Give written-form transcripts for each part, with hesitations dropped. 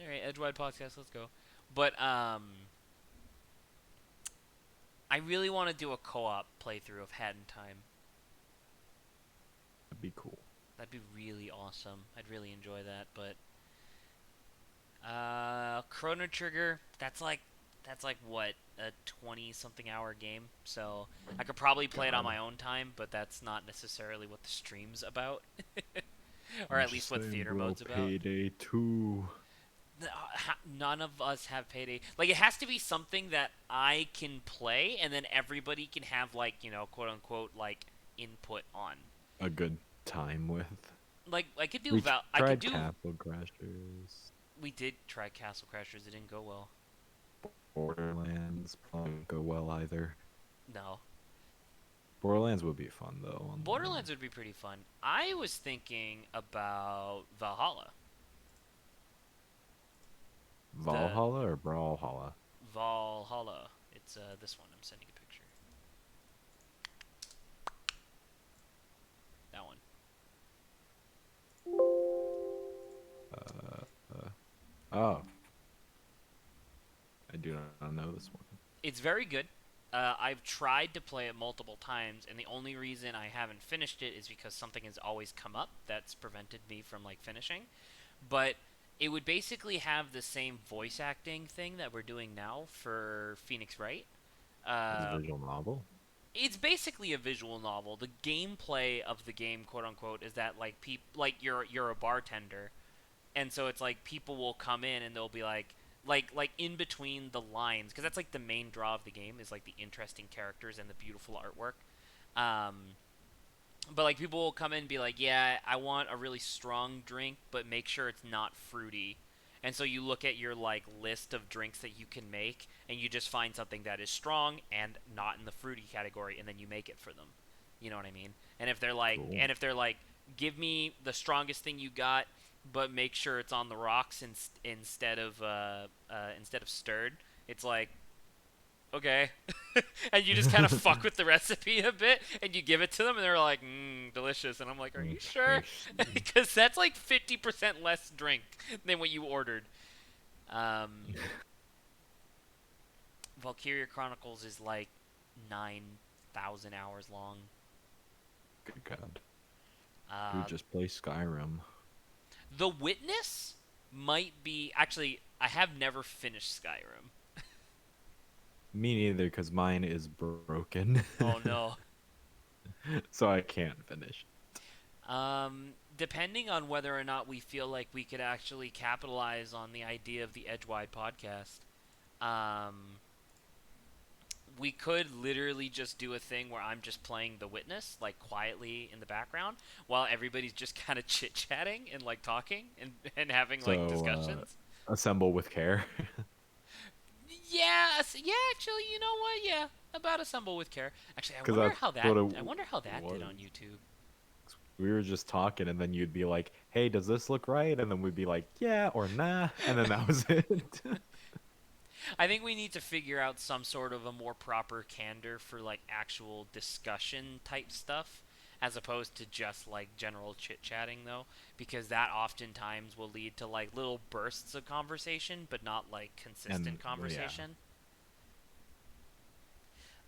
All right, Edgewide podcast. Let's go. But I really want to do a co-op playthrough of Hat in Time. That'd be cool. That'd be really awesome. I'd really enjoy that. But Chrono Trigger. That's like what, a 20 something hour game. So I could probably play it on God, my own time, but that's not necessarily what the stream's about, or I'm at just least what saying, theater bro. mode's about. Payday 2. None of us have payday. Like, it has to be something that I can play, and then everybody can have, like, quote unquote, like, input on. A good time with. Like, I could do We Val. I could tried do. Castle Crashers. We did try Castle Crashers. It didn't go well. Borderlands probably won't go well either. No. Borderlands would be fun though online. Borderlands would be pretty fun. I was thinking about Valhalla. The Valhalla or Brawlhalla? Valhalla. It's this one. I'm sending a picture. That one. Uh, oh, I do not know this one. It's very good. I've tried to play it multiple times, and the only reason I haven't finished it is because something has always come up that's prevented me from like finishing. But it would basically have the same voice acting thing that we're doing now for Phoenix Wright. It's a Uh, visual novel. it's basically a visual novel. The gameplay of the game, quote unquote, is that like you're a bartender, and so it's like people will come in and they'll be like in between the lines, because that's like the main draw of the game is like the interesting characters and the beautiful artwork. um but like people will come in and be like, yeah, I want a really strong drink, but make sure it's not fruity. And so you look at your like list of drinks that you can make, and you just find something that is strong and not in the fruity category, and then you make it for them. You know what I mean? Cool. And if they're like, give me the strongest thing you got, but make sure it's on the rocks instead of stirred. It's like, okay. And you just kind of fuck with the recipe a bit, and you give it to them, and they're like, delicious. And I'm like, are you sure? Interesting. Because that's like 50% less drink than what you ordered. Um, Valkyria Chronicles is like 9,000 hours long. Good God. Dude, Uh, just play Skyrim. the Witness might be. Actually, I have never finished Skyrim. Me neither, because mine is broken. Oh no. So I can't finish. Depending on whether or not we feel like we could actually capitalize on the idea of the Edgewide podcast, um, we could literally just do a thing where I'm just playing The Witness, like quietly in the background, while everybody's just kind of chit chatting and like talking and having like So, discussions. assemble with care. Yeah, yeah. Actually, you know what? Yeah, about Assemble with Care. Actually, I Because wonder that's how that. what it I wonder how that did was. on YouTube. We were just talking, and then you'd be like, "Hey, does this look right?" And then we'd be like, "Yeah" or "Nah," and then that was it. I think we need to figure out some sort of a more proper candor for like actual discussion type stuff, as opposed to just like general chit chatting though, because that oftentimes will lead to like little bursts of conversation, but not like And consistent yeah, conversation.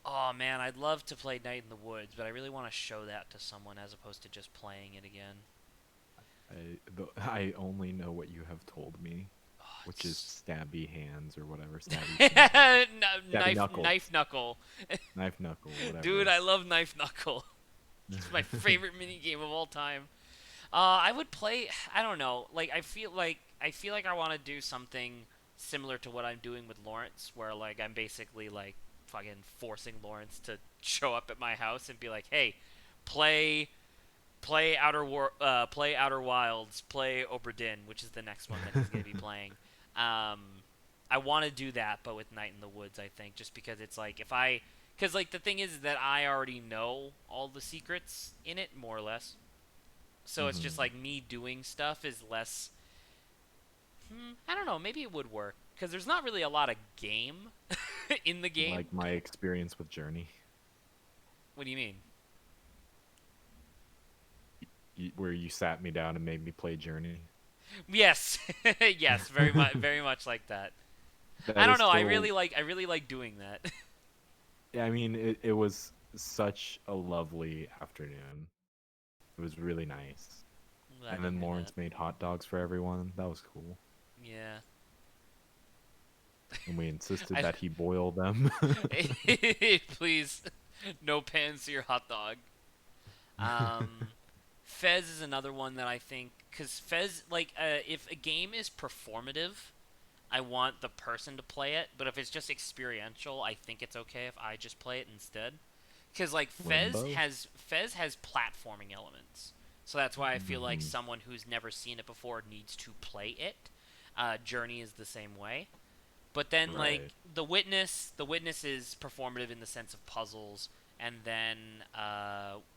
Oh man, I'd love to play Night in the Woods, but I really want to show that to someone as opposed to just playing it again. I only know what you have told me, Oh, which is it's stabby hands or whatever, stabby fingers, stabby knuckle, Knife Knuckle. knife knuckle, Dude, whatever. I love Knife Knuckle. It's my favorite mini game of all time. I would play. I don't know. Like I feel like I want to do something similar to what I'm doing with Lawrence, where like I'm basically like fucking forcing Lawrence to show up at my house and be like, "Hey, play play Outer Wilds, play Oberdin, which is the next one that he's gonna be playing." Um, I want to do that, but with Night in the Woods, I think, just because it's like because like the thing is that I already know all the secrets in it more or less, so it's just Hmm. like me doing stuff is less. I don't know. Maybe it would work because there's not really a lot of game in the game. Like my experience with Journey, What do you mean? where you sat me down and made me play Journey. Yes, yes, very much like that. I That don't is know. still, I really like doing that. I mean, it was such a lovely afternoon. It was really nice. I'm glad And to then hear that. Lawrence made hot dogs for everyone. That was cool. Yeah. And we insisted I that he boil them. please, no pans to your hot dog. Um, Fez is another one that I think because Fez if a game is performative, I want the person to play it. But if it's just experiential, I think it's okay if I just play it instead. Because like Limbo. Fez has platforming elements, so that's why I feel like Hmm. someone who's never seen it before needs to play it. Journey is the same way. But then like Right. the witness is performative in the sense of puzzles, and then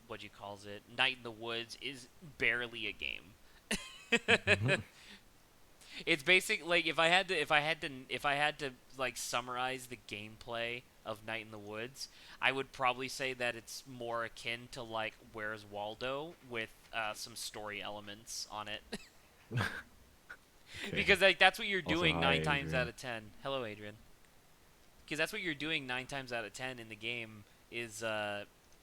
what do you calls it? Night in the Woods is barely a game. It's basic like if I had to like summarize the gameplay of Night in the Woods, I would probably say that it's more akin to like Where's Waldo with some story elements on it. Okay. Because like that's what you're Also, doing hi, 9 times out Adrian. of 10. Hello, Adrian. Because that's what you're doing 9 times out of 10 in the game is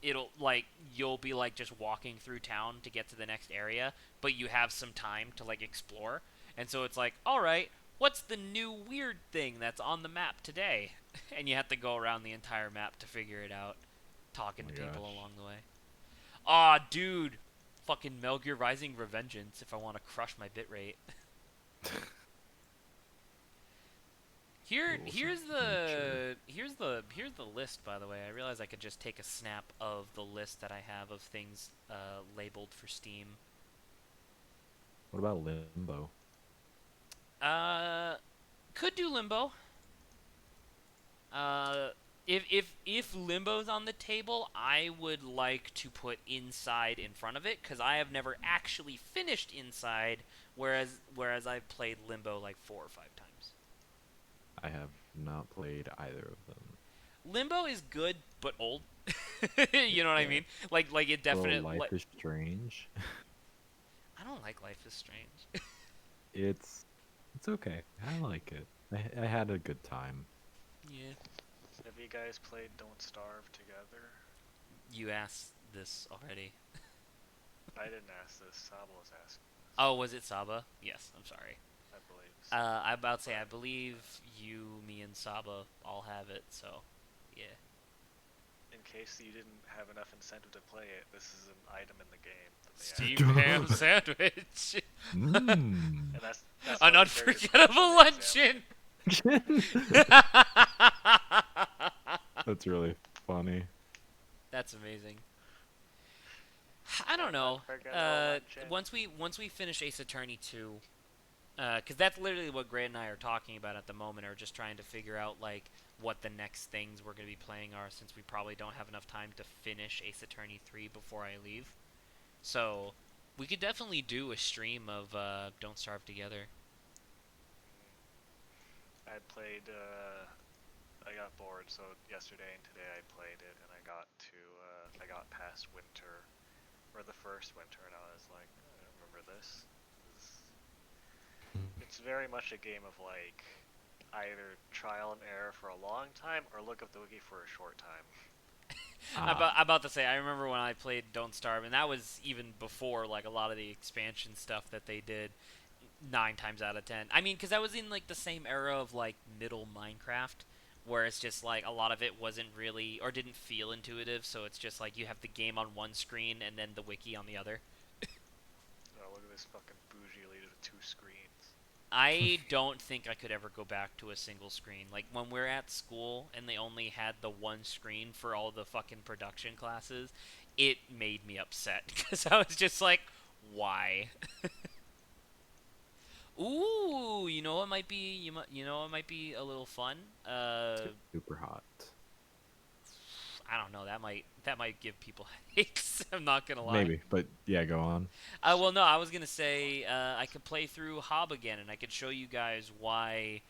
it'll like you'll be like just walking through town to get to the next area, but you have some time to like explore, and so it's like, all right, what's the new weird thing that's on the map today? And you have to go around the entire map to figure it out, Oh talking to my people gosh. along the way. Aw, dude, fucking Metal Gear Rising Revengeance if I want to crush my bitrate. Rules of nature. Here's the list. By the way, I realize I could just take a snap of the list that I have of things labeled for Steam. What about Limbo? Uh, could do Limbo. Uh, if Limbo's on the table, I would like to put Inside in front of it because I have never actually finished Inside, whereas I've played Limbo like 4 or 5 times. I have not played either of them. Limbo is good but old. You know what I Yeah. mean? Like it So definitely. Life is Strange. I don't like Life is Strange. It's it's okay. I like it. I had a good time. Yeah. Have you guys played Don't Starve together? You asked this already. I didn't ask this. Saba was asking this. Oh, was it Saba? Yes, I'm sorry. I believe so. I'm about to say, I But believe you, me, and Saba all have it, so yeah. in case you didn't have enough incentive to play it, this is an item in the game that they added. Steamed ham sandwich. Mmm. And that's An one of the characters mentioned unforgettable in the example. luncheon. That's really funny. That's amazing. I don't An know. unforgettable luncheon. Once we finish Ace Attorney 2, because that's literally what Grant and I are talking about at the moment, are just trying to figure out like what the next things we're going to be playing are, since we probably don't have enough time to finish Ace Attorney 3 before I leave. So we could definitely do a stream of Don't Starve Together. I played. I got bored, so yesterday and today I played it, and I got to. I got past winter, or the first winter, and I was like, I don't remember this. It's very much a game of like either trial and error for a long time or look up the wiki for a short time. Ah, About to say, I remember when I played Don't Starve, and that was even before like a lot of the expansion stuff that they did. 9 times out of 10. I mean, because I was in like the same era of like middle Minecraft, where it's just like a lot of it wasn't really or didn't feel intuitive. So it's just like you have the game on one screen and then the wiki on the other. Oh, look at this fucking bougie lady with two screens. I don't think I could ever go back to a single screen. Like when we're at school and they only had the one screen for all the fucking production classes, it made me upset because I was just like, why? Ooh, you know what might be you know what might be a little fun. super hot. I don't know. That might give people headaches. I'm not gonna lie. Maybe, but yeah, go on. Well, no, Super I hot. was gonna say I could play through Hob again, and I could show you guys why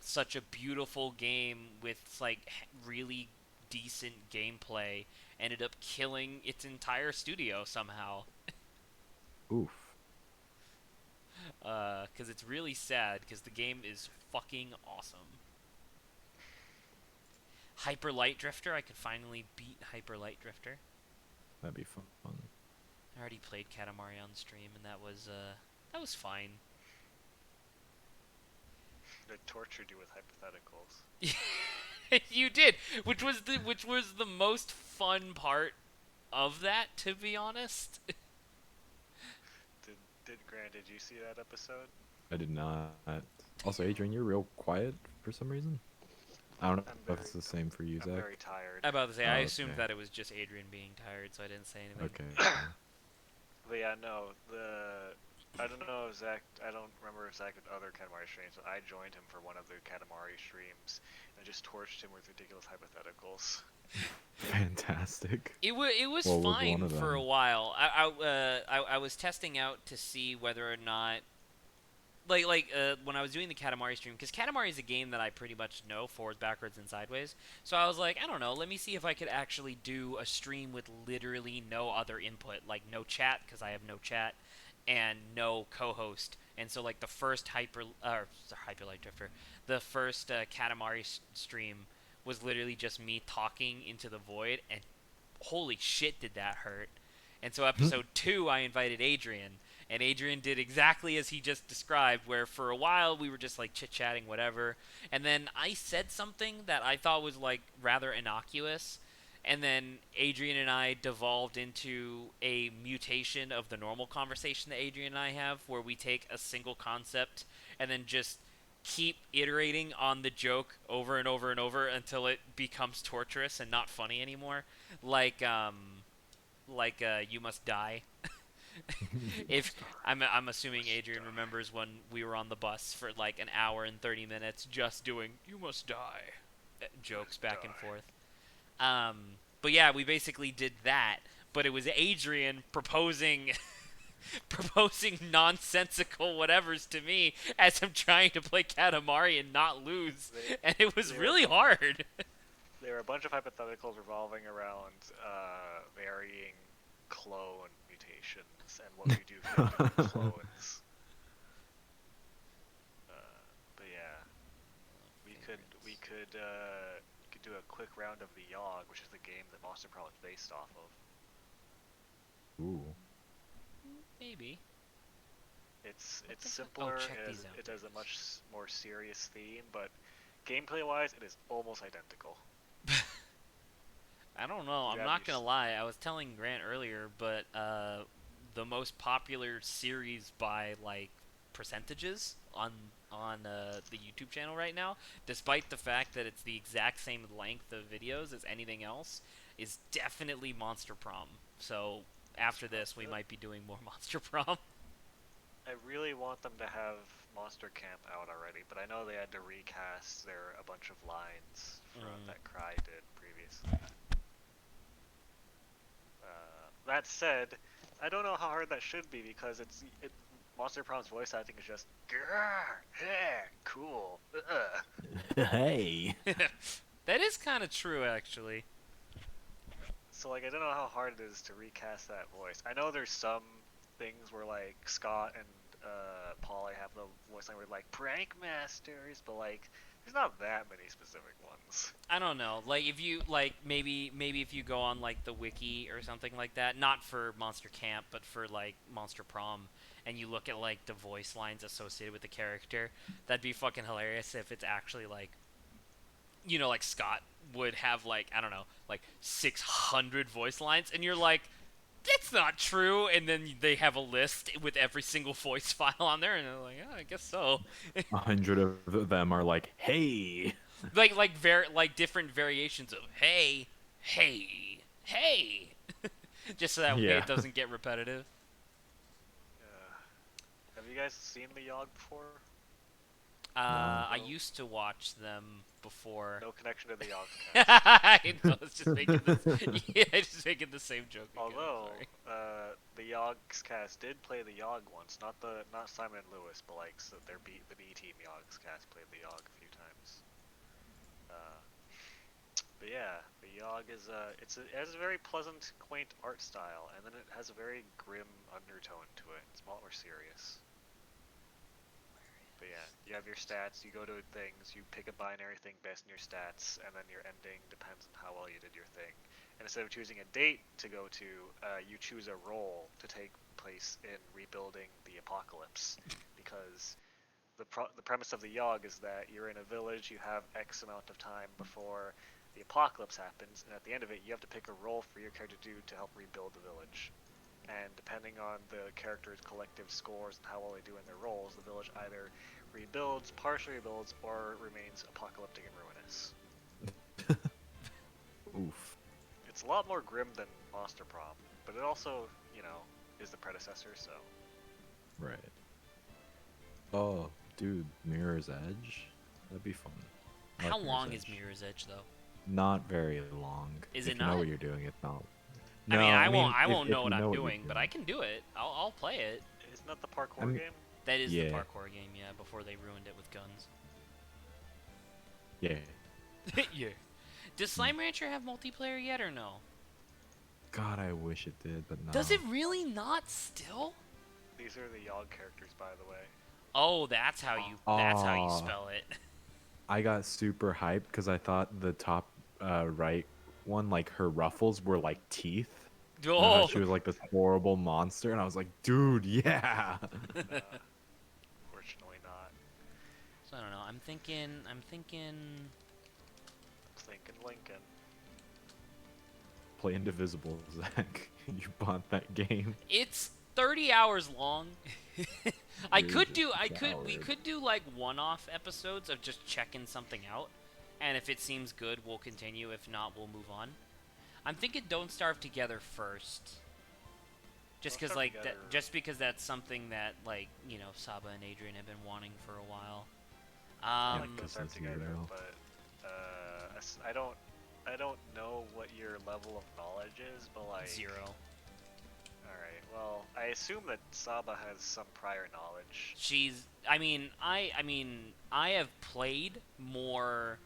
such a beautiful game with like really decent gameplay ended up killing its entire studio somehow. Oof. because it's really sad because the game is fucking awesome. Hyper Light Drifter, I could finally beat Hyper Light Drifter. That'd be fun. I already played Katamari on stream, and that was fine. They tortured you with hypotheticals. You did, which was the most fun part of that, to be honest. Did Grant? Did you see that episode? I did not. Also, Adrian, you're real quiet for some reason. I don't know if it's the same for you, I'm Zach. very tired. I about to say, Oh, I okay. assumed that it was just Adrian being tired, so I didn't say anything. Okay. But yeah, no, I don't know if Zach, I don't remember if Zach did other Katamari streams, but I joined him for one of the Katamari streams and just torched him with ridiculous hypotheticals. Fantastic. It was What was one fine of for a them? while. I was testing out to see whether or not when I was doing the Katamari stream, because Katamari is a game that I pretty much know forwards, backwards, and sideways. So I was like, I don't know, let me see if I could actually do a stream with literally no other input, like no chat, because I have no chat, and no co-host. And so like the first Hyper Light Drifter, the first Katamari stream was literally just me talking into the void, and holy shit, did that hurt. And so episode 2, I invited Adrian, and Adrian did exactly as he just described, where for a while we were just like chit-chatting, whatever, and then I said something that I thought was like rather innocuous, and then Adrian and I devolved into a mutation of the normal conversation that Adrian and I have, where we take a single concept and then just keep iterating on the joke over and over and over until it becomes torturous and not funny anymore. Like You Must Die. If I'm assuming Adrian remembers when we were on the bus for like an hour and 30 minutes just doing "You must die" jokes back and forth. But yeah, we basically did that, but it was Adrian proposing proposing nonsensical whatevers to me as I'm trying to play Katamari and not lose, and it was really hard. There were a bunch of hypotheticals revolving around varying clone mutations and what we do for different clones. But yeah, we could do a quick round of the Yogg, which is the game that Monster Pro is based off of. Ooh. Maybe. It's What the fuck? simpler, Oh, check these out. it has a much more serious theme, but gameplay-wise, it is almost identical. I don't know. I'm not gonna lie. I was telling Grant earlier, but the most popular series by like percentages on the YouTube channel right now, despite the fact that it's the exact same length of videos as anything else, is definitely Monster Prom. So after this, we might be doing more Monster Prom. I really want them to have Monster Camp out already, but I know they had to recast a bunch of lines that Cry did previously. That said, I don't know how hard that should be because Monster Prom's voice acting is just grrr, yeah, cool. Hey. That is kind of true, actually. So like I don't know how hard it is to recast that voice. I know there's some things where like Scott and Polly have the voice line where like prank masters, but like there's not that many specific ones. I don't know. Like if you like maybe if you go on like the wiki or something like that, not for Monster Camp, but for like Monster Prom, and you look at like the voice lines associated with the character, that'd be fucking hilarious if it's actually like, you know, like Scott would have like, I don't know, like 600 voice lines, and you're like, that's not true, and then they have a list with every single voice file on there, and they're like, oh, I guess so. 100 of them are like, hey. like different variations of hey, hey, hey, just so that way Yeah. it doesn't get repetitive. Have you guys seen the Yogg before? I used to watch them before. No connection to the Yogg. I know, it's just making this. Yeah, just making the same joke. Again, Although sorry. the Yogg's cast did play the Yogg once, not Simon and Lewis, but like so the B Team Yogg's cast played the Yogg a few times. But yeah, the Yogg is it has a very pleasant, quaint art style, and then it has a very grim undertone to it. It's a lot more serious. But yeah, you have your stats, you go to things, you pick a binary thing based on your stats, and then your ending depends on how well you did your thing. And instead of choosing a date to go to, you choose a role to take place in rebuilding the apocalypse. Because the premise of the Yogg is that you're in a village, you have X amount of time before the apocalypse happens, and at the end of it, you have to pick a role for your character to do to help rebuild the village. And depending on the character's collective scores and how well they do in their roles, the village either rebuilds, partially rebuilds, or remains apocalyptic and ruinous. Oof. It's a lot more grim than Monster Prom, but it also, is the predecessor, so. Right. Oh, dude, Mirror's Edge? That'd be fun. I How like Mirror's long is Edge. Mirror's Edge though? Not very long. Is if it you know not? what you're doing, it's not. I No, mean, I if won't know you what I'm know you're doing, but I can do it. I'll play it. Isn't that the parkour I'm- game? That is the Yeah. parkour game, yeah. Before they ruined it with guns. Yeah. Yeah. Does Slime Rancher have multiplayer yet or no? God, I wish it did, but no. Does it really not still? These are the Yogg characters, by the way. Oh, that's how you Aw. spell it. I got super hyped because I thought the top right one, like her ruffles were like teeth. Oh. She was like this horrible monster, and I was like, dude, yeah. Fortunately not. So I don't know. I'm thinking Lincoln. Play Indivisible, Zach. You bought that game. it's 30 hours long. I You're could just do a we coward. could do like one-off episodes of just checking something out. And if it seems good, we'll continue. If not, we'll move on. I'm thinking Don't Starve Together first. Just Don't because, Starve like, Together- just because that's something that, like, Saba and Adrian have been wanting for a while. I Yeah, like because those are it's together, zero. but I don't know what your level of knowledge is, but like 0. Alright, well, I assume that Saba has some prior knowledge. I have played more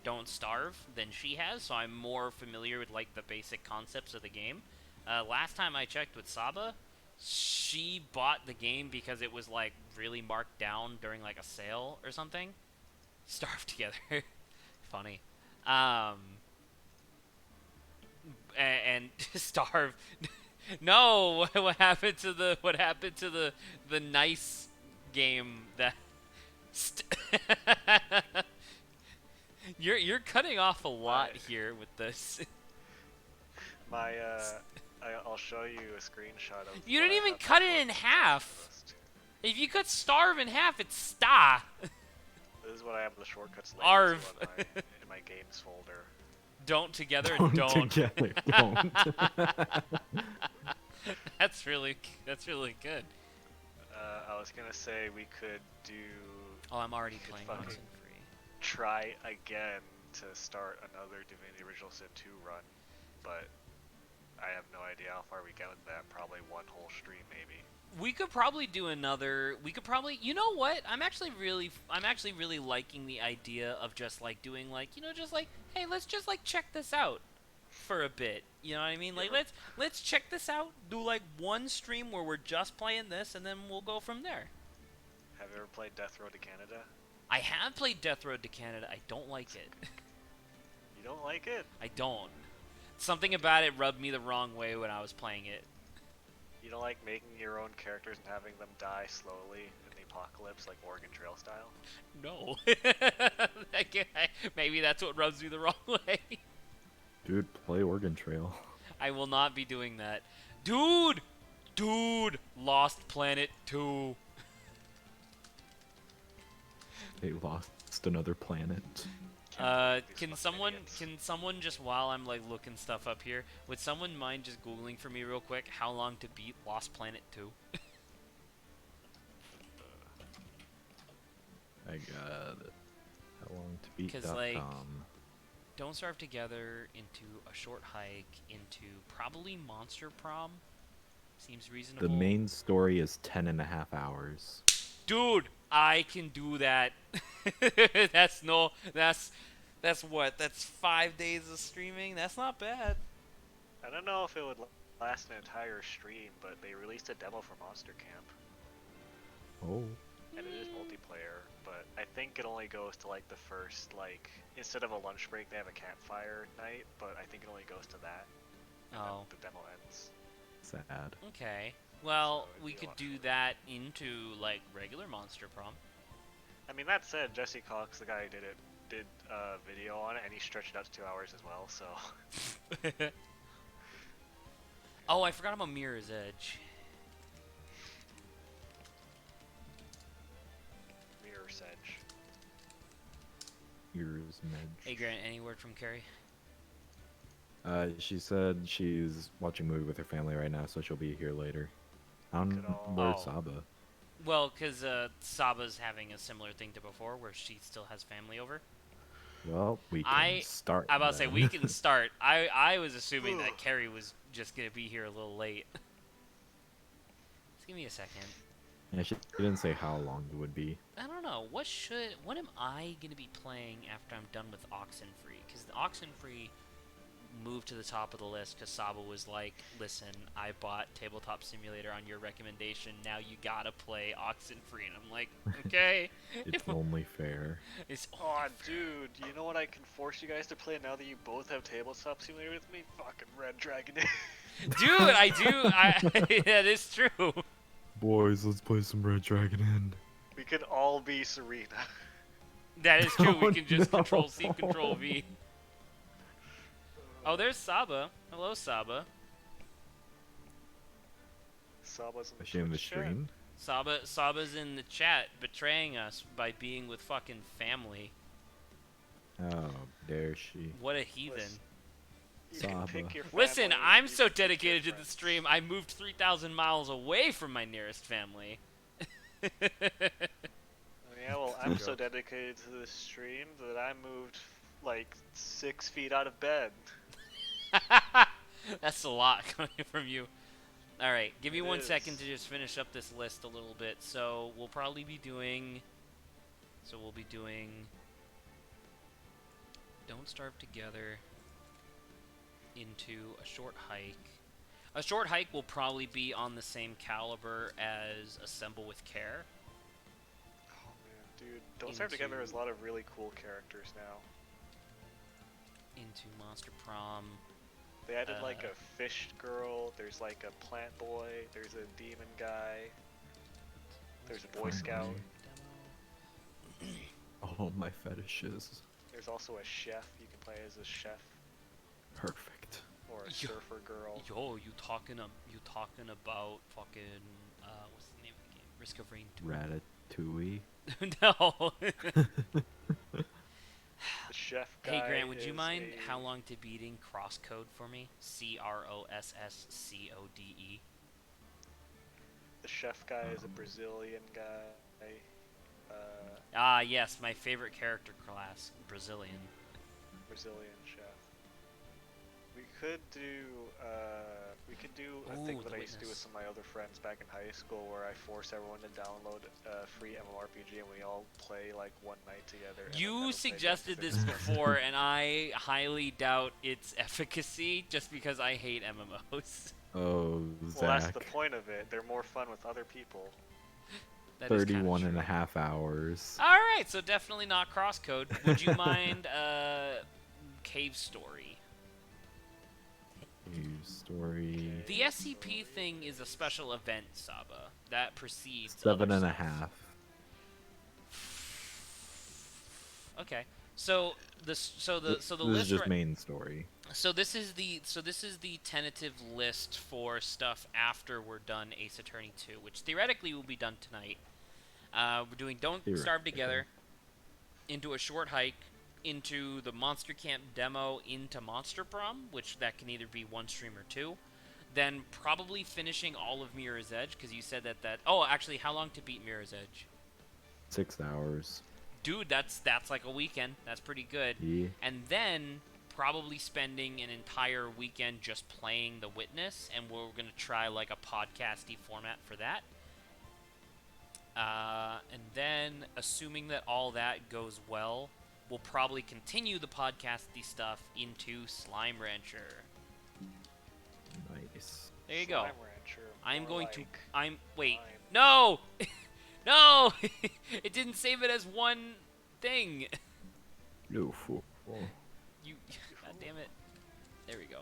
Don't Starve than she has, so I'm more familiar with, like, the basic concepts of the game. Last time I checked with Saba, she bought the game because it was, like, really marked down during, like, a sale or something. Starve Together. Funny. And Starve. No, what happened to the nice game that you're cutting off a lot here with this. I'll show you a screenshot of. You what didn't I even have cut it uploaded in to the half. list. If you cut Starve in half, it's sta. This is what I have the shortcuts linked Arv. to in my games folder. Don't together, Don't together, don't. That's really good. I was gonna say we could do. Oh, I'm already Good playing fucking- Oxenfree. Try again to start another Divinity Original Sin 2 run, but I have no idea how far we get with that. Probably one whole stream, maybe. We could probably do another. We could probably. You know what? I'm actually really liking the idea of just like doing like just like, hey, let's just like check this out for a bit. You know what I mean? Like Yeah. let's check this out. Do like one stream where we're just playing this, and then we'll go from there. Have you ever played Death Road to Canada? I have played Death Road to Canada. I don't like it. You don't like it? I don't. Something about it rubbed me the wrong way when I was playing it. You don't like making your own characters and having them die slowly in the apocalypse, like Oregon Trail style? No. Maybe that's what rubs me the wrong way. Dude, play Oregon Trail. I will not be doing that. Dude! Lost Planet 2. They lost another planet. These Can fucking idiots. someone just while I'm like looking stuff up here, would someone mind just googling for me real quick how long to beat Lost Planet 2? I got it. How long to beat 'Cause, like, Don't Starve Together into A Short Hike into probably Monster Prom. Seems reasonable. The main story is 10.5 hours. Dude, I can do that. That's what? That's 5 days of streaming? That's not bad. I don't know if it would last an entire stream, but they released a demo for Monster Camp. Oh. and it is multiplayer. But I think it only goes to like the first instead of a lunch break, they have a campfire night. But I think it only goes to that, and then Oh, the demo ends. Sad. okay. Well, So it'd we be a could lot do shorter. that into like regular Monster Prom. I mean, that said, Jesse Cox, the guy who did a video on it, and he stretched it out to 2 hours as well. So Oh, I forgot about Mirror's Edge. Mirror's Edge. Here's Hey Medj. Grant, any word from Carrie? She said she's watching a movie with her family right now, so she'll be here later. Could all- Where's Oh. Saba? Well, because Saba's having a similar thing to before, where she still has family over. Well, we can I start. I about to say then. we can start. I was assuming that Carrie was just gonna be here a little late. Just give me a second. Yeah, she didn't say how long it would be. I don't know. What am I gonna be playing after I'm done with Oxenfree? Because the Oxenfree moved to the top of the list because Saba was like, "Listen, I bought Tabletop Simulator on your recommendation. Now you gotta play Oxenfree." And I'm like, "Okay." It's only fair. It's Oh, dude, you know what I can force you guys to play now that you both have Tabletop Simulator with me? Fucking Red Dragon. dude, I do. That is true. Boys, let's play some Red Dragon Inn. We could all be Serena. That is true. Oh, We can just no. Control C, Control V. Oh, there's Saba. Hello, Saba. Saba's in the Is she in the Twitch chat. stream? Saba's in the chat betraying us by being with fucking family. Oh, dare she? What a heathen. Listen, you can Saba. pick your Listen, family, I'm you so can pick your dedicated to the friends. stream, I moved 3,000 miles away from my nearest family. Yeah, well, I'm so Joke. dedicated to this stream that I moved like 6 feet out of bed. That's a lot coming from you. Alright, give me It 1 is. second to just finish up this list a little bit. So, we'll probably be doing... Don't Starve Together into a short hike. A short hike will probably be on the same caliber as Assemble with Care. Oh man, dude, Don't Starve Together has a lot of really cool characters now. Into Monster Prom. They added like a fish girl, there's like a plant boy, there's a demon guy, there's a boy Finally. scout, All my fetishes. there's also a chef, you can play as a chef Perfect. or a Yo. surfer girl. Yo, you talking about fucking what's the name of the game? Risk of Rain 2. Ratatouille. No. The chef guy. Hey Grant, would you is mind a- how long to beating crosscode for me? CROSSCODE. The chef guy is a Brazilian guy. Ah, yes, my favorite character class, Brazilian. Brazilian chef. We could do a Ooh, thing The that I used to do with Witness. some of my other friends back in high school, where I force everyone to download a free MMORPG and we all play like one night together. and then You never play again suggested 'cause this they're before, and I highly doubt its efficacy, just because I hate MMOs. Oh, Well, that's the Zach. point of it. They're more fun with other people. That is kinda 31 true. and a half hours. Alright, so definitely not crosscode. Would you mind Cave Story? New story. The SCP thing is a special event, Saba. That precedes 7 other and a stuff. half. Okay. So the This list is just right- main story. So this is the tentative list for stuff after we're done Ace Attorney 2, which theoretically will be done tonight. We're doing Don't Starve Theoretically. Together, into a short hike, into the Monster Camp demo, into Monster Prom, which that can either be one stream or two. Then probably finishing all of Mirror's Edge, because you said that. Oh, actually, how long to beat Mirror's Edge? 6 hours. Dude, that's like a weekend. That's pretty good. Yeah. And then probably spending an entire weekend just playing The Witness, and we're going to try like a podcasty format for that. And then, assuming that all that goes well, we'll probably continue the podcasty stuff into Slime Rancher. Nice. There you go. Slime Rancher, I'm more going to. like Wait. slime. No! No! It didn't save it as one thing. You fool. You. God damn it. There we go.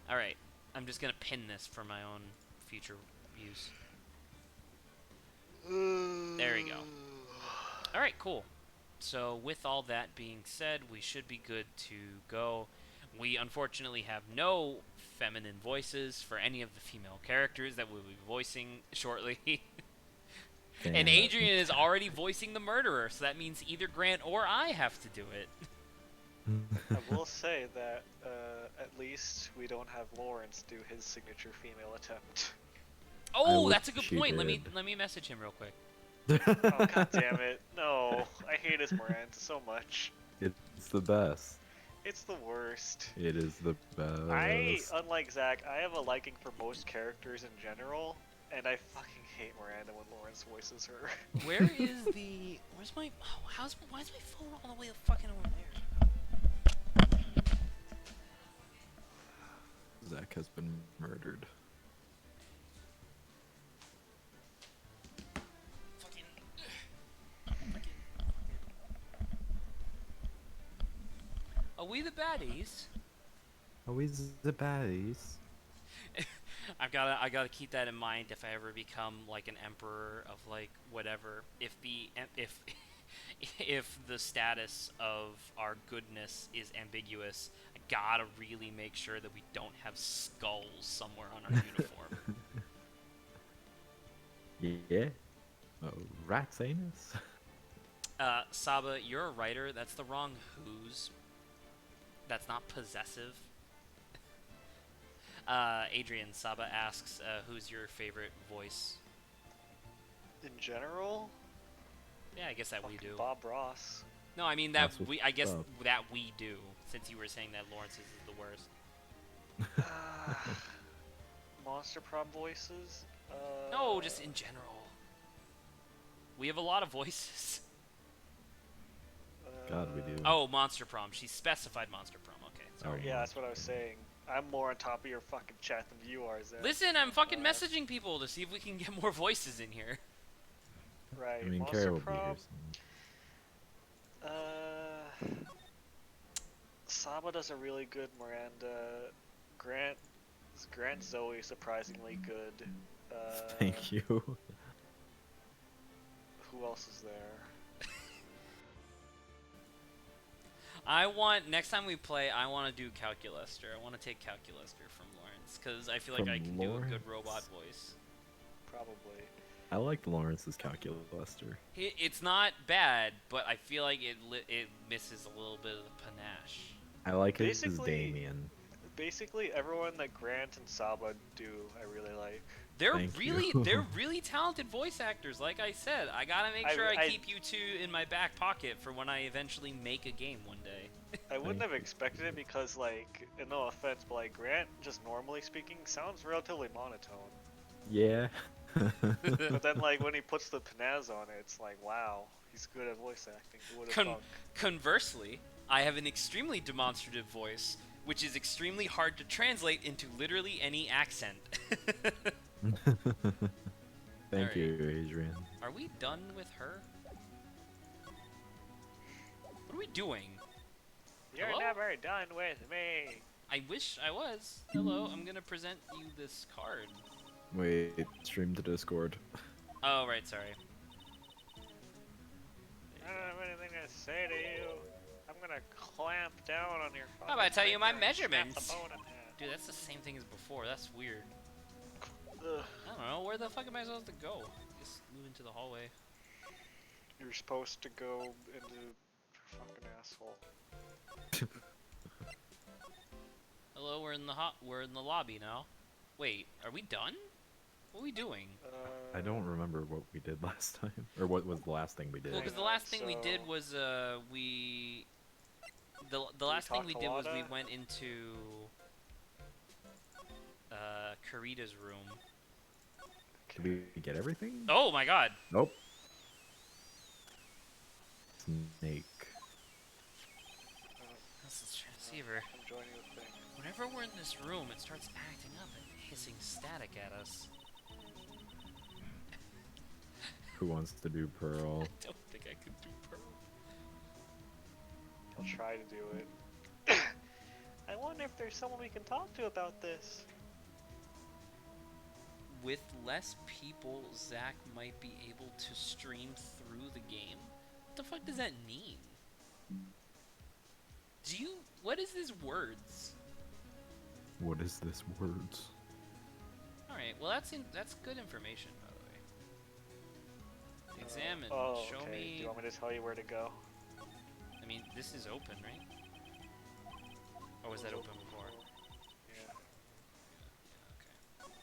Alright. I'm just gonna pin this for my own future use. There we go. Alright, cool. So, with all that being said, we should be good to go. We unfortunately have no feminine voices for any of the female characters that we'll be voicing shortly. And Adrian is already voicing the murderer, so that means either Grant or I have to do it. I will say that at least we don't have Lawrence do his signature female attempt. Oh, wish that's a good she point. Let did. me message him real quick. Oh god damn it! No, I hate his Miranda so much. It's the best. It's the worst. It is the best. Unlike Zach, I have a liking for most characters in general, and I fucking hate Miranda when Lawrence voices her. Where is the... Where's my... Oh, why is my phone all the way fucking over there? Zach has been murdered. Are we the baddies? Always the baddies. I gotta keep that in mind if I ever become like an emperor of like whatever. If if the status of our goodness is ambiguous, I gotta really make sure that we don't have skulls somewhere on our uniform. Yeah. Oh, rat's anus. Saba, you're a writer. That's the wrong who's. That's not possessive. Adrian, Saba asks, who's your favorite voice? In general, Yeah, I guess that we fucking do. Bob Ross. No, I mean that That's what's we. I guess up. that we do. Since you were saying that Lawrence's is the worst. Monster Prop voices? No, just in general. We have a lot of voices. God, we do. Oh, Monster Prom. She specified Monster Prom. Okay, sorry. Yeah, that's what I was saying. I'm more on top of your fucking chat than you are, Zach. Listen, I'm fucking messaging people to see if we can get more voices in here. Right. I mean, Monster Kara will be Prop. here soon. Saba does a really good Miranda. Grant Zoe surprisingly good. Thank you. Who else is there? I want, next time we play, I want to do Calculester. I want to take Calculester from Lawrence, because I feel like I can do a good robot voice. Probably. I like Lawrence's Calculaster. It's not bad, but I feel like it misses a little bit of the panache. I like his Basically- Damien. Basically, everyone that Grant and Saba do, I really like. They're Thank really you. they're really talented voice actors. Like I said, I gotta make sure I keep you two in my back pocket for when I eventually make a game one day. I wouldn't Thank have expected it because, like, and no offense, but like Grant, just normally speaking, sounds relatively monotone. Yeah. But then, like, when he puts the pizzazz on it, it's like, wow, he's good at voice acting. Who would have thunk? Conversely, I have an extremely demonstrative voice, which is extremely hard to translate into literally any accent. Thank you, Adrian. Are we done with her? What are we doing? You're Hello? never done with me. I wish I was. Hello, I'm gonna present you this card. Wait, stream to Discord. Oh, right, sorry. I don't have anything to say to you. I'm gonna clamp down on your. How about I tell you my finger and snap measurements? the bone in half. Dude, that's the same thing as before. That's weird. Ugh. I don't know. Where the fuck am I supposed to go? Just move into the hallway. You're supposed to go into your fucking asshole. Hello, we're in the lobby now. Wait, are we done? What are we doing? I don't remember what we did last time, or what was the last thing we did. Well, because the Hang on, last thing we did so- was the last thing we talk did was we Lada? went into Karita's room. Did we get everything? Oh my god! Nope. Snake. That's the transceiver. I'm joining the thing. Whenever we're in this room, it starts acting up and hissing static at us. Who wants to do Pearl? I don't think I could do Pearl. I'll try to do it. I wonder if there's someone we can talk to about this. With less people, Zach might be able to stream through the game. What the fuck does that mean? What is this words? What is this words? Alright, well that's good information, by the way. Examine, show okay. me... Do you want me to tell you where to go? I mean, this is open, right? Or was that open before? Yeah. Okay.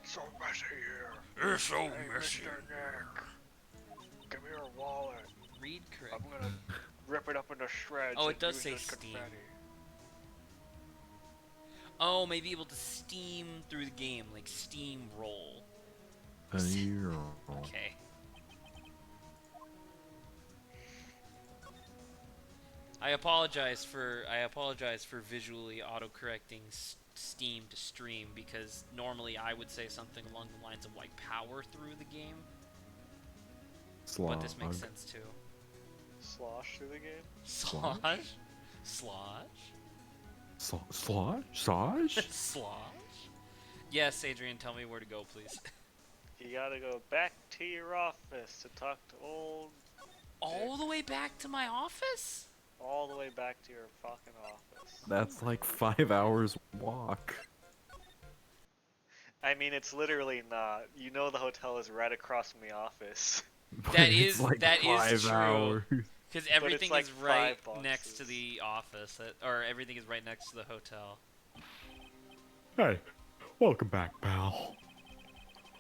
It's so messy here. It's so Hey, messy. Mr. Nick. Give me your wallet. Read correct. I'm gonna rip it up into shreds. Oh, it and does use say this Steam. confetti. Oh, maybe able to steam through the game, like steam roll. Okay. I apologize for visually autocorrecting Steam to stream, because normally I would say something along the lines of like power through the game. But this makes sense too. Slosh through the game? Slosh? Slosh? Slosh? Slosh? Slosh? Yes, Adrian, tell me where to go, please. You gotta go back to your office to talk to old... All the way back to my office? All the way back to your fucking office. That's like 5 hours walk. I mean, it's literally not. You know the hotel is right across from the office. That It's is like that is 5 true. hours. Because everything like is right 5 next to boxes. the office, or everything is right next to the hotel. Hey, welcome back, pal.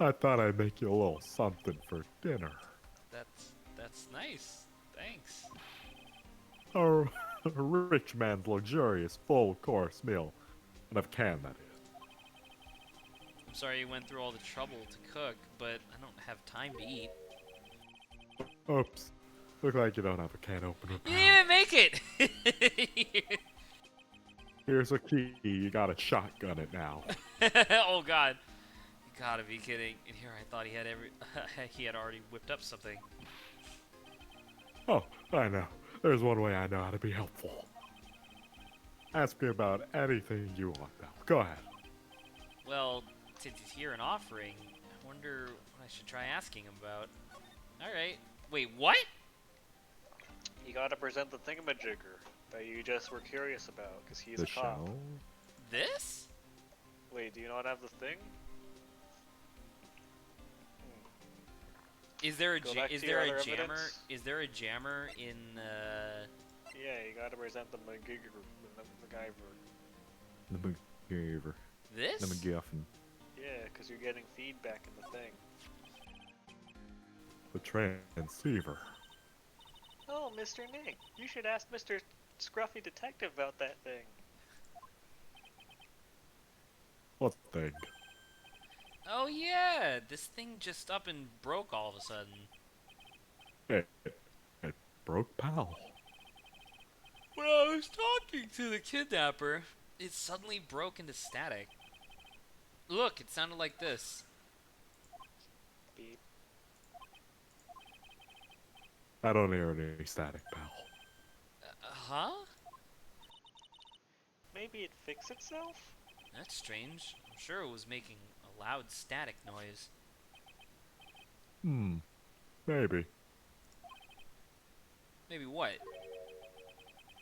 I thought I'd make you a little something for dinner. That's nice. Thanks. A rich man's luxurious full-course meal. And of can, that is. I'm sorry you went through all the trouble to cook, but I don't have time to eat. Oops. Look like you don't have a can opener, You pal. didn't even make it! Here's a key. You gotta shotgun it now. Oh god. You gotta be kidding. And here I thought he had he had already whipped up something. Oh, I know. There's one way I know how to be helpful. Ask me about anything you want, pal. Go ahead. Well, since he's here and offering, I wonder what I should try asking him about. Alright. Wait, what? You gotta present the thingamajigger that you just were curious about, because he's The a cop. show? This? Wait, do you not have the thing? Is there a Go back is to there your a other jammer? evidence. Is there a jammer in Yeah, you gotta present the MacGyver. The MacGyver. this? The MacGuffin. Yeah, because you're getting feedback in the thing. The transceiver. Oh, Mr. Nick, you should ask Mr. Scruffy Detective about that thing. What thing? Oh yeah, this thing just up and broke all of a sudden. It broke, pal. When I was talking to the kidnapper, it suddenly broke into static. Look, it sounded like this. Beep. I don't hear any static, pal. Huh? Maybe it fixed itself? That's strange. I'm sure it was making a loud static noise. Maybe. Maybe what?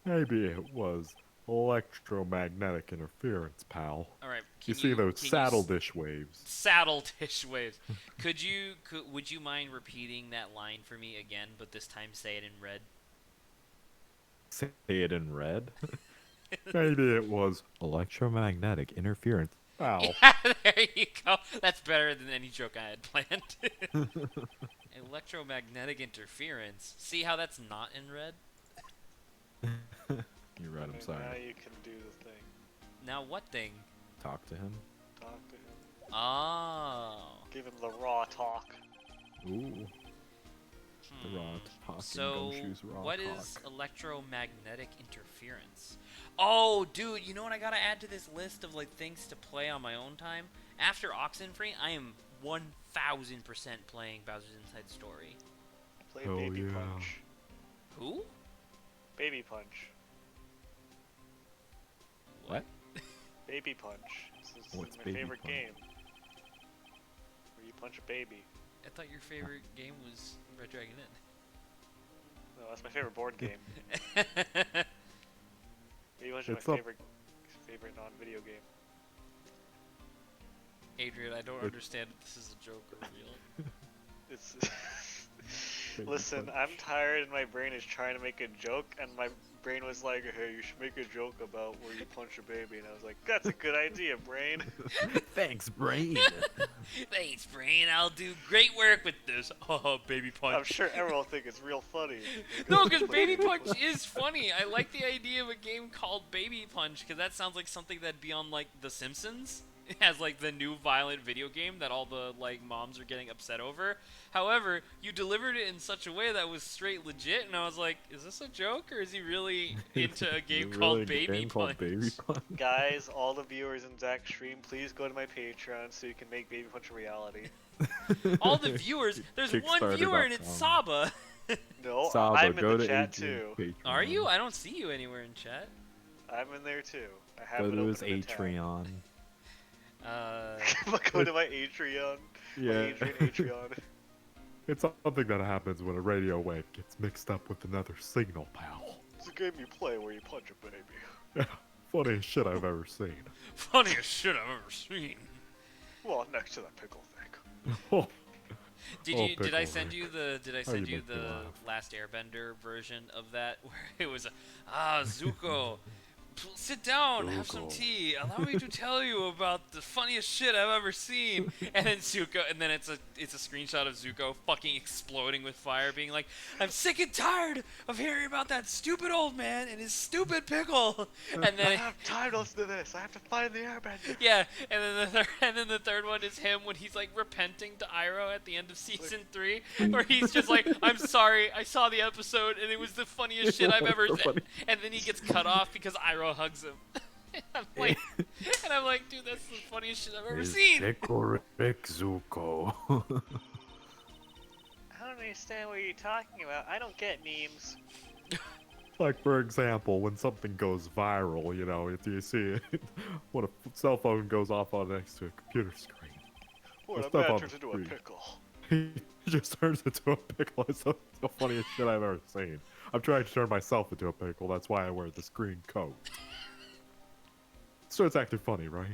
Maybe it was electromagnetic interference, pal. Alright, You see those saddle dish waves? Saddle dish waves. Would you mind repeating that line for me again, but this time say it in red? Say it in red? Maybe it was electromagnetic interference. Pal. Yeah, there you go. That's better than any joke I had planned. Electromagnetic interference. See how that's not in red? You're right, I'm Now sorry. you can do the thing. Now what thing? Talk to him. Talk to him. Oh. Give him the raw talk. Ooh. The raw talking So, gumshoes raw what talk. is electromagnetic interference? Oh, dude, you know what I gotta add to this list of like things to play on my own time? After Oxenfree, I am 1000% playing Bowser's Inside Story. Play Hell Baby yeah. Punch. Who? Baby Punch. What? Baby Punch. This is What's my Baby favorite Punch? game. Where you punch a baby. I thought your favorite game was Red Dragon No, that's my favorite board game. Inn. Baby Punch is It's my up- favorite non-video game. Adrian, I don't understand if this is a joke or real. It's Baby Listen, Punch. I'm tired and my brain is trying to make a joke, and my brain was like, hey, you should make a joke about where you punch a baby, and I was like, that's a good idea, brain. Thanks, brain. Thanks, Brain. I'll do great work with this. Oh, Baby Punch. I'm sure everyone will think it's real funny. No, because Baby Punch is funny. I like the idea of a game called Baby Punch, because that sounds like something that'd be on, like, The Simpsons. It has, like, the new violent video game that all the, like, moms are getting upset over. However, you delivered it in such a way that was straight legit, and I was like, is this a joke, or is he really into a game called Baby Punch? Baby Punch. Guys, all the viewers in Zach's stream, please go to my Patreon so you can make Baby Punch a reality. All the viewers, there's one viewer, and it's Saba. No, Saba, I'm in go the to chat Adrian's too. Patreon. Are you? I don't see you anywhere in chat. I'm in there too. I have Go it to open his in the tab. Patreon. Go to my Patreon. My Yeah. Adrian Patreon. It's something that happens when a radio wave gets mixed up with another signal, pal. It's a game you play where you punch a baby. Yeah, funniest shit I've ever seen. Funniest shit I've ever seen. Well, next to that pickle thing. Oh, Did Oh, you? Did I Pickle send Rick. you the? Did I How you send you make me the laugh. Last Airbender version of that where it was, Zuko, sit down, have some Zuko. tea. Allow me to tell you about the funniest shit I've ever seen. And then Zuko, and then it's a screenshot of Zuko fucking exploding with fire, being like, I'm sick and tired of hearing about that stupid old man and his stupid pickle. And I then have time to listen to this. I have to find the airbender. yeah, and then the third one is him when he's like repenting to Iroh at the end of season 3, where he's just like, "I'm sorry, I saw the episode and it was the funniest shit I've ever So seen." funny. And then he gets cut off because Iroh hugs him. I'm like, dude, that's the funniest shit I've ever seen. Pickle Rick Zuko. I don't understand what you're talking about. I don't get memes. Like, for example, when something goes viral, you know, if you see it, when a cell phone goes off on next to a computer screen, What The a stuff man on turns the into a screen. pickle. he just turns into a pickle. It's the funniest shit I've ever seen. I'm trying to turn myself into a pickle, that's why I wear this green coat. So it's acting funny, right?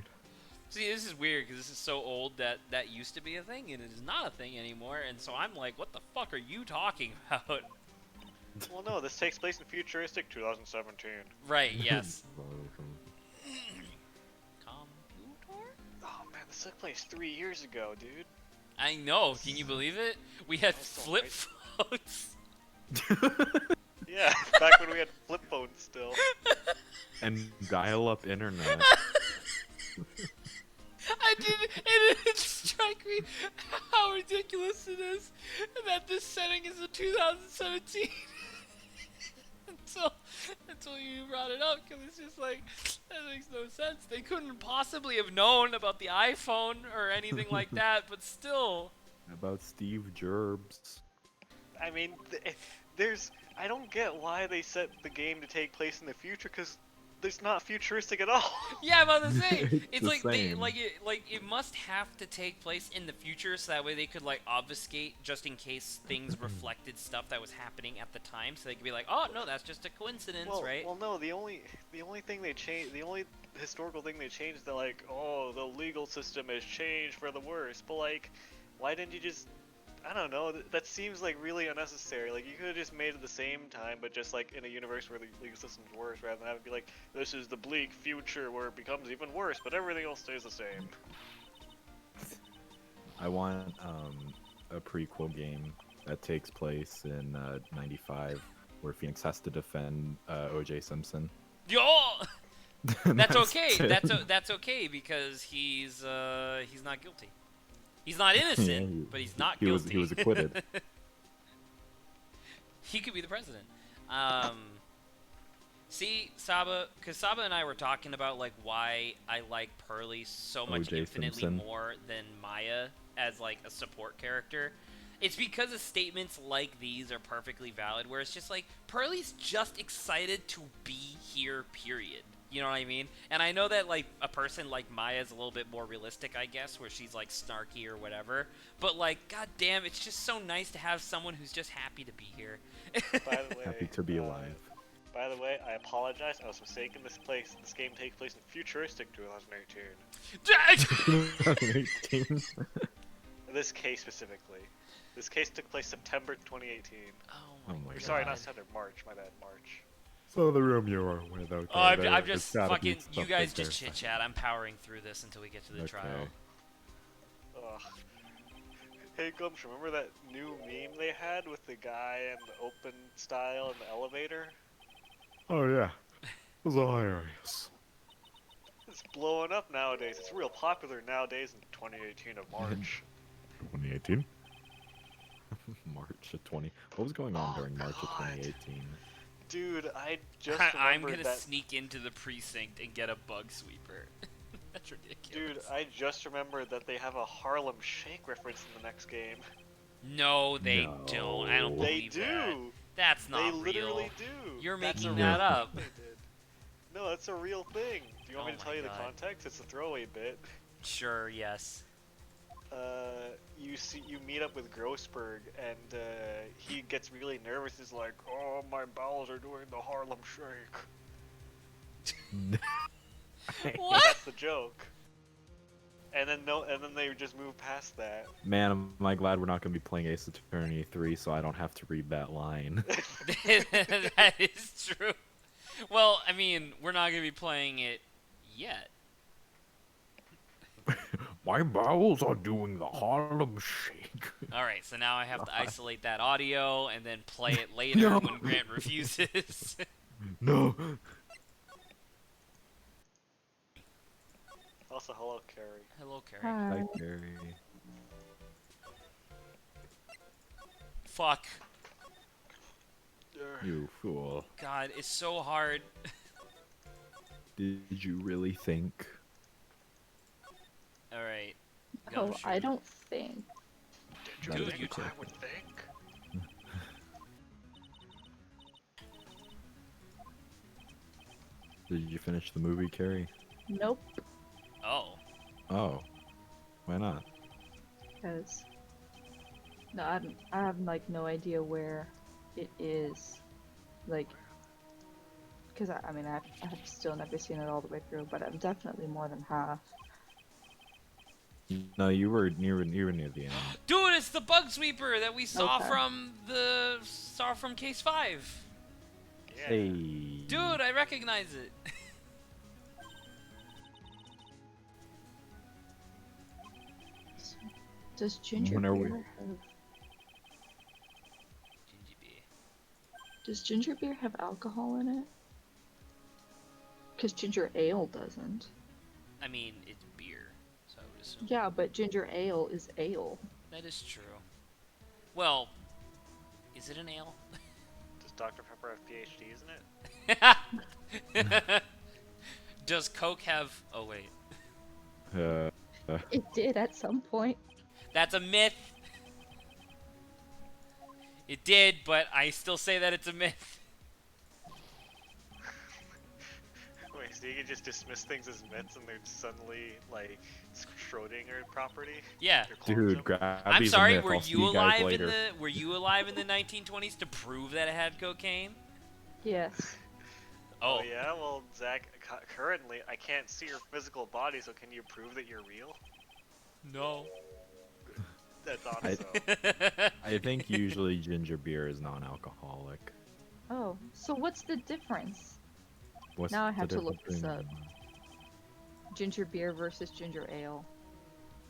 See, this is weird because this is so old that that used to be a thing and it is not a thing anymore. And so I'm like, what the fuck are you talking about? Well, no, this takes place in futuristic 2017. Right? Yes. Computer? Oh man, this took place 3 years ago, dude. I know. Can you believe it? We had That's so flip right. phones. Yeah, back when we had flip phones still. And dial-up internet. I didn't. It didn't strike me how ridiculous it is that this setting is in 2017. until you brought it up, because it's just like that makes no sense. They couldn't possibly have known about the iPhone or anything like that, but still. About Steve Jobs. I mean, I don't get why they set the game to take place in the future, because there's not futuristic at all. Yeah, I'm about to say It's it's the like they same. it must have to take place in the future so that way they could like obfuscate just in case things reflected stuff that was happening at the time, so they could be like, oh no, that's just a coincidence, Well, right? well, no. The only thing they changed, the only historical thing they changed, is that like, oh, the legal system has changed for the worse. But like, why didn't you just? I don't know. That seems like really unnecessary. Like you could have just made it the same time, but just like in a universe where the legal system's worse, rather than having to be like, this is the bleak future where it becomes even worse, but everything else stays the same. I want a prequel game that takes place in '95, where Phoenix has to defend O.J. Simpson. Yo, that's okay. it. That's okay because he's not guilty. He's not innocent, but he's not guilty. He was acquitted. He could be the president. See, Saba, because Saba and I were talking about like why I like Pearly so much O.J. infinitely Simpson. more than Maya as like a support character. It's because of statements like these are perfectly valid, where it's just like Pearly's just excited to be here, period. You know what I mean? And I know that like a person like Maya is a little bit more realistic, I guess, where she's like snarky or whatever. But like, goddamn, it's just so nice to have someone who's just happy to be here. By the way, Happy to be alive. By the way, I apologize. I was mistaken. This game takes place in futuristic 2018. 2018. In this case specifically. This case took place September 2018. Oh Oh my my god. Sorry, not September. March. My bad. March. So the room you were with, okay. Oh, I'm there's just gotta be fucking. You something guys just there. chit chat. I'm powering through this until we get to the trial. Ugh. Hey Gumsh, remember that new meme they had with the guy and the open style in the elevator? Oh yeah, it was hilarious. It's blowing up nowadays. It's real popular nowadays in 2018 of March. 2018. March of 20. What was going on Oh, during March of God. 2018? Dude, I just I'm remembered gonna that. sneak into the precinct and get a bug sweeper. That's ridiculous. Dude, I just remembered that they have a Harlem Shake reference in the next game. No, they don't. I don't No. They believe that. do. That's They not literally real. do. You're That's making a that real up. thing they did. No, that's a real thing. Do you want me Oh to my tell you God. the context? It's a throwaway bit. Sure, yes. You meet up with Grossberg, and he gets really nervous. He's like, "Oh, my bowels are doing the Harlem Shake." What? That's the joke. And then they just move past that. Man, am I glad we're not going to be playing Ace Attorney 3, so I don't have to read that line. That is true. Well, I mean, we're not gonna be playing it yet. My bowels are doing the Harlem Shake. All right, so now I have to isolate that audio and then play it later No. when Grant refuses. No. Also, hello, Carrie. Hello, Carrie. Hi, Carrie. Fuck. You fool. God, it's so hard. Did you really think? All right. Oh, I don't think. Did you Dude, think you I did. would think? Did you finish the movie, Carrie? Nope, Oh. Oh. Why not? because no, I have like no idea where it is, like, because I mean I've still never seen it all the way through, but I'm definitely more than half. No, you were near the end. Dude, it's the bug sweeper that we saw Okay. from case 5. Yeah. Hey. Dude, I recognize it. Does ginger When are beer we- have Gingy bee. Does ginger beer have alcohol in it? Because ginger ale doesn't. I mean, it's beer, so I would assume. Yeah, but ginger ale is ale. That is true. Well, is it an ale? Does Dr. Pepper have PhDs in it? Does Coke have... Oh, wait. It did at some point. That's a myth. It did, but I still say that it's a myth. Wait, so you can just dismiss things as myths and they're suddenly, like, Schrodinger property? Yeah. Your clones Dude, them? I'm Grabby's sorry, a myth. were I'll see you you guys alive later. were you alive in the 1920s to prove that it had cocaine? Yes. Oh, Oh yeah, well, Zach, currently, I can't see your physical body, so can you prove that you're real? no. I thought I- so. I think usually ginger beer is non-alcoholic. Oh, so what's the difference? What's Now I the have to look difference this between Ginger beer versus ginger ale.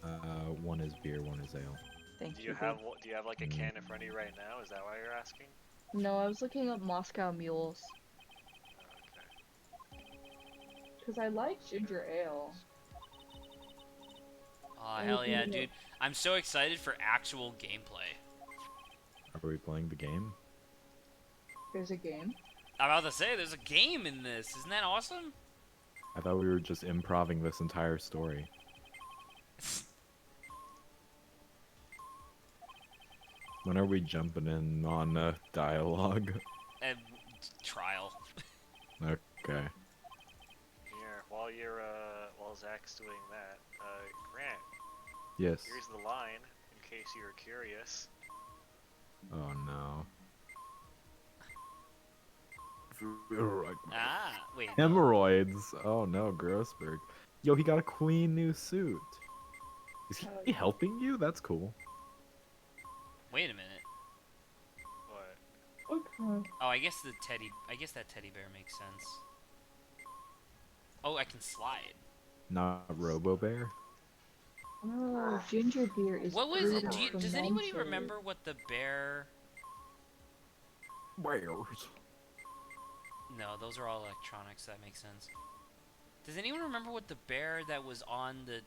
them? One is beer, one is ale. Thank Do you. you have do you have like a can in front of you right now? Is that why you're asking? No, I was looking up Moscow mules Oh, okay. because I like ginger ale. Oh, hell yeah, dude. I'm so excited for actual gameplay. Are we playing the game? There's a game. I'm about to say, there's a game in this. Isn't that awesome? I thought we were just improving this entire story. When are we jumping in on dialogue? And trial. Okay. Here, while Zach's doing that, Grant, Yes. here's the line, in case you were curious. Oh no. Ah, wait. No. Hemorrhoids. Oh no, Grossberg. Yo, he got a queen new suit. Is he helping you? That's cool. Wait a minute. What? Okay. Oh, I guess that teddy bear makes sense. Oh, I can slide. Not Robo Bear. Oh, ginger beer is What was brewed it? and Does anybody fermented. remember what the bear? Bears. No, those are all electronics. That makes sense. Does anyone remember what the bear that was on the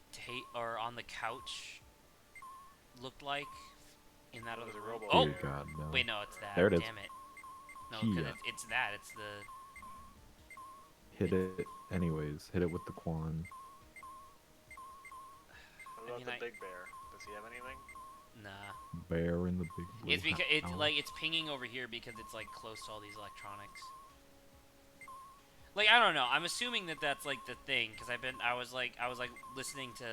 or on the couch looked like in that It other was a room? robo Oh, Dear God, no. wait, no, it's that. There it is. Damn it. No, because Kia. it's that. It's the. Hit it anyways. Hit it with the Quan. What about mean, the big bear? Does he have anything? Nah. Bear in the big blue It's because it's house. like it's pinging over here because it's like close to all these electronics. Like I don't know. I'm assuming that that's like the thing because I was like listening to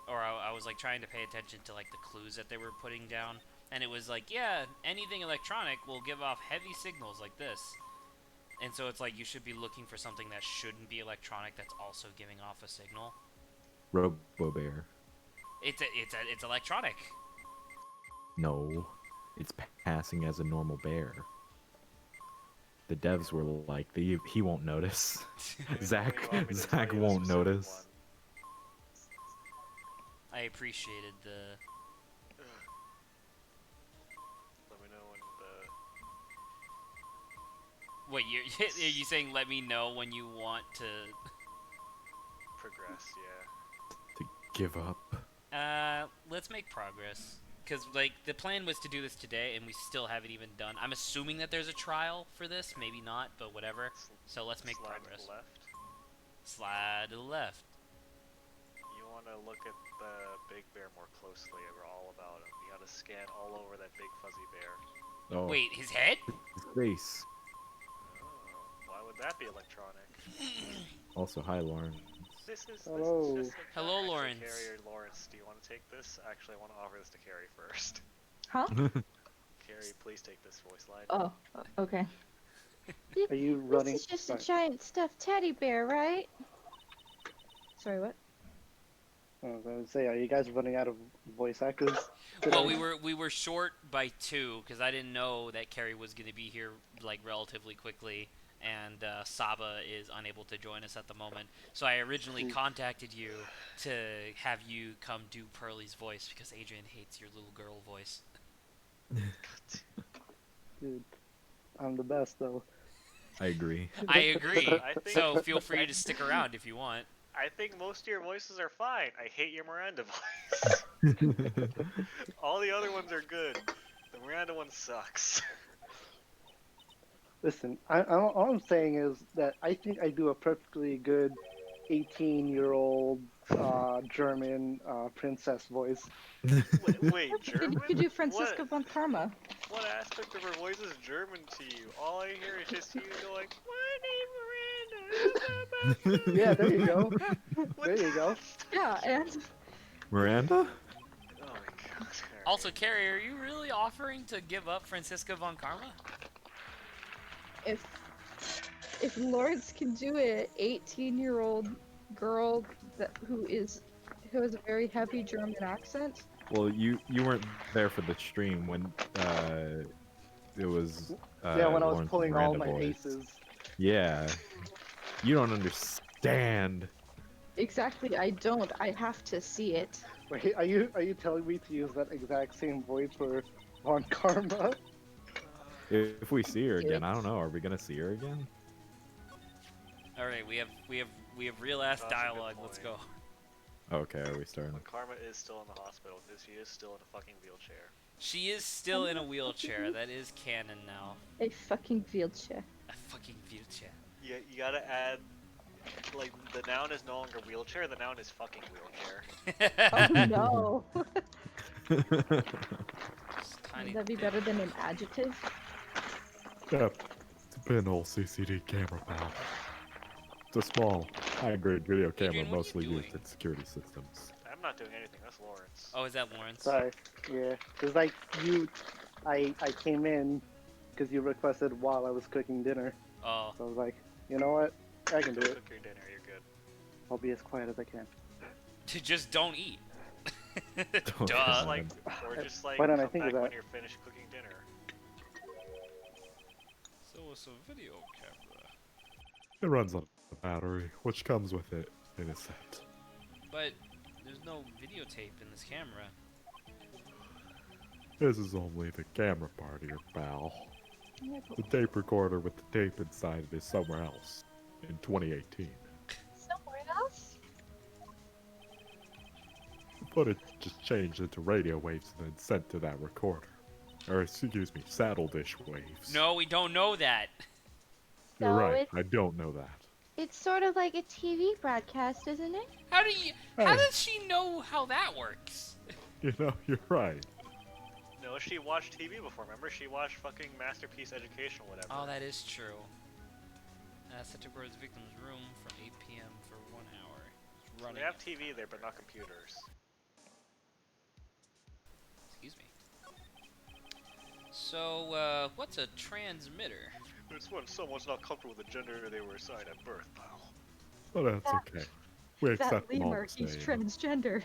I was like trying to pay attention to like the clues that they were putting down, and it was like, yeah, anything electronic will give off heavy signals like this. And so it's like you should be looking for something that shouldn't be electronic that's also giving off a signal. Robo Bear. It's electronic. No, it's passing as a normal bear. The devs were like, he won't notice. Let me know when you Zach want me to tell you the won't specific notice. I appreciated the. one. Let me know when the Wait, are you saying let me know when you want to? progress, yeah. To give up. Let's make progress. Because, like, the plan was to do this today, and we still haven't even done. I'm assuming that there's a trial for this. Maybe not, but whatever. So let's make Slide progress. to the left. Slide to the left. You want to look at the big bear more closely. We're all about him. You gotta scan all over that big fuzzy bear. Oh, Wait, his head? his face. Oh, why would that be electronic? Also, hi, Lauren. This is Hello. just like Hello, actually, Lawrence. Carrie or Lawrence, do you want to take this? Actually, I want to offer this to Carrie first. Huh? Carrie, please take this voice line. Oh, okay. Are you running? This is just a Sorry. giant stuffed teddy bear, right? Sorry, what? I was gonna say, are you guys running out of voice actors? Well, today? we were short by 2 because I didn't know that Carrie was going to be here like relatively quickly, and Saba is unable to join us at the moment. So I originally contacted you to have you come do Pearlie's voice because Adrian hates your little girl voice. Dude, I'm the best though. I agree. I agree. I think- So feel free to stick around if you want. I think most of your voices are fine. I hate your Miranda voice. All the other ones are good. The Miranda one sucks. Listen, all I'm saying is that I think I do a perfectly good 18-year-old German princess voice. Wait, You German? could do Franziska von Karma. What aspect of her voice is German to you? All I hear is just you go like, my name Miranda. Yeah, there you go. What There you the- go. Yeah, and Miranda? Oh my god. Also, Carrie, are you really offering to give up Franziska von Karma? if Lawrence can do it, 18-year-old girl who has a very heavy German accent. Well, you weren't there for the stream when it was Yeah, when I was Lawrence pulling all Miranda my voice. aces. Yeah. You don't understand. Exactly, I don't. I have to see it. Wait, are you telling me to use that exact same voice for Von Karma? If we see her again, I don't know. Are we gonna see her again? All right, we have real ass That's a good dialogue. Let's go. point. Okay, are we starting? When Karma is still in the hospital, because she is still in a fucking wheelchair. She is still in a wheelchair. That is canon now. A fucking wheelchair. fucking wheelchair. You gotta add, like, the noun is no longer wheelchair, the noun is fucking wheelchair. Oh no. Just tiny Would that be bit. better than an adjective? Yep, it's a pinhole CCD camera, pal. It's a small, high-grade video camera Adrian, what are you mostly doing? used in security systems. I'm not doing anything, that's Lawrence. Oh, is that Lawrence? Sorry. Yeah, because like I came in because you requested while I was cooking dinner. Oh. So I was like, you know what? I can do it. Cook your dinner, you're good. I'll be as quiet as I can. Just don't eat. Don't Duh. Just Um, like, or just like, why don't I come think of back when that? you're finished cooking dinner. So it's a video camera. It runs on a battery, which comes with it in a set. But there's no videotape in this camera. This is only the camera part here, pal. Yeah, but The tape recorder with the tape inside it is somewhere else in 2018. Somewhere else? The footage just changed into radio waves and then sent to that recorder. Or, excuse me, saddle dish waves. No, we don't know that. You're So right, it's- I don't know that. It's sort of like a TV broadcast, isn't it? How Hey. does she know how that works? You know, you're right. No, she watched TV before, remember? She watched fucking Masterpiece Education or whatever. Oh, that is true. Set to the victim's room from 8 p.m. for 1 hour. It's So running. they have TV there, but not computers. Excuse me. So, what's a transmitter? It's when someone's not comfortable with the gender they were assigned at birth, pal. But that's okay. We that accept them all lemur, the he's same. transgender.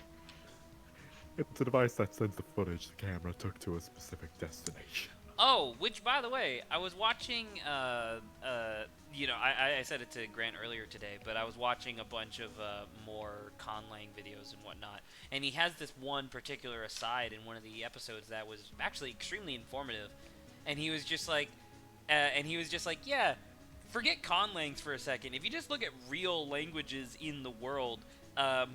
It's a device that sends the footage the camera took to a specific destination. Oh, which, by the way, I was watching, you know, I said it to Grant earlier today, but I was watching a bunch of more Conlang videos and whatnot, and he has this one particular aside in one of the episodes that was actually extremely informative, and he was just like, yeah, forget Conlangs for a second. If you just look at real languages in the world,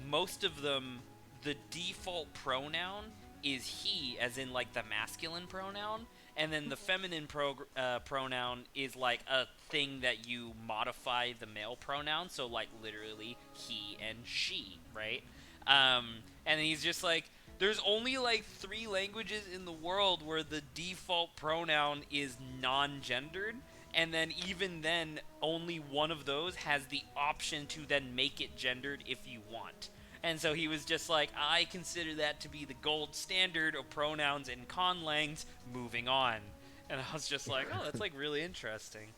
most of them, the default pronoun is he, as in like the masculine pronoun, and then the feminine pronoun is like a thing that you modify the male pronoun, so like literally he and she, right? And he's just like, there's only like 3 languages in the world where the default pronoun is non-gendered, and then even then, only one of those has the option to then make it gendered if you want. And so he was just like, I consider that to be the gold standard of pronouns in conlangs, moving on. And I was just like, oh, that's like really interesting.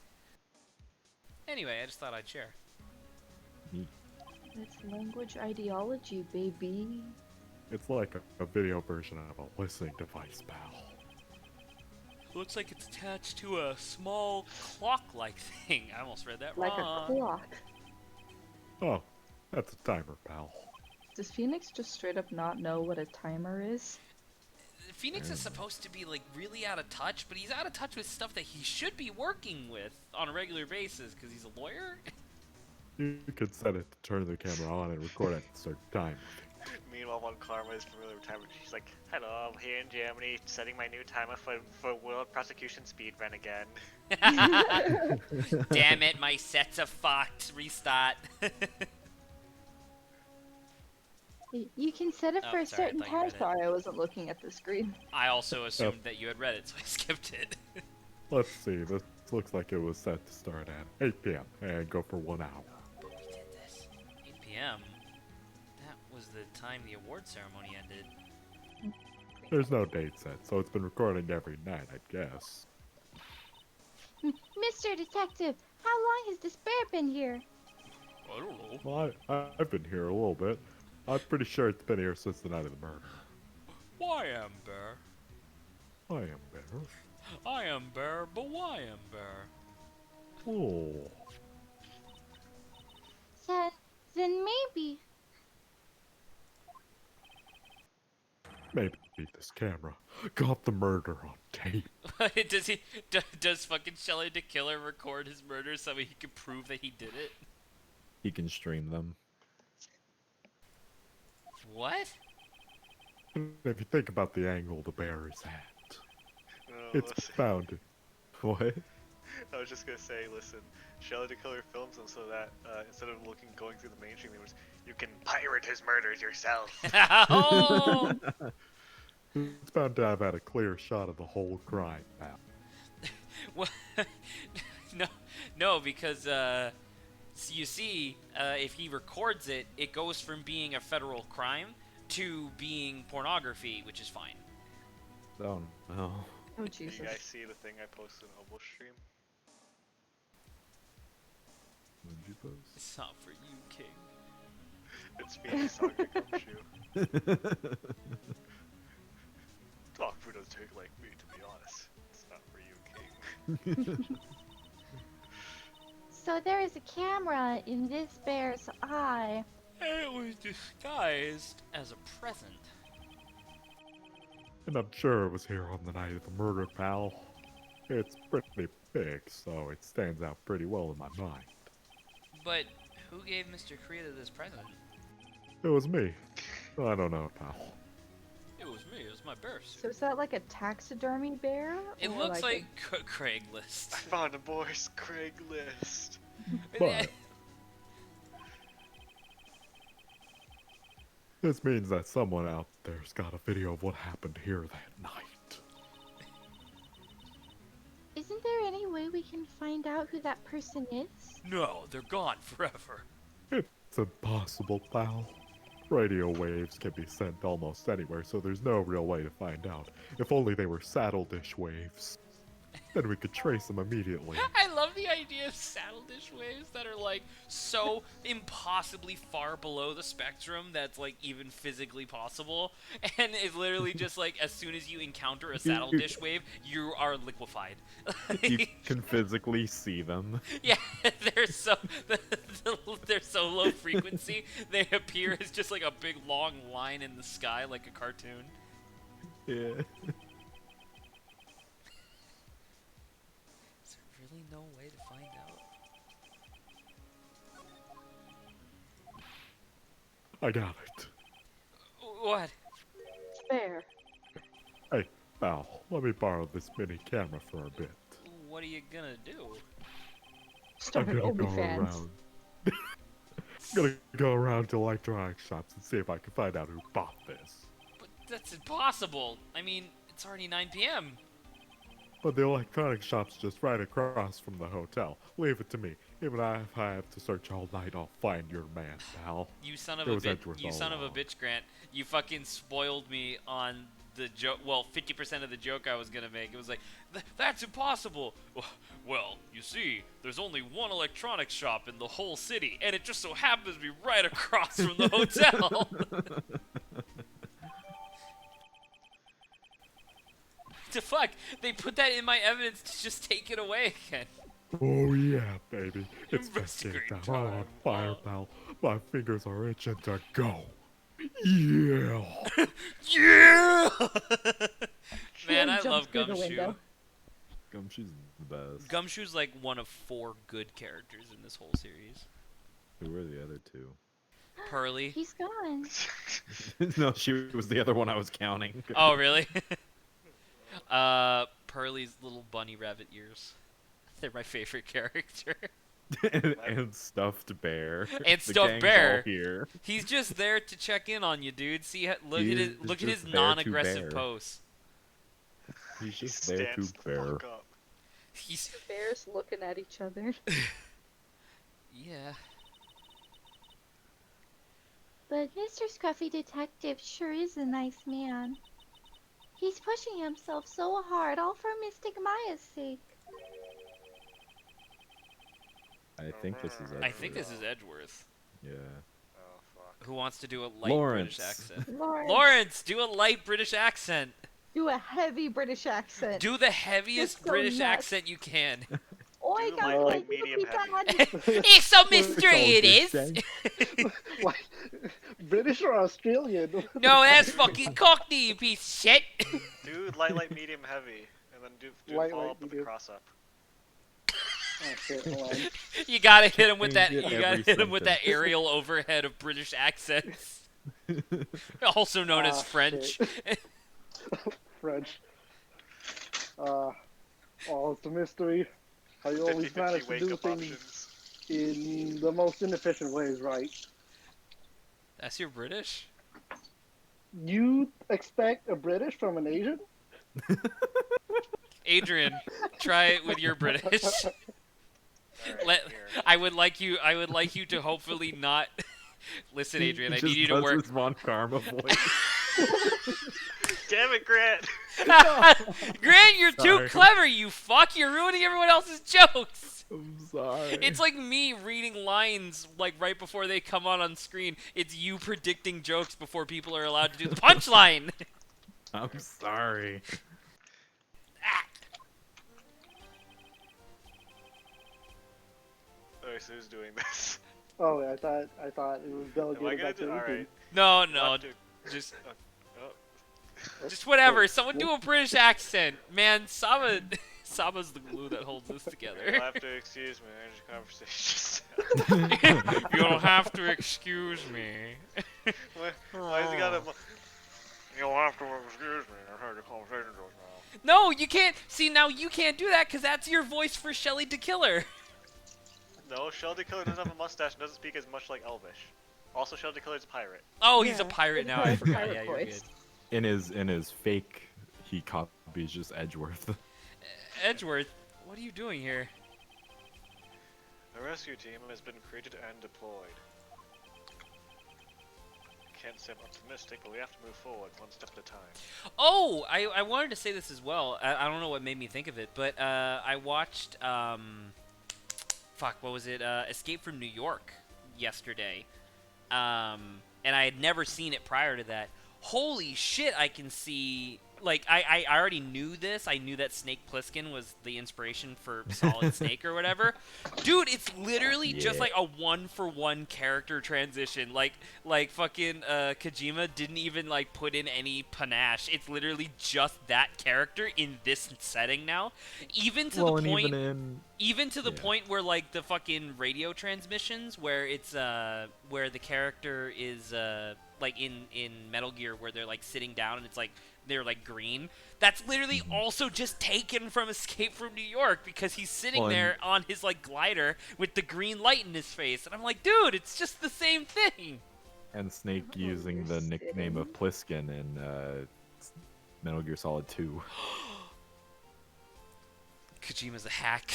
Anyway, I just thought I'd share. It's language ideology, baby. It's like a video version of a listening device, pal. Looks like it's attached to a small clock-like thing. I almost read that Like a wrong. clock. Oh, that's a timer, pal. Does Phoenix just straight up not know what a timer is? Phoenix is supposed to be like really out of touch, but he's out of touch with stuff that he should be working with on a regular basis because he's a lawyer. You could set it to turn the camera on and record at a certain time. Meanwhile, when Karma is familiar with time, she's like, hello, I'm here in Germany, setting my new timer for World Prosecution Speedrun again. Damn it, my sets are fucked. Restart. You can set it Oh, for a sorry, I certain thought you time. read it. Sorry, I wasn't looking at the screen. I also assumed that you had read it, so I skipped it. Let's see, this looks like it was set to start at 8 p.m. and go for 1 hour. But we did this. 8 p.m. That was the time the award ceremony ended. There's no date set, so it's been recording every night, I guess. Mr. Detective, how long has this bear been here? I don't know. Well, I've been here a little bit. I'm pretty sure it's been here since the night of the murder. Why Amber? I am better. I am Bear, but why Amber? Oh, Then maybe. maybe this camera got the murder on tape. Does fucking Shelly the Killer record his murder so he can prove that he did it? He can stream them. What? If you think about the angle the bear is at, Oh, it's listen. bound. What? I was just gonna say, listen, Shelley to Color films, and so that instead of going through the mainstream, it was you can pirate his murders yourself. Oh! It's bound to have had a clear shot of the whole crime, pal. Well, no, no, because you see, if he records it, it goes from being a federal crime to being pornography, which is fine. Oh no. Oh Did Jesus. you guys see the thing I posted on Obo stream? What did you post? It's not for you, King. It's me, Sonic Gumshoe. Dog food doesn't take like me, to be honest. It's not for you, King. So there is a camera in this bear's eye. And it was disguised as a present. And I'm sure it was here on the night of the murder, pal. It's pretty big, so it stands out pretty well in my mind. But who gave Mr. Creator this present? It was me. I don't know, pal. It was me. It was my bear So suit. is that like a taxidermy bear? It or looks like a- Craigslist. I found a boy's Craigslist. But this means that someone out there's got a video of what happened here that night. Isn't there any way we can find out who that person is? No, they're gone forever. It's impossible, pal. Radio waves can be sent almost anywhere, so there's no real way to find out. If only they were saddle dish waves. Then we could trace them immediately. I love the idea of saddle dish waves that are like so impossibly far below the spectrum that's like even physically possible, and it's literally just like as soon as you encounter a saddle dish wave, you are liquefied. You can physically see them. Yeah, they're so they're so low frequency they appear as just like a big long line in the sky like a cartoon. Yeah. Is there really no way to find out? I got it. What? bear. Hey, pal, let me borrow this mini camera for a bit. What are you gonna do? Start I'm an gonna go OnlyFans. around. I'm gonna go around to electronic shops and see if I can find out who bought this. But that's impossible. I mean, it's already 9 p.m. But the electronic shop's just right across from the hotel. Leave it to me. Even if I have to search all night, I'll find your man, pal. You son of It a was bitch! Edgeworth You all son of a along. bitch, Grant! You fucking spoiled me on the joke. Well, 50% of the joke I was gonna make. It was like, that's impossible. Well, you see, there's only one electronics shop in the whole city, and it just so happens to be right across from the hotel. The fuck? They put that in my evidence to just take it away again. Oh yeah, baby. It's Investigate investigating time. I'm on time. fire, pal. My fingers are itching to go. Yeah. Yeah! Man, She I jumps love through the Gumshoe. window. Gumshoe's the best. Gumshoe's like one of 4 good characters in this whole series. Who were the other two? Pearly. He's gone. No, she was the other one I was counting. Oh, really? Pearly's little bunny rabbit ears. They're my favorite character. and stuffed bear. And The stuffed gang's bear. all here. He's just there to check in on you, dude. See, look He at his is look at his just there to non-aggressive bear. pose. He's He just there to stands the bear. fuck up. He's Bears looking at each other. yeah. But Mr. Scruffy Detective sure is a nice man. He's pushing himself so hard, all for Mystic Maya's sake. I think this is. I think this Edgeworth. is Edgeworth. Yeah. Oh fuck. Who wants to do a light Lawrence. British accent? Lawrence, Lawrence, do a light British accent. do a heavy British accent. Do the heaviest That's so British nuts. accent you can. Oi, Do guys, like you medium people It's a mystery, it It's all is. good, Why? British or Australian? No, that's fucking Cockney, you piece of shit. Dude, light, medium, heavy, and then do Light, follow light, up with a medium. cross up. Oh shit, hold on. You gotta hit him with that. Change it You gotta every hit him with that sentence. aerial overhead of British accents, also known as Ah, French. shit. French. Oh, it's a mystery. How you always 50-50 manage to wake do up things options. in the most inefficient ways, right? That's your British? You expect a British from an Asian? Adrian, try it with your British. Alright, Let here. I would like you to hopefully not listen, Adrian. I He need just you to does work. his Von Karma voice. Damn it, Grant! Grant, you're too Sorry. clever, you fuck. You're ruining everyone else's jokes. I'm sorry. It's like me reading lines like right before they come on screen. It's you predicting jokes before people are allowed to do the punchline. I'm sorry. Alright, so who's doing this? Oh, I thought it was Am I delegated gonna back do? to Adrian. Alright. No, I'll no, have to- just oh. just whatever. Someone do a British accent, man. Sama's the glue that holds this together. You'll have to excuse me, energy conversation. You'll have to excuse me. Why has he got a... You'll have to excuse me, I heard the conversation goes now. No, you can't. See, now you can't do that because that's your voice for Shelly the Killer. No, Sheldon Killer doesn't have a mustache and doesn't speak as much like Elvish. Also, Sheldon Killer's a pirate. Oh, he's a Yeah, pirate it's now. a I forgot. pirate Yeah, you're voice. good. In his fake, he copies just Edgeworth. Edgeworth, what are you doing here? The rescue team has been created and deployed. Can't say I'm optimistic, but we have to move forward one step at a time. Oh, I wanted to say this as well. I don't know what made me think of it, but I watched fuck, what was it? Escape from New York yesterday. And I had never seen it prior to that. Holy shit, I can see... Like, I already knew this. I knew that Snake Plissken was the inspiration for Solid Snake or whatever. Dude, it's literally just Yeah. like a one-for-one character transition. Like fucking Kojima didn't even, like, put in any panache. It's literally just that character in this setting now. Even to the and point... even in to the Yeah. point where, like, the fucking radio transmissions, where it's, where the character is, like, in Metal Gear, where they're, like, sitting down and it's, like, they're, like, green. That's literally also just taken from Escape from New York, because he's sitting Well, and- there on his, like, glider with the green light in his face. And I'm like, dude, it's just the same thing. and Snake Oh, using you're the nickname of Pliskin in Metal Gear Solid 2. Kojima's a hack.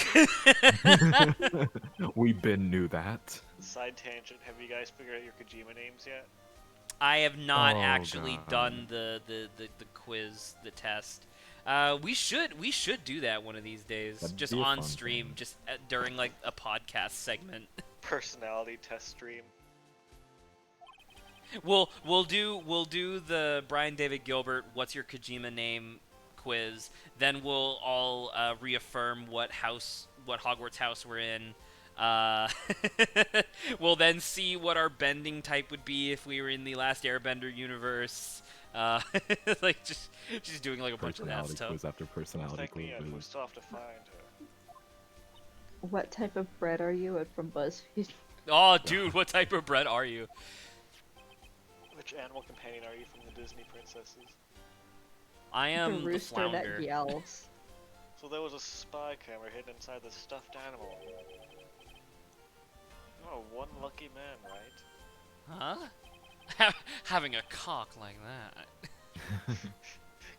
We been knew that. Side tangent, have you guys figured out your Kojima names yet? I have not Oh, actually God. done the quiz, the test. We should do that one of these days, That'd just be a on fun stream, thing. just during like a podcast segment. Personality test stream. We'll do the Brian David Gilbert "What's your Kojima name?" quiz. Then we'll all reaffirm what Hogwarts house we're in. We'll then see what our bending type would be if we were in the Last Airbender universe. Like just doing like a bunch of that Personality stuff. quiz after personality Thank me, we quiz. still have to find her. What type of bread are you? From BuzzFeed. Oh, dude, what type of bread are you? Which animal companion are you from the Disney princesses? I The am the rooster flounder. that yells. So there was a spy camera hidden inside the stuffed animal. Oh, one lucky man, right? Huh? Having a cock like that.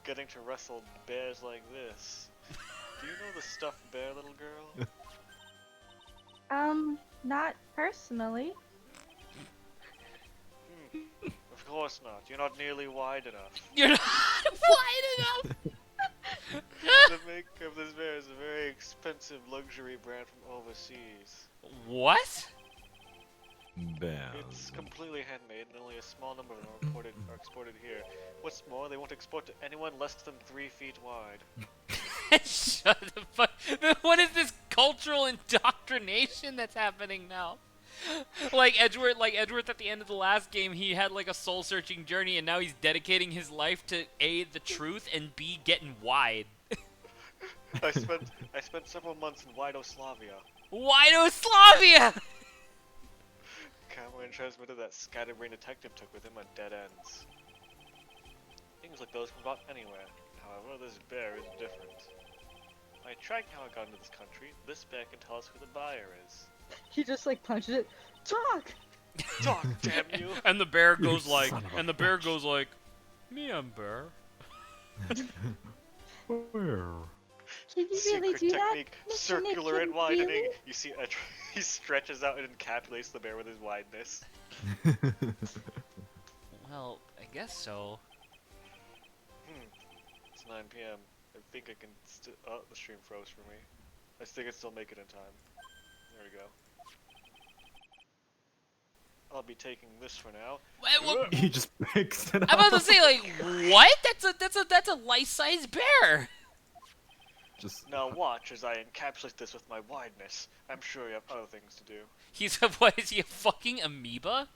Getting to wrestle bears like this. Do you know the stuffed bear, little girl? Not personally. Of course not. You're not nearly wide enough. You're not wide enough. The maker of this bear is a very expensive luxury brand from overseas. What? Damn. It's completely handmade and only a small number of them are exported here. What's more, they won't export to anyone less than 3 feet wide. Shut the fuck. What is this cultural indoctrination that's happening now? Like Edgeworth at the end of the last game, he had like a soul-searching journey, and now he's dedicating his life to A, the truth, and B, getting wide. I spent several months in Widoslavia. Widoslavia! Cameron transmitted that scatterbrain detective took with him on dead ends. Things like those can go out anywhere. However, this bear is different. I I tracked how it got into this country. This bear can tell us who the buyer is. He just like punches it. Talk. Talk, damn you! And the bear You goes like, son of a and the bear bitch. goes like, me, I'm bear. Where? Can you really Secret do that, technique, Mr. circular Nipkin? and widening. Really? You see, he stretches out and encapsulates the bear with his wideness. Well, I guess so. It's 9 p.m. I think I can oh, the stream froze for me. I think I can still make it in time. There we go. I'll be taking this for now. He just picks it up. I'm about to say like, what? That's a life-size bear. Just Now watch as I encapsulate this with my wideness. I'm sure you have other things to do. He's a, what is he, a fucking amoeba?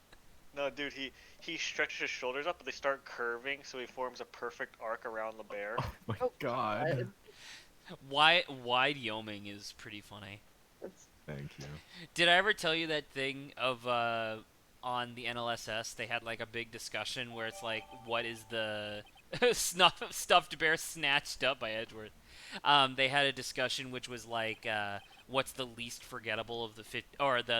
No, dude, he stretches his shoulders up, but they start curving, so he forms a perfect arc around the bear. oh my god. Wide Yoming is pretty funny. That's Thank you. Did I ever tell you that thing of on the NLSS they had like a big discussion where it's like, what is the stuffed bear snatched up by Edgeworth? They had a discussion which was like, what's the least forgettable of the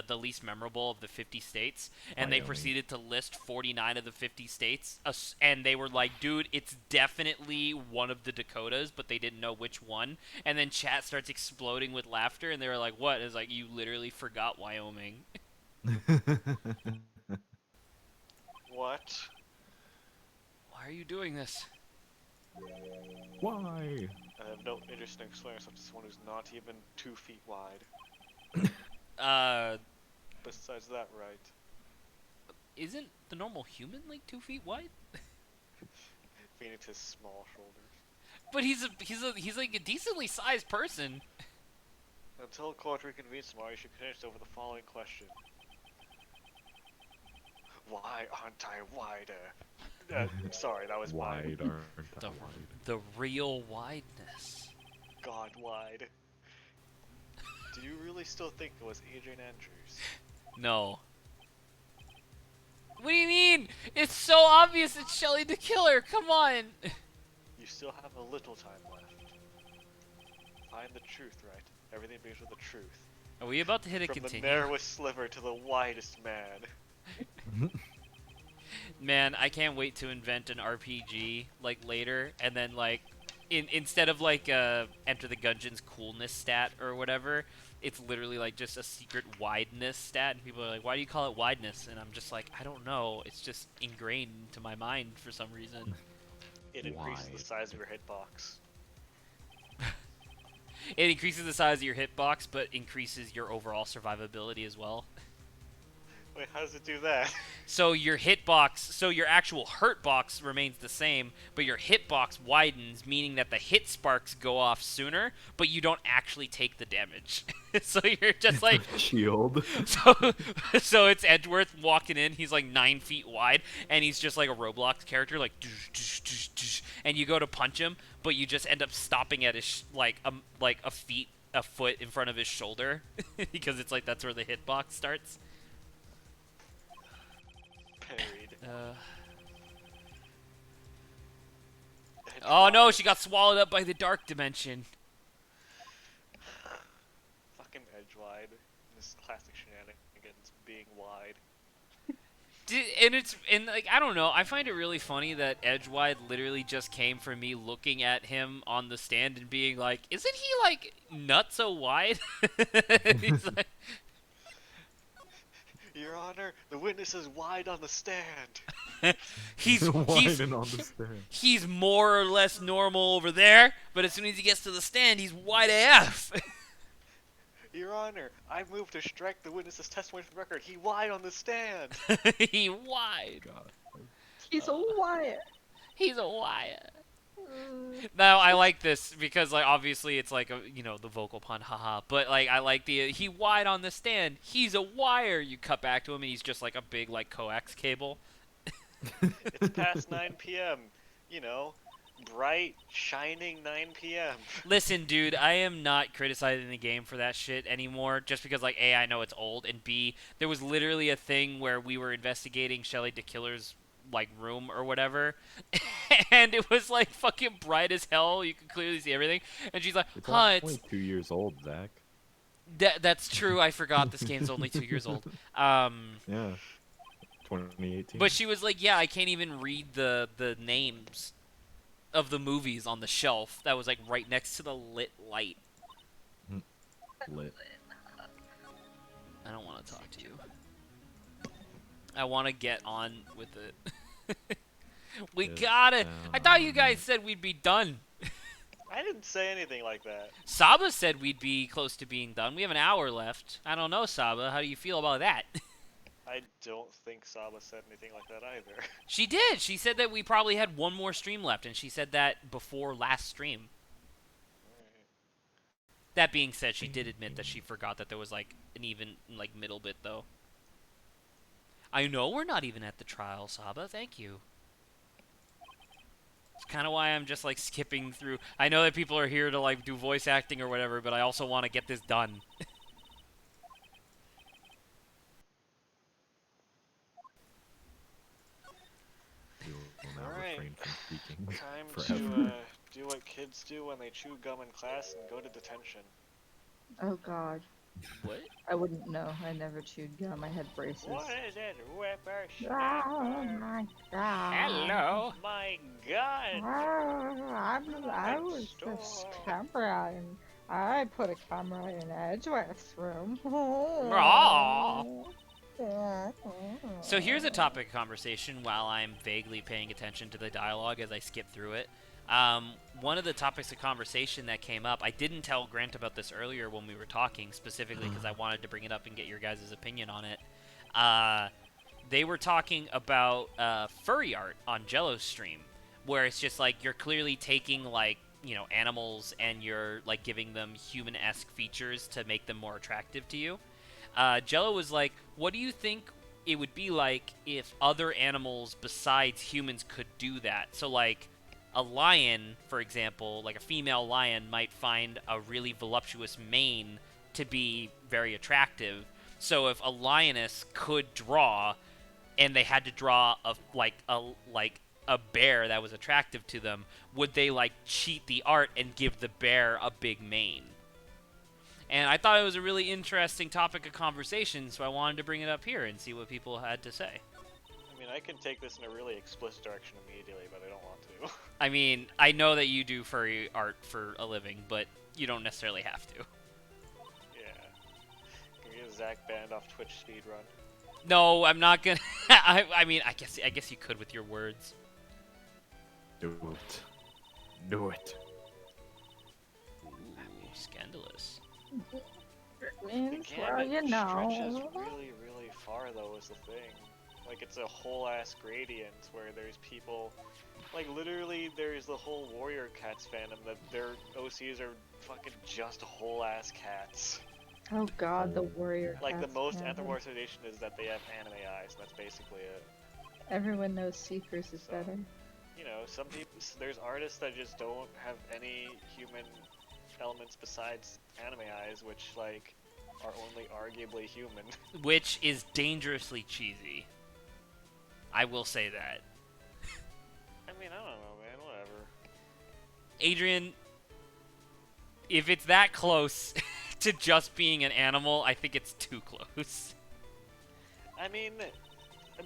the least memorable of the 50 states, and they Wyoming. proceeded to list 49 of the 50 states, and they were like, dude, it's definitely one of the Dakotas, but they didn't know which one. And then chat starts exploding with laughter, and they were like, what? It's like, you literally forgot Wyoming. What? Why are you doing this? Why? I have no interest in exploring such as someone who's not even 2 feet wide. Besides that, right? Isn't the normal human like 2 feet wide? Phoenix has small shoulders. But he's like a decently sized person. Until court reconvenes tomorrow, you should finish over the following question. Why aren't I wider? Sorry, that was mine. Wide aren't The, that wide? the real wideness. God wide. Do you really still think it was Adrian Andrews? No. What do you mean? It's so obvious it's Shelly the Killer. Come on. You still have a little time left. Find the truth, right? Everything begins with the truth. Are we about to hit a From continue? the narrowest sliver to the widest man. Man, I can't wait to invent an RPG like later, and then like, instead of like Enter the Gungeon's coolness stat or whatever, it's literally like just a secret wideness stat, and people are like, "Why do you call it wideness?" And I'm just like, I don't know. It's just ingrained into my mind for some reason. It increases the Wide. size of your hitbox. It increases the size of your hitbox, but increases your overall survivability as well. Wait, how does it do that? So your hitbox, so your actual hurt box remains the same, but your hitbox widens, meaning that the hit sparks go off sooner, but you don't actually take the damage. So you're just like, Shield. so it's Edgeworth walking in. He's like 9 feet wide, and he's just like a Roblox character, like, and you go to punch him, but you just end up stopping at his like a foot in front of his shoulder, because it's like that's where the hitbox starts. Parried. Oh no, she got swallowed up by the dark dimension. Fucking edge wide. This classic shenanigans being wide. And like, I don't know, I find it really funny that Edgewide literally just came from me looking at him on the stand and being like, isn't he like nuts so wide? He's like, Your Honor, the witness is wide on the stand. he's Wide and on the stand. he's more or less normal over there, but as soon as he gets to the stand, he's wide AF. Your Honor, I move to strike the witness's testimony from the record. He wide on the stand. He wide. God. he's a wire. He's a wire. Now I like this because like obviously it's like a, you know, the vocal pun, haha. But like I like the he wide on the stand. He's a wire. You cut back to him and he's just like a big like coax cable. It's past 9 p.m. You know, bright, shining 9 p.m. Listen, dude, I am not criticizing the game for that shit anymore. Just because like A, I know it's old, and B, there was literally a thing where we were investigating Shelly the Killer's like room or whatever, and it was like fucking bright as hell. You could clearly see everything, and she's like, It's "Huh, only 2 years old, Zach. that's true. I forgot this game's only 2 years old." Yeah, 2018. But she was like, "Yeah, I can't even read the names of the movies on the shelf that was like right next to the lit light." Lit. I don't want to talk to you. I want to get on with it. We Get gotta. I thought you down guys it. said we'd be done. I didn't say anything like that. Saba said we'd be close to being done. We have an hour left. I don't know, Saba. How do you feel about that? I don't think Saba said anything like that either. She did. She said that we probably had one more stream left, and she said that before last stream. That being said, she did admit that she forgot that there was like an even like middle bit though. I know we're not even at the trial, Saba. Thank you. It's kind of why I'm just like skipping through. I know that people are here to like do voice acting or whatever, but I also want to get this done. We will now Alright. refrain from speaking Time forever. to do what kids do when they chew gum in class and go to detention. Oh God, What? I wouldn't know. I never chewed gum. I had braces. What is it, Oh whippersnapper? my God. Hello. My God! I was the Store. camera and I put a camera in Edgeworth's room. Aw. So here's a topic of conversation while I'm vaguely paying attention to the dialogue as I skip through it. One of the topics of conversation that came up, I didn't tell Grant about this earlier when we were talking, specifically because I wanted to bring it up and get your guys' opinion on it. They were talking about furry art on Jello's stream, where it's just like you're clearly taking like, you know, animals and you're like giving them human-esque features to make them more attractive to you. Jello was like, what do you think it would be like if other animals besides humans could do that? So, like, a lion, for example, like a female lion might find a really voluptuous mane to be very attractive. So if a lioness could draw, and they had to draw a bear that was attractive to them, would they, like, cheat the art and give the bear a big mane? And I thought it was a really interesting topic of conversation, so I wanted to bring it up here and see what people had to say. I mean, I can take this in a really explicit direction immediately, but I don't want to. I mean, I know that you do furry art for a living, but you don't necessarily have to. Yeah. Can we get Zach banned off Twitch speedrun? No, I'm not gonna. I mean, I guess you could with your words. Do it. Do it. Ooh, scandalous. The Means, well, gamut you stretches know. really, really far, though, is the thing. Like, it's a whole-ass gradient where there's people... Like, literally, there's the whole Warrior Cats fandom that their OCs are fucking just whole-ass cats. Oh God, the warrior. Like, the cats, most man. anthropomorphization is that they have anime eyes, and that's basically it. Everyone knows Seekers is So, better. You know, some people... There's artists that just don't have any human elements besides anime eyes, which, like, are only arguably human. Which is dangerously cheesy. I will say that. I mean, I don't know, man, whatever. Adrian, if it's that close to just being an animal, I think it's too close. I mean,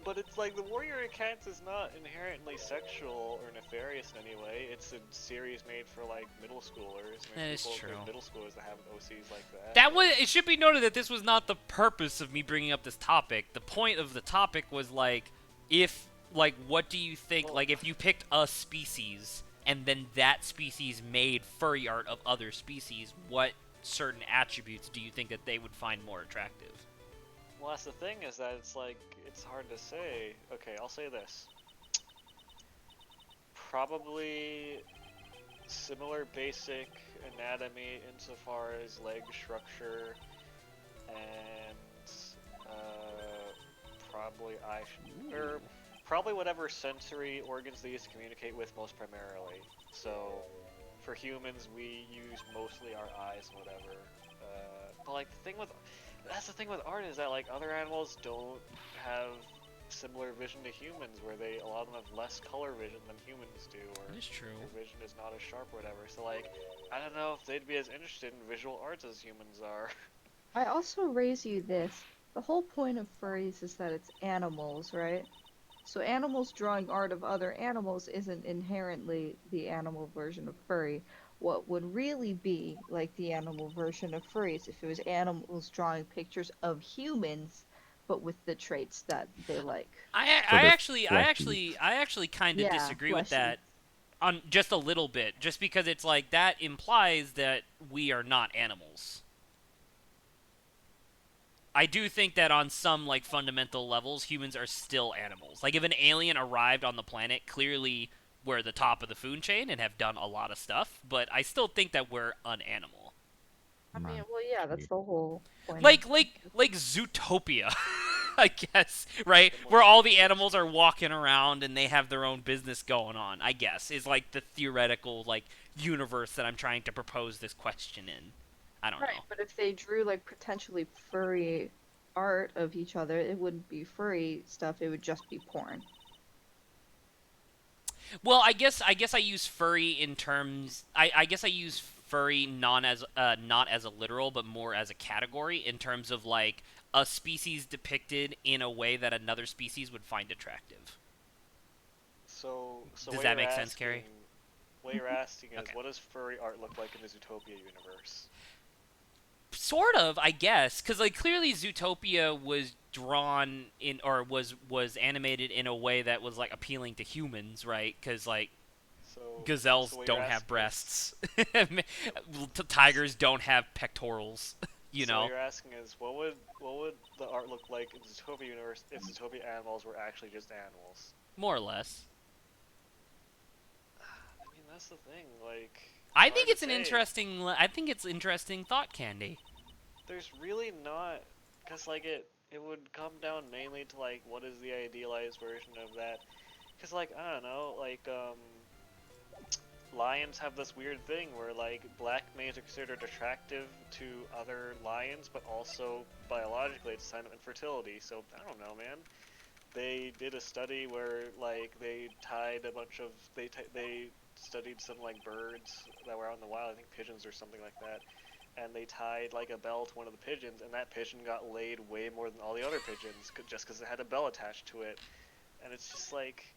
but it's like the Warrior Cats is not inherently sexual or nefarious in any way. It's a series made for like middle schoolers. I mean, That is there's true. middle schoolers that have OCs like that. That was. It should be noted that this was not the purpose of me bringing up this topic. The point of the topic was like, if like, what do you think? Well- Like, if you picked a species and then that species made furry art of other species, what certain attributes do you think that they would find more attractive? Well, that's the thing is that it's like it's hard to say. Okay, I'll say this. Probably similar basic anatomy insofar as leg structure and probably eye or probably whatever sensory organs they use to communicate with most primarily. So for humans, we use mostly our eyes and whatever. But like that's the thing with art is that like other animals don't have similar vision to humans, where a lot of them have less color vision than humans do, or That is true. their vision is not as sharp or whatever. So like, I don't know if they'd be as interested in visual arts as humans are. I also raise you this. The whole point of furries is that it's animals, right? So animals drawing art of other animals isn't inherently the animal version of furry. What would really be like the animal version of furries if it was animals drawing pictures of humans, but with the traits that they like. I So I they're actually I fleshy. actually I actually kind of Yeah, disagree with fleshy. that on just a little bit, just because it's like that implies that we are not animals. I do think that on some like fundamental levels, humans are still animals. Like if an alien arrived on the planet, clearly we're the top of the food chain and have done a lot of stuff, but I still think that we're an animal. I mean, Man, well, yeah, that's the whole point of. Like Zootopia, I guess, right? The Where most all the basic animals are walking around and they have their own business going on, I guess, is like the theoretical like universe that I'm trying to propose this question in. I don't Right, know. but if they drew like potentially furry art of each other, it wouldn't be furry stuff, it would just be porn. Well, I guess I use furry in terms. I guess I use furry not as a literal, but more as a category in terms of like a species depicted in a way that another species would find attractive. So Does what that you're make sense, asking, Carrie? is, Okay. what does furry art look like in the Zootopia universe? Sort of, I guess, because like clearly Zootopia was drawn in or was animated in a way that was like appealing to humans, right? Because like So gazelles what you're don't have asking is, breasts, tigers don't have pectorals, you so what know. you're asking is, what would the art look like in the Zootopia universe if Zootopia animals were actually just animals? More or less. I mean, that's the thing. Like, it's I hard think to it's an say. interesting. I think it's interesting thought candy. There's really not, because like it would come down mainly to like what is the idealized version of that. Because like I don't know, like lions have this weird thing where like black males are considered attractive to other lions, but also biologically it's a sign of infertility. So I don't know, man. They did a study where like they tied a bunch of they studied some like birds that were out in the wild, I think pigeons or something like that, and they tied like a bell to one of the pigeons, and that pigeon got laid way more than all the other pigeons just because it had a bell attached to it. And it's just like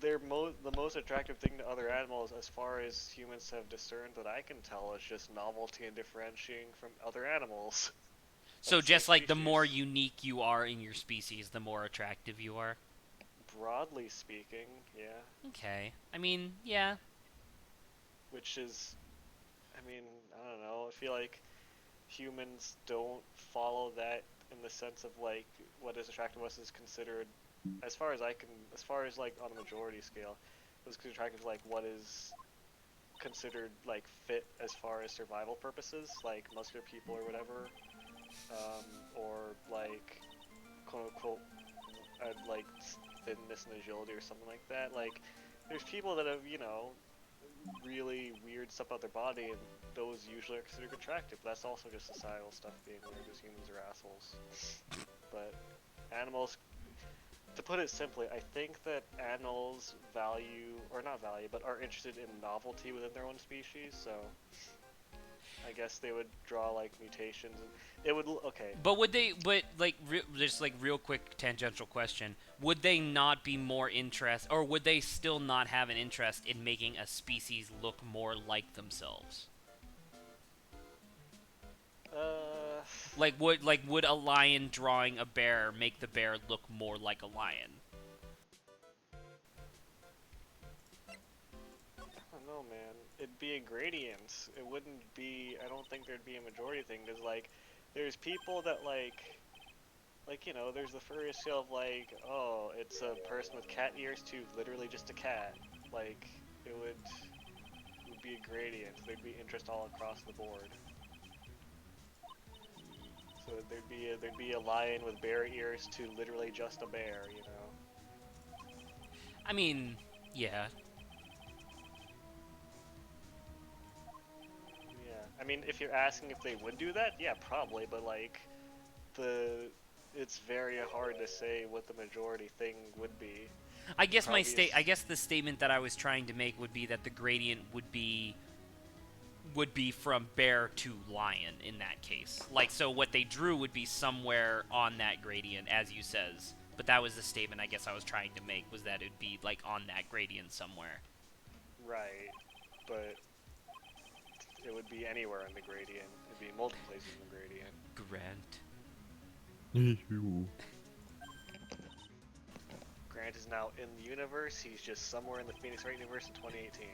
the most attractive thing to other animals, as far as humans have discerned that I can tell, is just novelty and differentiating from other animals of So the same just like the more species. unique you are in your species, the more attractive you are. Broadly speaking, yeah. Okay. I mean, yeah. Which is, I mean, I don't know. I feel like humans don't follow that in the sense of like what is attractive to us is considered, as far as like on a majority scale, was attractive to like what is considered like fit as far as survival purposes, like muscular people or whatever, or like quote unquote like thinness and agility or something like that. Like there's people that have really weird stuff about their body, and those usually are considered attractive. That's also just societal stuff being weird because humans are assholes. But animals, to put it simply, I think that animals value, or not value, but are interested in novelty within their own species. So I guess they would draw like mutations, and it would. Okay, But would they? But like, just like real quick tangential question: would they not be more interest, or would they still not have an interest in making a species look more like themselves? uh, Would a lion drawing a bear make the bear look more like a lion? I don't know, man. It'd be a gradient. It wouldn't be. I don't think there'd be a majority thing. Because like, there's people that there's the furry scale of like, oh, it's a person with cat ears to literally just a cat. Like, it would be a gradient. There'd be interest all across the board. So there'd be a lion with bear ears to literally just a bear. I mean, yeah. Yeah. I mean, if you're asking if they would do that, yeah, probably. But like, the it's very hard to say what the majority thing would be. I guess Probably I guess the statement that I was trying to make would be that the gradient would be from bear to lion in that case. Like, so what they drew would be somewhere on that gradient, as you says. But that was the statement I guess I was trying to make, was that it'd be like on that gradient somewhere. Right, but it would be anywhere in the gradient. It'd be multiple places in the gradient. Grant. Ew. Grant is now in the universe. He's just somewhere in the Phoenix Wright universe in 2018.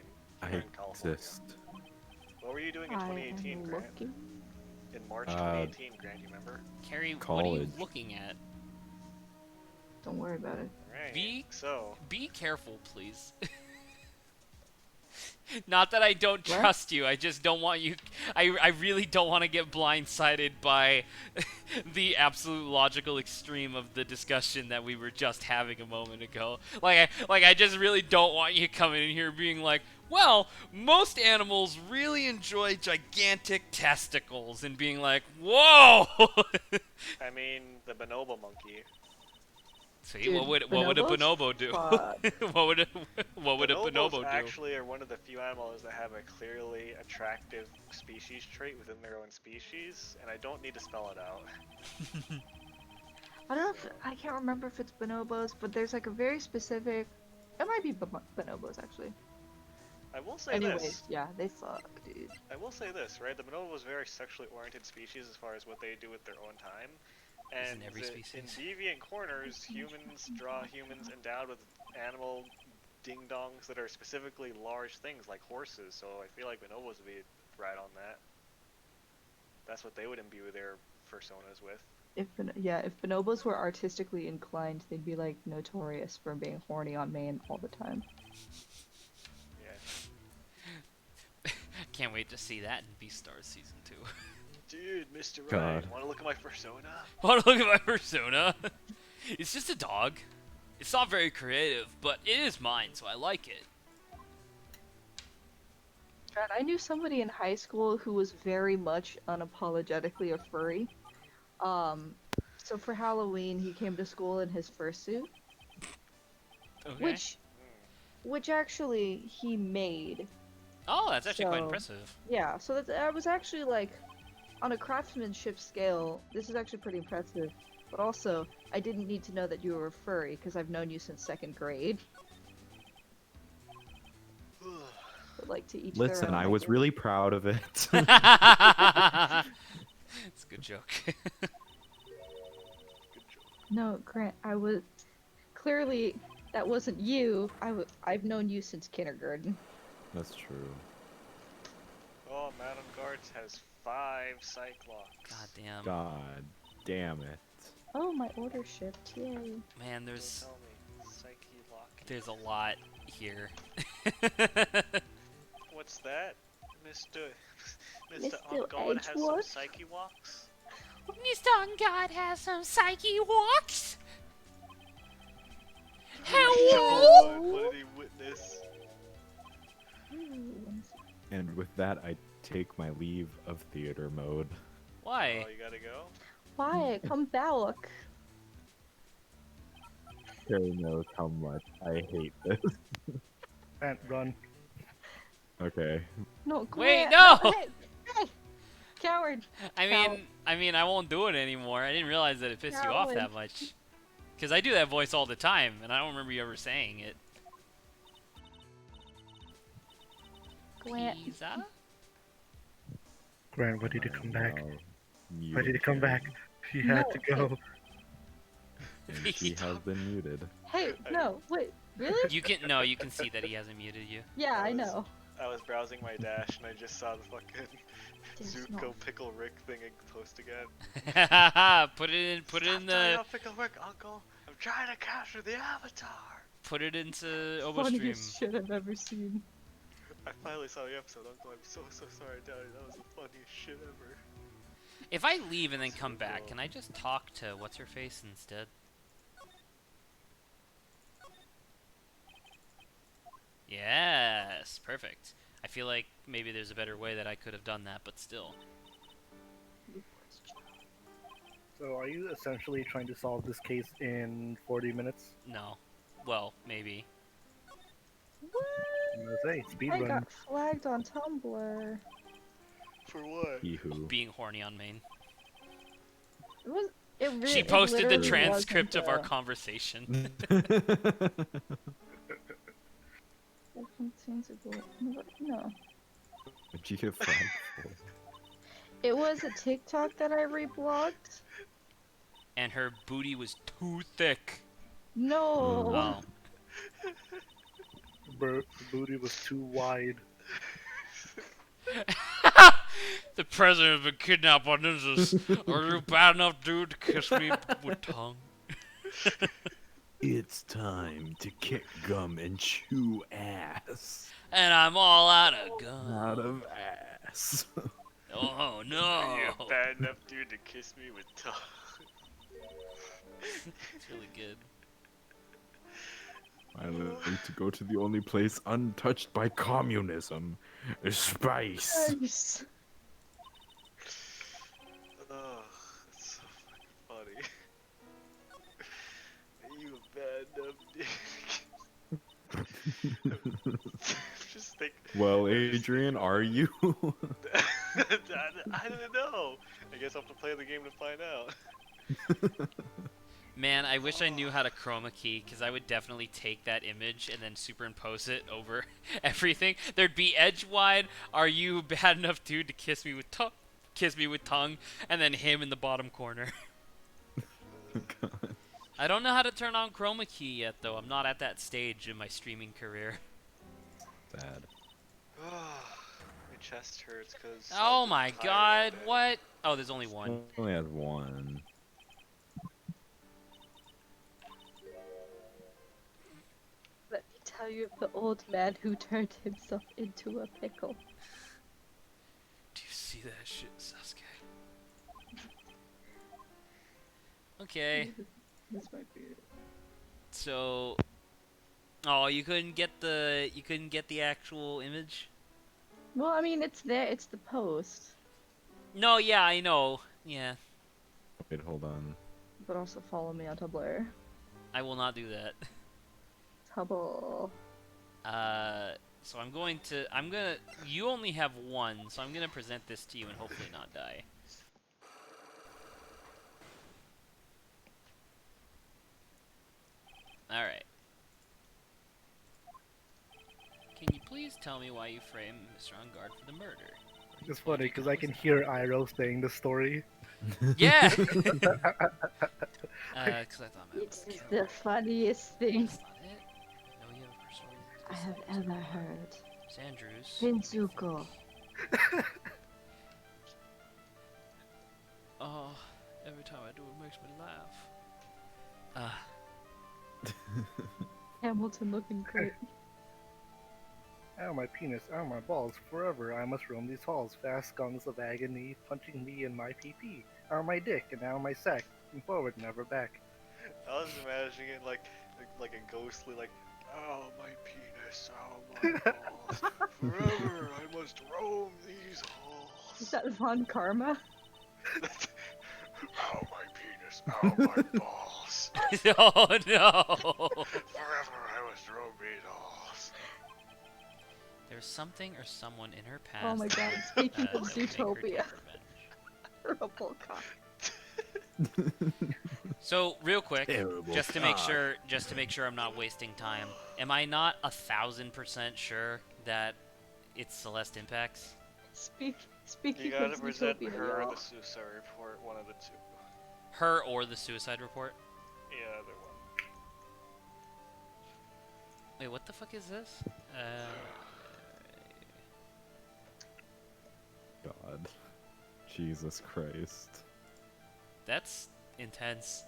I Here in California. exist. What were you doing in I 2018, am Grant? looking. In March 2018, Grant, you remember? Carrie, what are you College. looking at? Don't worry about it. Right. Be- So, Be careful, please. Not that I don't What? trust you, I just don't want you... I really don't want to get blindsided by the absolute logical extreme of the discussion that we were just having a moment ago. I just really don't want you coming in here being like, well, most animals really enjoy gigantic testicles, and being like, whoa! I mean, the bonobo monkey. See, Dude, what would a bonobos? bonobo do? Fuck. what would a Bonobos bonobo do? actually are one of the few animals that have a clearly attractive species trait within their own species, and I don't need to spell it out. I don't know if I can't remember if it's bonobos, but there's like a very specific. It might be bonobos actually. I will say Anyways, this. yeah, they fuck, dude. I will say this, right? The bonobo is a very sexually oriented species as far as what they do with their own time. And Isn't every in species? deviant corners, humans draw humans endowed with animal ding-dongs that are specifically large things like horses, so I feel like bonobos would be right on that. That's what they would imbue their personas with. If bonobos were artistically inclined, they'd be like notorious for being horny on main all the time. Yeah. Can't wait to see that in Beastars Season 2. Dude, Mr. Right, God. wanna look at my persona? Want to look at my persona? It's just a dog. It's not very creative, but it is mine, so I like it. Brad, I knew somebody in high school who was very much unapologetically a furry. So for Halloween, he came to school in his fursuit, Okay. which actually he made. Oh, that's actually quite So- impressive. Yeah, so I was actually like, on a craftsmanship scale, this is actually pretty impressive. But also, I didn't need to know that you were a furry because I've known you since 2nd grade. But like to each their Listen, own, I was guess. really proud of it. It's a good joke. No, Grant, I was clearly that wasn't you. I've known you since kindergarten. That's true. Oh, Madame Guards has 5 Cyclops. God damn. God damn it. Oh, my order shipped. Yay. Man, Don't there's tell me. Psyche Lock. there's a lot here. What's that? Mr. Mr. On God has some Edgeworth? Psyche Walks? Mr. Ungod has some psyche walks. What did he witness? And with that, I take my leave of theater mode. Why? Oh, you gotta go? Why? Come back. Carrie knows how much I hate this. Grant, run. Okay. No, Wait, Grant, no! Hey, hey, coward. I mean, I won't do it anymore. I didn't realize that it pissed you off Coward. that much. Because I do that voice all the time, and I don't remember you ever saying it. Grant. Pizza? Grant, ready to come back. Muted Ready to come Carrie, back. She had No, to go. And she has been muted. Hey, no, wait, really? You can see that he hasn't muted you. Yeah, I know. I was browsing my dash and I just saw the fucking There's Zuko no- Pickle Rick thing post again. put it in Stop talking about Pickle Rick, Uncle. I'm trying to capture the Avatar. put it into OboStream. Funniest shit I've ever seen. I finally saw the episode, Uncle. I'm so sorry, Daddy. That was the funniest shit ever. If I leave and then come back, can I just talk to what's her face instead? Yes, perfect. I feel like maybe there's a better way that I could have done that, but still. So are you essentially trying to solve this case in 40 minutes? No. Well, maybe. What? I'm gonna say, I speedrun. got flagged on Tumblr. For what? Yee-hoo. Being horny on main. It was. It really. She It posted the literally transcript wasn't of our a- conversation. That contains a goal. No. What'd you get flagged for? It was a TikTok that I reblogged. And her booty was too thick. No. Oh. The booty was too wide. The president has been kidnapped by ninjas. Are you bad enough, dude, to kiss me with tongue? It's time to kick gum and chew ass. And I'm all out of gun. Out of ass. Oh no! Are you a bad enough dude to kiss me with tongue? It's really good. Finally, to go to the only place untouched by communism. Space. Nice. Oh, that's so fucking funny. Are you a bad enough dude? Just think. Well, Adrian, are you? I don't know. I guess I'll have to play the game to find out. Man, I wish I knew how to chroma key, because I would definitely take that image and then superimpose it over everything. There'd be edge wide, are you bad enough dude to kiss me with tongue, and then him in the bottom corner. God. I don't know how to turn on chroma key yet, though. I'm not at that stage in my streaming career. Sad. My chest hurts because. Oh my god, what? Oh, there's only one. Only has one. Let me tell you of the old man who turned himself into a pickle. Do you see that shit, Sasuke? Okay, This might be it. so... Oh, you couldn't get the actual image? Well, I mean, it's there. It's the post. No, yeah, I know. Yeah, Wait, hold on. But also follow me on Tumblr. I will not do that. Tumblr. So you only have one, so I'm gonna present this to you and hopefully not die. Alright. Can you please tell me why you framed Mr. On Guard for the murder? It's funny because I can hear Iroh saying the story. Yeah! Because I thought maybe It's the funniest thing that's not it. No, you have a personal reason to I have dislike ever heard. Sandrews. Pinzuko. Oh, every time I do it makes me laugh. Hamilton looking great. Ow, my penis, ow, my balls, forever I must roam these halls, fast gongs of agony, punching me in my pee-pee. Ow, my dick, and ow, my sack, and forward, never back. I was imagining it like a ghostly, like, oh my penis, oh my balls, forever I must roam these Is halls. that Von Karma? Oh my penis, oh my balls, Oh no! forever I must roam these halls. There's something or someone in her past. Oh my god, speaking that of will make her Zootopia. take revenge. Rumblecock. So, real quick, Terrible just to make sure I'm not wasting time. Am I not 1000% sure that it's Celeste Impacts? You Speaking gotta of present Zootopia, her or y'all. the suicide report, one of the two. Her or the suicide report? Yeah, either one. Wait, what the fuck is this? God. Jesus Christ. That's intense.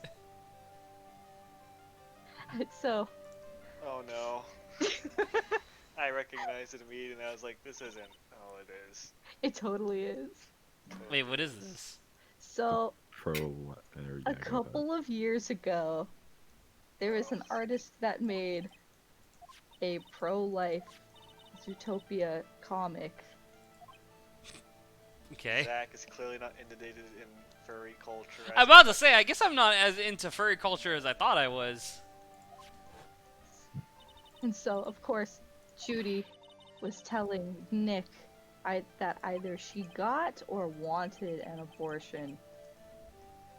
So, Oh no. I recognized it immediately and I was like, this isn't. Oh, it is. it totally is. Wait, what is this? So, Pro. a couple of years ago, there was an artist that made a pro-life Zootopia comic. Okay. Zach is clearly not inundated in furry culture. I'm about to say, I guess I'm not as into furry culture as I thought I was. And so, of course, Judy was telling Nick that either she got or wanted an abortion.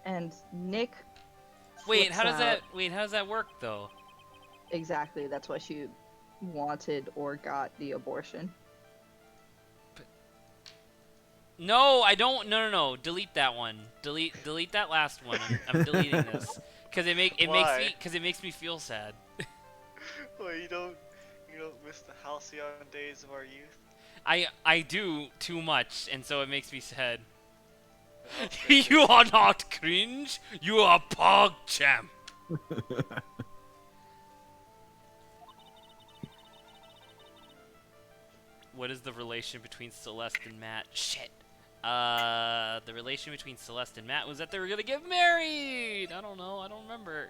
And Nick Wait, flips how does out. that work though? Exactly, that's why she wanted or got the abortion. No, I don't. No. Delete that one. Delete that last one. I'm deleting this because Why? it makes me feel sad. Well, you don't miss the halcyon days of our youth. I do too much, and so it makes me sad. And I'll say You are not cringe. You are PogChamp. What is the relation between Celeste and Matt? Shit. The relation between Celeste and Matt was that they were gonna get married. I don't know. I don't remember.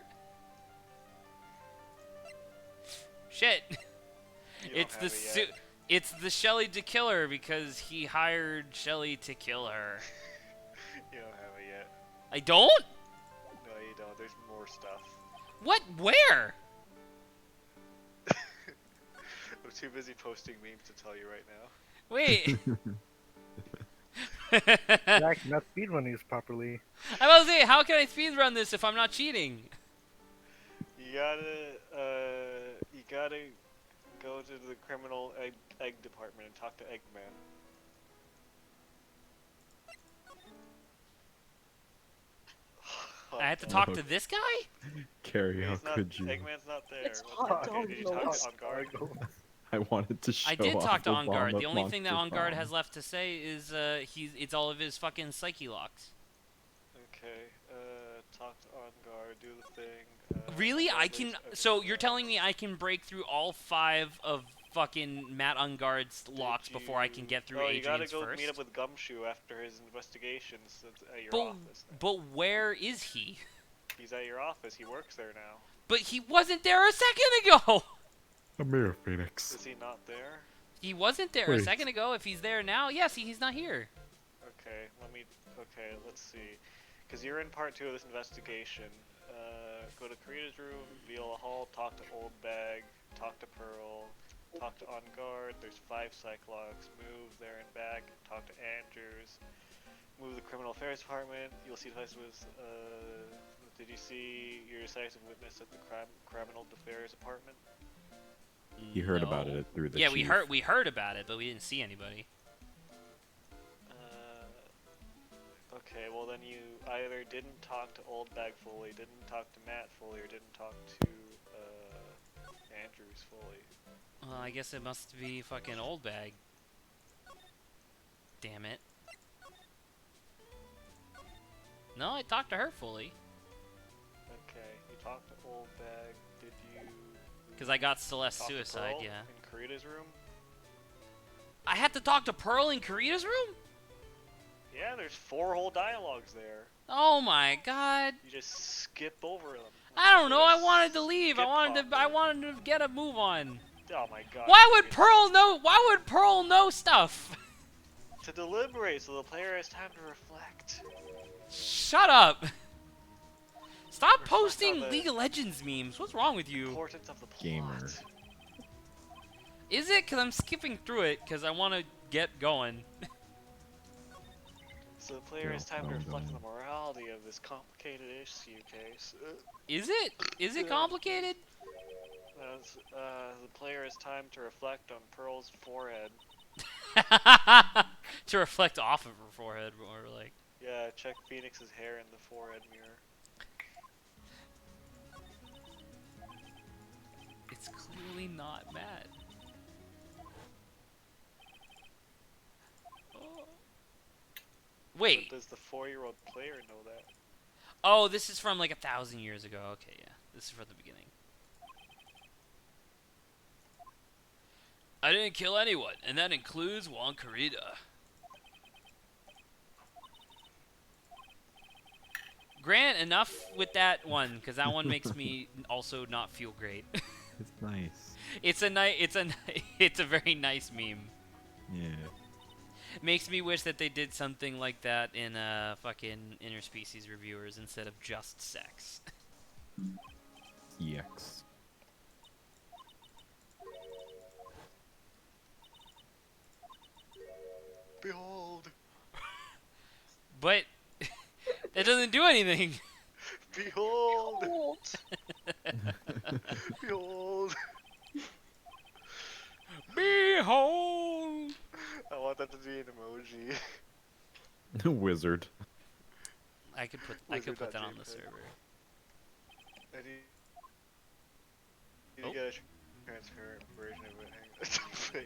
Shit. you don't It's have the it yet. it's the Shelly to kill her because he hired Shelly to kill her. You don't have it yet. I don't? No, you don't. There's more stuff. What? Where? I'm too busy posting memes to tell you right now. Wait. Zach not speedrunning this properly. I was say, how can I speedrun this if I'm not cheating? You gotta go to the criminal egg department and talk to Eggman. I have to talk to this guy? Carrie, how He's not, could you? Eggman's not there. It's What's hot wrong? Did you dog talk nose. to On Guard? I wanted to show I did talk to off On Guard. Obama The only thing that Monster On Guard Bomb. has left to say is it's all of his fucking psyche locks. Okay, talk to On Guard, do the thing. Really? I there's can. a- So you're telling me I can break through all 5 of fucking Matt Unguard's locks before I can get through Oh, you gotta Adrian's go first? meet up with Gumshoe after his investigations at your But office. but where is he? He's at your office. He works there now. But he wasn't there a second ago. Amir Phoenix. Is he not there? He wasn't there a Wait. second ago. If he's there now, yes, he's not here. Okay, okay, let's see. Because you're in part 2 of this investigation. Go to Karita's room, Viola Hall, talk to Old Bag, talk to Pearl, talk to On Guard, there's 5 Cyclops, move there and back, talk to Andrews, move the Criminal Affairs Department, you'll see decisive did you see your decisive witness at the Criminal Affairs Department? You heard No. about it through the Yeah, chief. we heard about it, but we didn't see anybody. Okay, well then you either didn't talk to Old Bag fully, didn't talk to Matt fully, or didn't talk to Andrews fully. Well, I guess it must be fucking Old Bag. Damn it. No, I talked to her fully. Okay, you talked to Old Bag. Did you Because I got Celeste talk suicide, to Pearl yeah. in Karita's room? I had to talk to Pearl in Karita's room? Yeah, there's 4 whole dialogues there. Oh my god. You just skip over them. I don't know, I Just wanted to leave. skip I pop wanted to get a move on. Oh my god. Why would Pearl know stuff? To deliberate so the player has time to reflect. Shut up. Stop Reflect posting on the League of Legends memes. What's wrong with you? Importance of the plot. Gamer. Is it? Because I'm skipping through it because I want to get going. So the player has Yeah, time to I'm reflect on going. the morality of this complicated issue case. Is it? Is it complicated? The player has time to reflect on Pearl's forehead. To reflect off of her forehead, or like. Yeah, check Phoenix's hair in the forehead mirror. It's clearly not Matt. Oh. Wait. But does the 4-year-old player know that? Oh, this is from like 1,000 years ago. Okay, yeah. This is from the beginning. I didn't kill anyone, and that includes Juan Carita. Grant, enough with that one, because that one makes me also not feel great. It's nice. It's a very nice meme. Yeah. Makes me wish that they did something like that in fucking interspecies reviewers instead of just sex. EX. Behold! But that doesn't do anything. Behold! Cold. Behold! Behold. I want that to be an emoji. Wizard. I could put that on the Wizard.jpg. server. I need Oh. to get a transparent version of it. Hang on.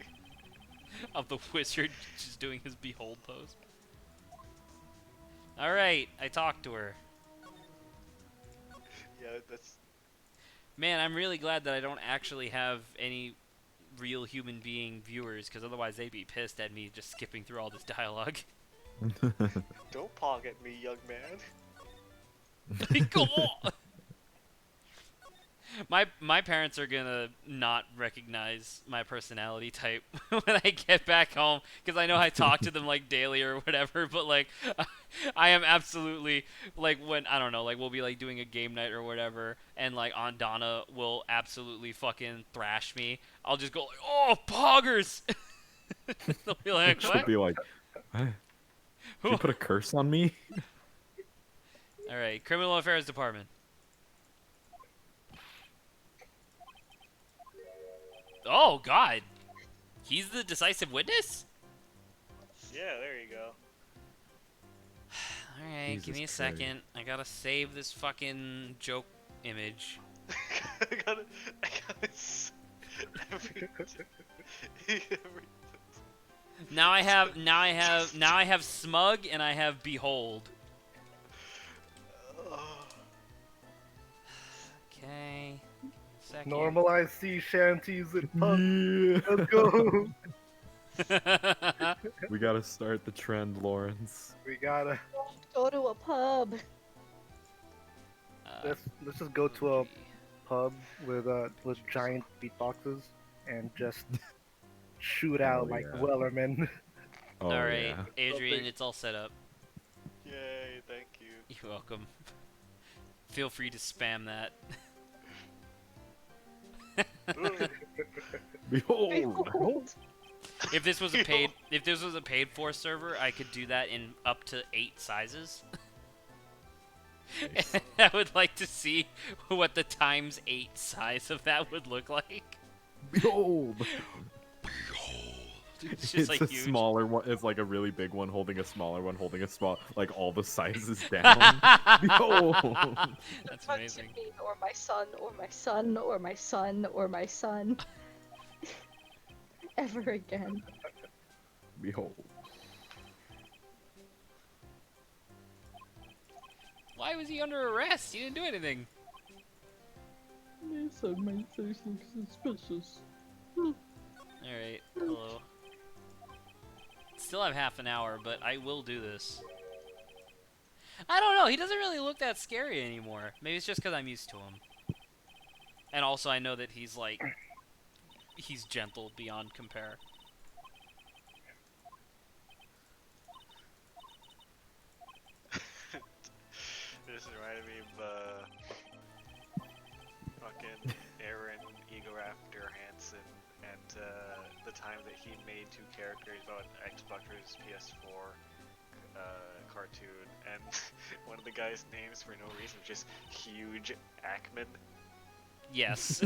Of the wizard just doing his behold pose. All right, I talked to her. Yeah, that's. Man, I'm really glad that I don't actually have any real human being viewers, because otherwise they'd be pissed at me just skipping through all this dialogue. Don't pocket me, young man. Go on. My parents are gonna not recognize my personality type when I get back home, because I know I talk to them like daily or whatever. But like, I am absolutely like, when I don't know, like we'll be like doing a game night or whatever, and like Aunt Donna will absolutely fucking thrash me. I'll just go like, "Oh, poggers!" They'll be like, She'll "What?" be like, "What? Did you put a curse on me?" All right, Criminal Affairs Department. Oh God, he's the decisive witness. Yeah, there you go. All right, give Jesus me a Christ. second. I gotta save this fucking joke image. I gotta every, every, Now I have smug and I have behold. oh, Okay. Second. Normalize sea shanties and punk. Yeah. Let's go. We gotta start the trend, Lawrence. We gotta. Go to a pub. Let's just go to a pub with giant beatboxes and just shoot out Hell like yeah. Wellerman. Oh, all right, yeah. Adrian, Something. it's all set up. yay! Thank you. You're welcome. Feel free to spam that. Behold! Behold. If this was a paid for server, I could do that in up to 8 sizes. Nice. I would like to see what the times 8 size of that would look like. Behold! It's just It's like a huge. smaller one. It's like a really big one holding a smaller one holding a small. Like all the sizes down. Behold! That's Touch amazing. me, or my son, or my son, or my son, or my son. Ever again. Behold. Why was he under arrest? He didn't do anything. Yes, my face looks suspicious. Alright, hello. Still have half an hour, but I will do this. I don't know, he doesn't really look that scary anymore. Maybe it's just because I'm used to him. And also I know that he's like... He's gentle beyond compare. This reminded me of fucking Aaron Egoraptor Hansen and the time that he made 2 characters on Xbox's PS4 cartoon, and one of the guys' names for no reason was just Huge Ackman. Yes.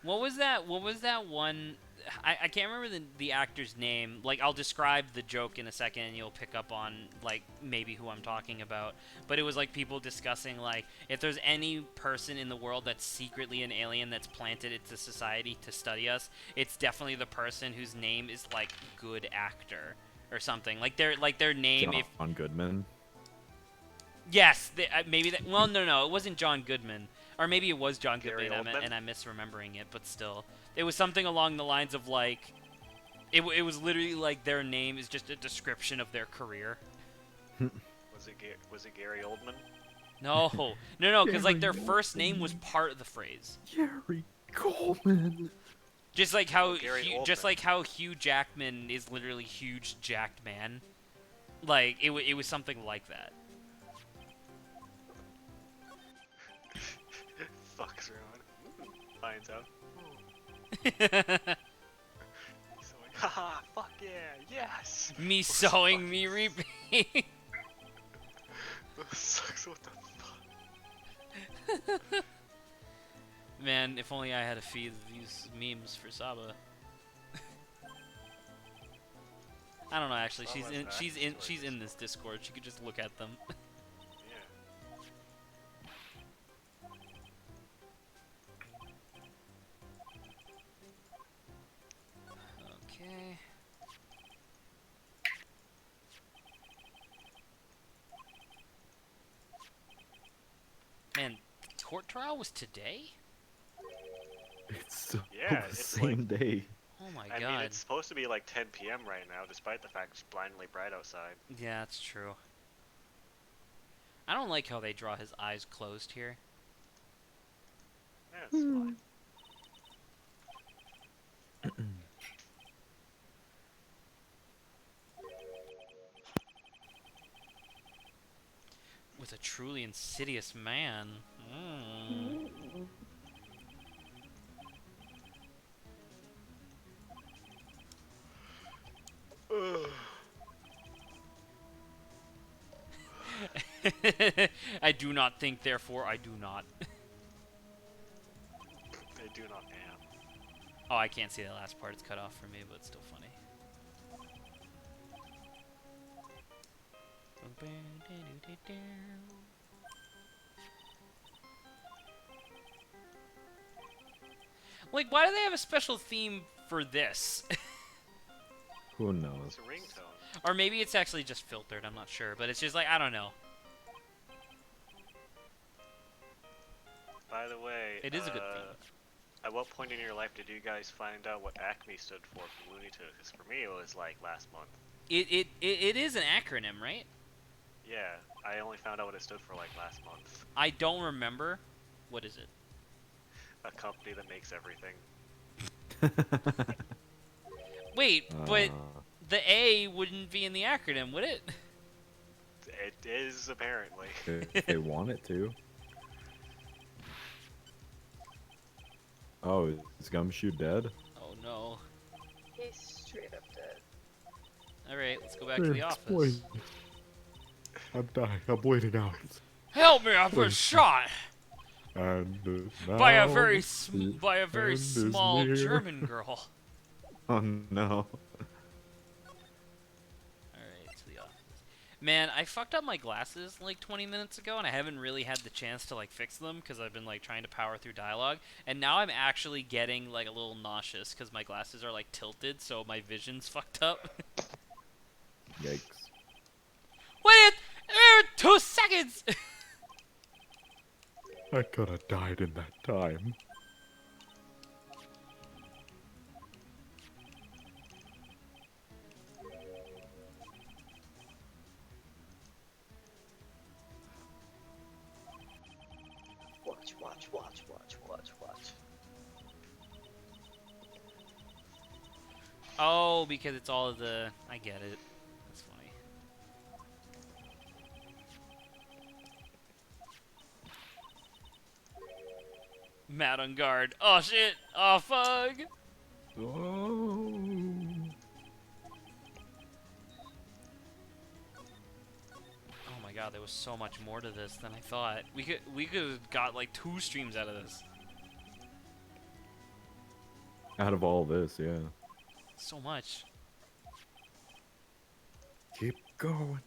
What was that? What was that one? I can't remember the actor's name. Like, I'll describe the joke in a second, and you'll pick up on like maybe who I'm talking about. But it was like people discussing like if there's any person in the world that's secretly an alien that's planted into society to study us, it's definitely the person whose name is like good actor or something. Like their name. If John Goodman. yes, maybe that. Well, no, it wasn't John Goodman. Or maybe it was John Gary Goodman, Oldman? and I'm misremembering it, but still. It was something along the lines of, like... It was literally like their name is just a description of their career. Was it Gary Oldman? No, because like Gary their first name was Oldman. part of the phrase. Gary Coleman. Just like how Oh, Gary Just Oldman. like how Hugh Jackman is literally huge jacked man. Like it was something like that. Fucks around. Finds out. So like, haha, fuck yeah, yes! Me sowing, me reaping. Sucks, what the fuck? Man, if only I had a feed of these memes for Saba. I don't know. Actually, Saba's back, she's so I in guess- this Discord. She could just look at them. Yeah. Okay. Man, court trial was today? It's still Yeah, the it's same day. Oh my I god. mean, it's supposed to be like 10 p.m. right now, despite the fact it's blindingly bright outside. Yeah, that's true. I don't like how they draw his eyes closed here. Yeah, it's fine. With a truly insidious man. Mm. I do not think, therefore I do not. They do not am. Oh, I can't see that last part. It's cut off for me, but it's still funny. Like, why do they have a special theme for this? Who knows? It's a ringtone. Or maybe it's actually just filtered. I'm not sure, but it's just like, I don't know. By the way, It is a good theme. At what point in your life did you guys find out what Acme stood for Looney Tunes? 'Cause for me, it was like last month. It is an acronym, right? Yeah, I only found out what it stood for like last month. I don't remember. What is it? A company that makes everything. Wait, but Uh, the A wouldn't be in the acronym, would it? It is apparently. if they want it to. Oh, is Gumshoe dead? Oh no. He's straight up dead. Alright, let's go back to the office. Please. I'm dying. I'm bleeding out. Help me! I've been Please. shot And by a now very the by a very end is small near. German girl. Oh no. Alright, to the office. Man, I fucked up my glasses like 20 minutes ago, and I haven't really had the chance to like fix them because I've been like trying to power through dialogue. And now I'm actually getting like a little nauseous because my glasses are like tilted, so my vision's fucked up. Yikes. Wait, 2 seconds. I could have died in that time. Watch. Oh, because it's all of the. I get it. That's funny. Mad on guard. Oh shit. Oh fuck. Oh. Oh my god, there was so much more to this than I thought. We could have got like 2 streams out of this. Out of all this, yeah. So much. Keep going.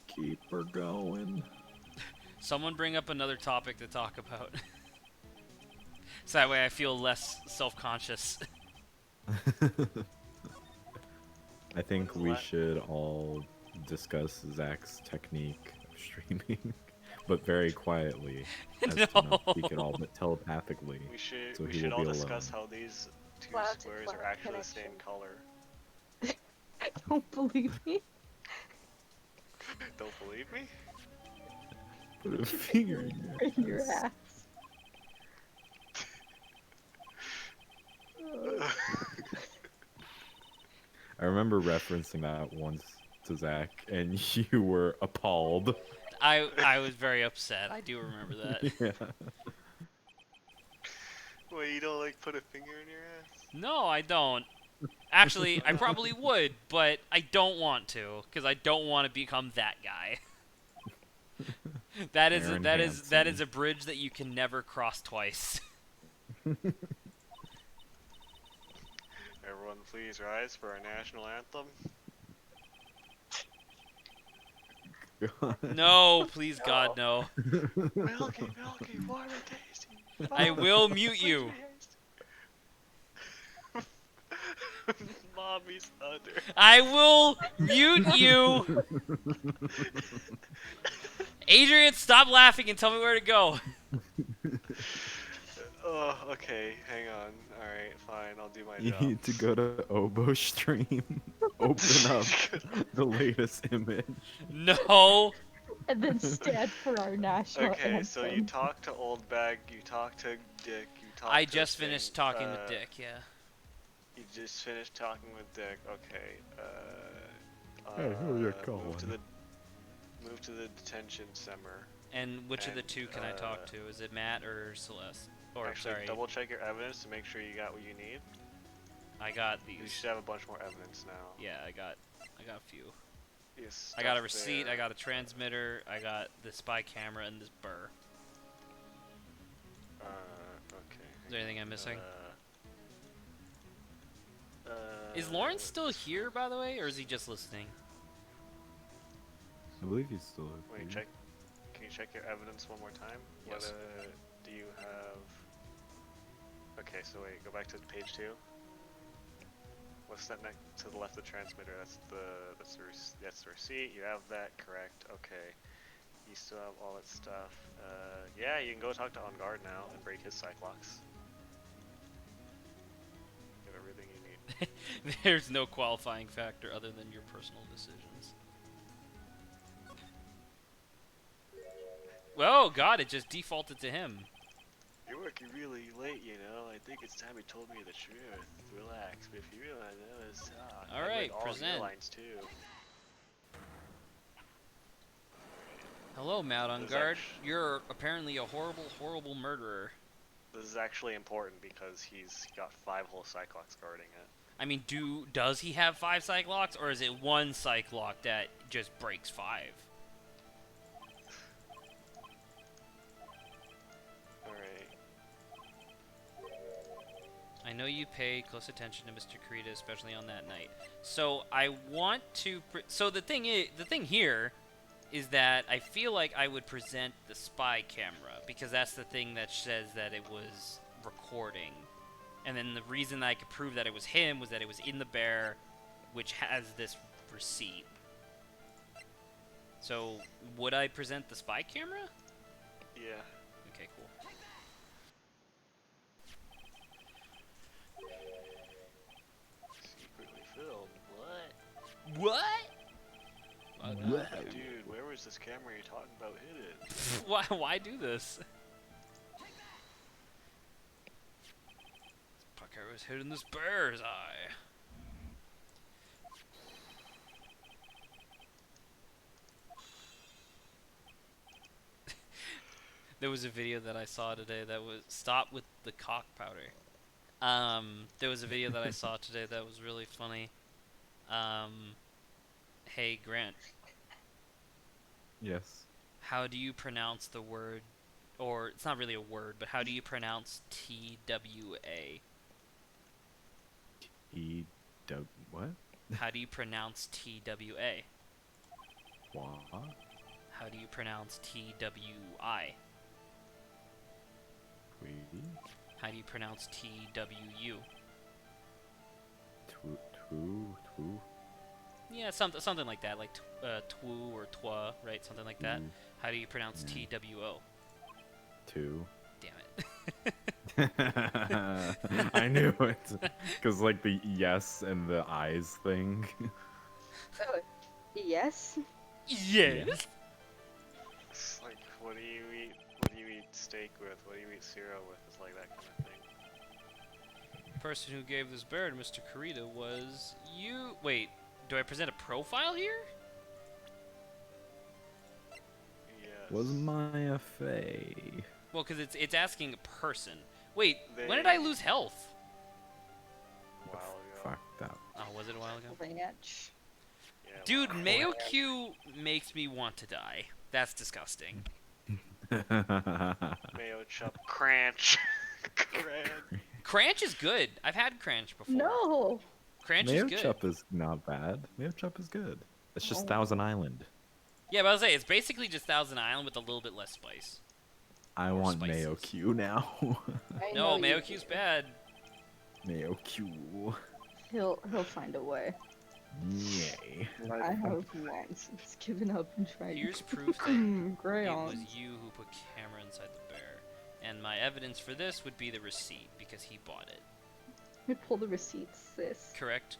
Keep her going. Someone bring up another topic to talk about. So that way I feel less self-conscious. I think When's we la- should all discuss Zach's technique of streaming, but very quietly, as to not speak at all, but telepathically. We should So we he should will all be discuss alone. how these two Cloud to squares are cloud actually the same connection. color. Don't believe me. Don't believe me? Put a finger in your In your ass. ass. I remember referencing that once to Zach, and you were appalled. I was very upset. I do remember that. Yeah. Wait, you don't like put a finger in your ass? No, I don't. Actually, I probably would, but I don't want to because I don't want to become that guy. That is Aaron that Hansen. is a bridge that you can never cross twice. Everyone, please rise for our national anthem. No, please God, no. Milky, milky, warm and tasty. I will mute you. Mommy's under. I will mute you. Adrian, stop laughing and tell me where to go. Oh, okay, hang on. Alright, fine, I'll do my You job. need to go to Obo stream, open up the latest image. No. And then stand for our national Okay, so you anthem. talk to Old Bag, you talk to Dick, you talk I to just Sting, finished talking with Dick, yeah. You just finished talking with Dick, okay. Hey, who are you Move to calling? move to the detention center. And which of the And, two can I talk to? Is it Matt or Celeste? Or Actually, sorry, double check your evidence to make sure you got what you need. I got You these. should have a bunch more evidence now. Yeah, I got a few. Yes, I got a stuff receipt, there. I got a transmitter, I got the spy camera, and this burr. Okay. Is there anything I'm missing? Uh, Is Lawrence still here, by the way, or is he just listening? I believe he's still. Wait, check. Can you check your evidence one more time? Yes. What do you have? Okay, so wait, go back to page 2. What's that next to the left of the transmitter? That's the receipt. You have that correct. Okay. You still have all that stuff. Yeah, you can go talk to On Guard now and break his Cyclops. You have everything you need. There's no qualifying factor other than your personal decisions. Oh god, it just defaulted to him. You're working really late, you know. I think it's time you told me the truth. Relax, but if you really want to know, let's talk. All I read right, all present. your lines too. Hello, Matt on This guard. act- You're apparently a horrible, horrible murderer. This is actually important because he's got 5 whole Cyclops guarding it. I mean, does he have 5 Cyclocks, or is it one Cyclock that just breaks 5? Alright. I know you pay close attention to Mr. Kurita, especially on that night. So I want to. So the thing here is that I feel like I would present the spy camera because that's the thing that says that it was recording. And then the reason that I could prove that it was him was that it was in the bear, which has this receipt. So would I present the spy camera? Yeah. Okay, cool. Secretly filmed. What? What? Dude, where was this camera you're talking about hidden? Why do this? Pucker was hidden this bear's eye. There was a video that I saw today that was stop with the cock powder. There was a video that I saw today that was really funny. Hey Grant, Yes. how do you pronounce the word, or it's not really a word, but how do you pronounce TWA? What? How do you pronounce TWA? What? How do you pronounce TWI? Tweety? How do you pronounce TWU? Two. Yeah, something like that, like twu or twa, right? Something like that. Two. How do you pronounce Yeah. TWO? Two. Damn it. I knew it. Because, like, the yes and the eyes thing. Oh, yes. Yes. It's like, What do you eat? What do you eat steak with? What do you eat cereal with? It's like that kind of thing. The person who gave this bear to Mr. Karita was you. Wait, do I present a profile here? Yes. Was Maya Fey? Well, because it's asking a person. Wait, They- when did I lose health? A while ago. Fuck that. Oh, was it a while ago? Ranch. Yeah, Dude, well, Mayo Q makes me want to die. That's disgusting. Mayo chop cranch. Cranch. Cranch is good. I've had Cranch before. No. Cranch Mayo is good. Chup is not bad. Mayo Chup is good. It's just Oh. Thousand Island. Yeah, but I was say it's basically just Thousand Island with a little bit less spice. I Or want Mayo spices. Q now. I No, know Mayo you Q's do. bad. Mayo Q. He'll find a way. Yay. I have long since given up and tried. Here's proof that it crayons. was you who put camera inside the bear. And my evidence for this would be the receipt, because he bought it. Let me pull the receipts, sis. Correct?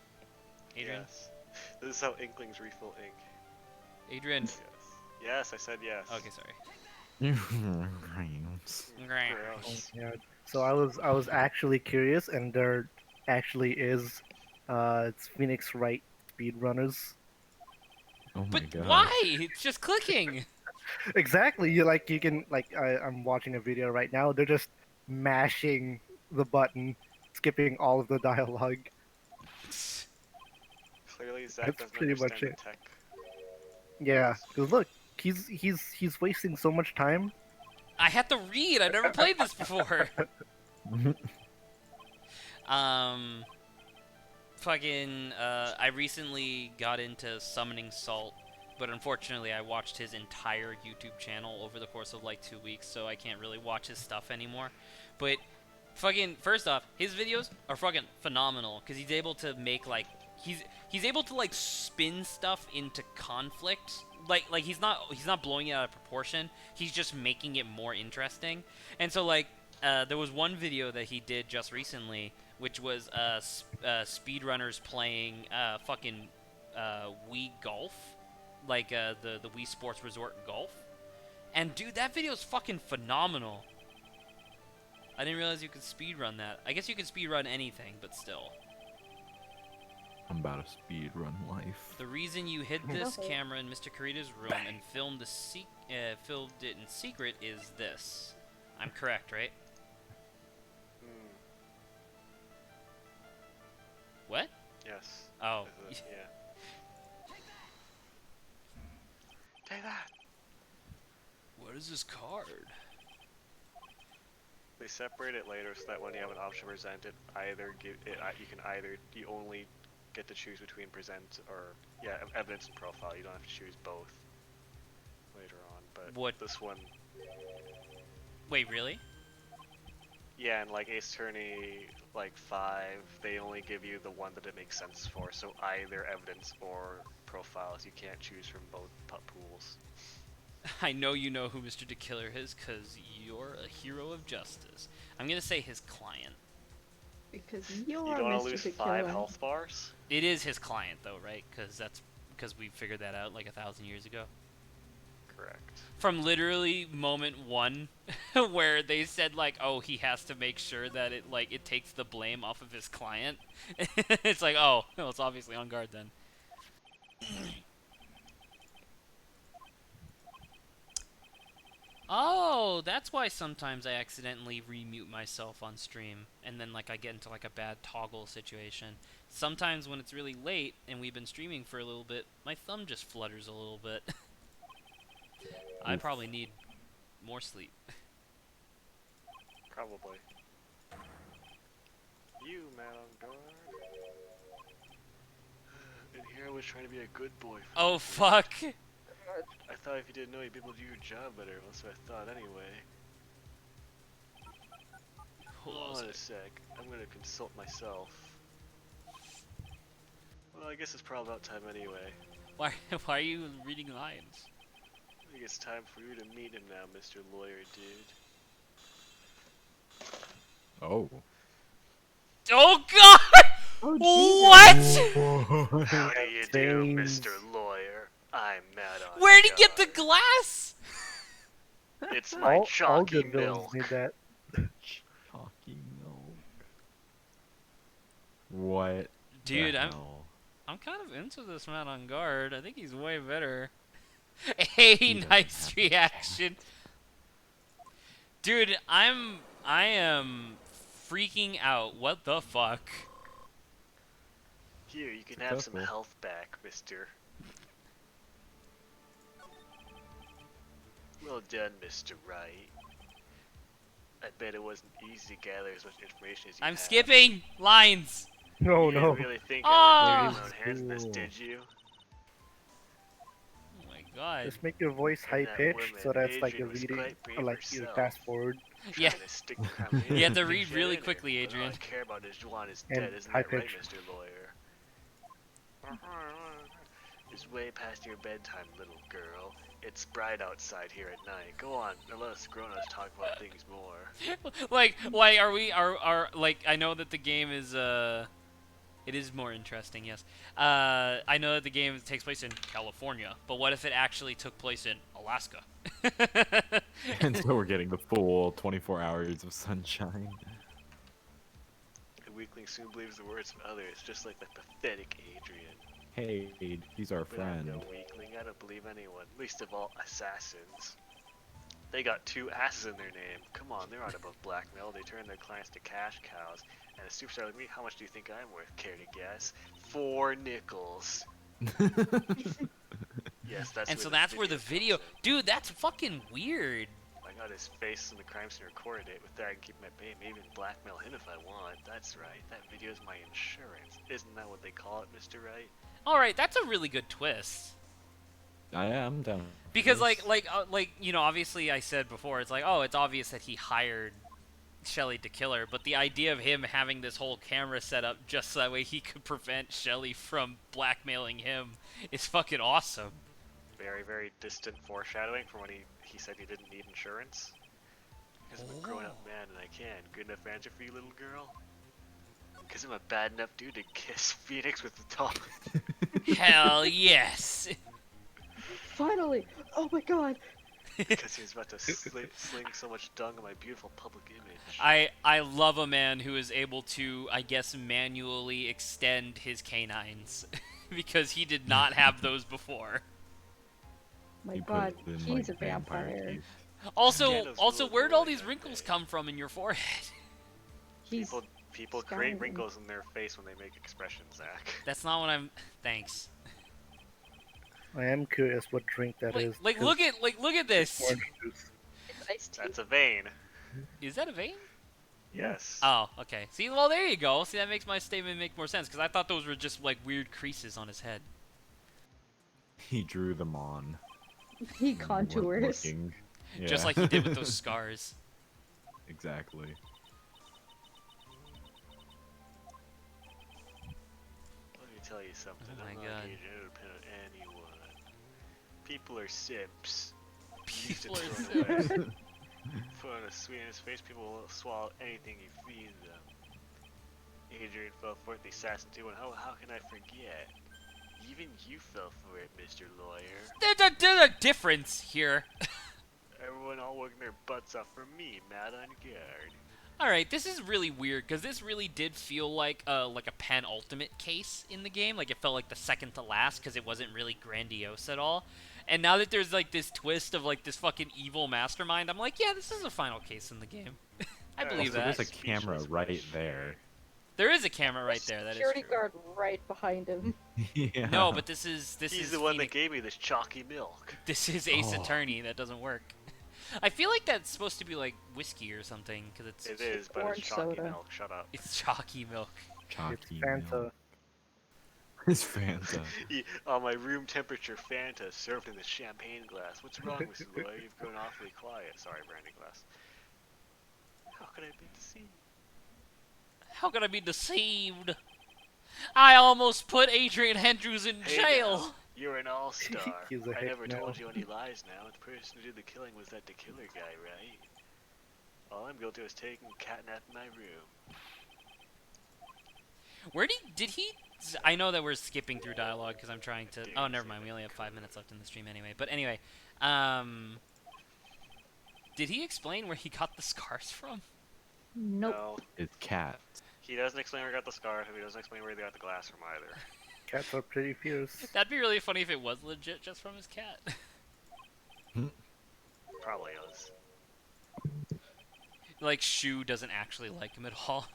Adrian? Yes. This is how Inklings refill ink. Adrian? Yes. Yes, I said yes. Okay, sorry. Gross. Yeah. So I was actually curious, and there actually is, it's Phoenix Wright speedrunners. Oh my But god. why? It's just clicking! Exactly. You can I'm watching a video right now. They're just mashing the button, skipping all of the dialogue. Clearly, Zach That's doesn't pretty much understand it. the tech. Yeah. Cause look, he's wasting so much time. I had to read. I've never played this before. I recently got into summoning Salt, but unfortunately I watched his entire YouTube channel over the course of like 2 weeks, so I can't really watch his stuff anymore. But first off, his videos are fucking phenomenal, because he's able to make like, he's able to like spin stuff into conflict. Like he's not blowing it out of proportion. He's just making it more interesting. And so like there was one video that he did just recently, which was speedrunners playing fucking Wii Golf, like the Wii Sports Resort Golf. And dude, that video is fucking phenomenal. I didn't realize you could speedrun that. I guess you could speedrun anything, but still. I'm about to speed run life. The reason you hid this Okay. camera in Mr. Karita's room and filmed it in secret is this. I'm correct, right? Hmm. What? Yes. Oh. Yeah. Take that. What is this card? They separate it later so that when you have an option present, it either you only get to choose between present or evidence and profile. You don't have to choose both later on. But What? this one, Wait, really? yeah, and like Ace Attorney like 5, they only give you the one that it makes sense for. So either evidence or profiles. You can't choose from both pools. I know you know who Mr. DeKiller is, because you're a hero of justice. I'm gonna say his client. Because You you're don't want Mr. to lose the 5 Killer. health bars. It is his client, though, right? Because we figured that out like 1,000 years ago. Correct. From literally moment 1, where they said like, oh, he has to make sure that it takes the blame off of his client. It's like, oh, well, it's obviously on guard then. Oh, that's why sometimes I accidentally remute myself on stream, and then like I get into like a bad toggle situation. Sometimes when it's really late and we've been streaming for a little bit, my thumb just flutters a little bit. I Oof. probably need more sleep. Probably. You, man on guard. And here I was trying to be a good boy. For Oh you. fuck! I thought if you didn't know, you'd be able to do your job better. That's what I thought anyway. Hold on a sec. I'm gonna consult myself. Well, I guess it's probably about time anyway. Why are you reading lines? I think it's time for you to meet him now, Mr. Lawyer Dude. Oh. Oh god! Oh, What? How do you do, James. Mr. Lawyer? I'm mad on Where'd he get the guard. glass? It's my All chalky good villains milk. need that. Chalky milk. What Dude, the I'm hell? I'm kind of into this man on guard. I think he's way better. He Hey, doesn't nice have a reaction. Dude, I am freaking out. What the fuck? Here, you can have some Successful. health back, mister. Well done, Mr. Wright. I bet it wasn't easy to gather as much information as you I'm have. skipping lines. No, You no. didn't really think Ah! I would put my own hands in this, Cool. did you? Oh my god. Just make your voice And high that pitched so woman, that's like Adrian, a was reading, quite brave or like you herself. fast forward Yeah. Trying to stick the crown You have to in, read shit really in her. quickly, But all Adrian. I care about is Juan is and dead, isn't high that right, pitched. Mr. Lawyer? It's way past your bedtime, little girl. It's bright outside here at night. Go on, and let us grown-ups talk about things more. Like are like I know that the game is it is more interesting, yes. I know that the game takes place in California, but what if it actually took place in Alaska? And so we're getting the full 24 hours of sunshine. The weakling soon believes the words of others, just like the pathetic Adrian. Hey, he's our But I'm friend. no weakling, I don't believe anyone, least of all assassins. They got 2 asses in their name. Come on, they're not above blackmail. They turn their clients to cash cows. And a superstar like me, how much do you think I'm worth? Care to guess? 4 nickels. Yes, that's And where so that's where the comes video, in. dude, that's fucking weird. I got his face in the crime scene, recorded it. With that, I can keep my pay, maybe even blackmail him if I want. That's right. That video is my insurance. Isn't that what they call it, Mr. Wright? All right, that's a really good twist. I am down. for Because this. like you know, obviously I said before, it's like, oh, it's obvious that he hired Shelly to kill her, but the idea of him having this whole camera set up just so that way he could prevent Shelly from blackmailing him is fucking awesome. Very, very distant foreshadowing from when he said he didn't need insurance. Because I'm a grown-up man and I can. Good enough answer for you, little girl? Because I'm a bad enough dude to kiss Phoenix with the tongue. Hell yes. Finally! Oh my god! Because he was about to sling so much dung on my beautiful public image. I love a man who is able to, I guess, manually extend his canines because he did not have those before. My He put god, it in, he's like, a vampire. teeth. Also, Gandalf's really where'd all good, these aren't wrinkles they? come from in your forehead? He's People create Skyrim. wrinkles in their face when they make expressions, Zach. That's not what I'm. Thanks. I am curious what drink that is. Like look at this. Orange juice. iced tea. That's a vein. Is that a vein? Yes. Oh, okay. See, well, there you go. See, that makes my statement make more sense because I thought those were just like weird creases on his head. He drew them on. He when contours. looking. Just Yeah, like he did with those scars. exactly. Let me tell you something. Oh my I'm God. not engaged in independent anyone. People are simps. People Used are to throw so. away. Put on a sweet in his face, people will swallow anything you feed them. Adrian fell for it, the assassin too, and how can I forget? Even you fell for it, Mr. Lawyer. There's a difference here. Everyone all working their butts off for me, mad on guard. All right, this is really weird because this really did feel like a penultimate case in the game. Like it felt like the second to last because it wasn't really grandiose at all. And now that there's like this twist of like this fucking evil mastermind, I'm like, yeah, this is a final case in the game. I believe Also, that. there's a camera Speechless right wish. there. There is a camera right there. That is Security true. guard right behind him. Yeah. No, but this is He's the one that Phoenix. gave me this chalky milk. This is Ace Oh. Attorney. That doesn't work. I feel like that's supposed to be like whiskey or something because It is, but orange it's chalky soda. milk. Shut up. it's chalky milk. It's Chalky Fanta. milk. It's Fanta. My room temperature Fanta served in a champagne glass. What's wrong, Mrs. Lawyer? You've grown awfully quiet. Sorry, brandy glass. How could I be deceived? How could I be deceived? I almost put Adrian Andrews in Hey jail. now, you're an all-star. He's a I heck never no. told you any lies now. The person who did the killing was that the killer guy, right? All I'm guilty of is taking a catnap in my room. Where did he? I know that we're skipping through dialogue because I'm trying to. Oh, never mind. We only have 5 minutes left in the stream anyway. But anyway, Did he explain where he got the scars from? Nope. No. It's cat. He doesn't explain where he got the scarf, and he doesn't explain where he got the glass from either. Cats are pretty fierce. That'd be really funny if it was legit just from his cat. Probably is. Like, Shu doesn't actually like him at all.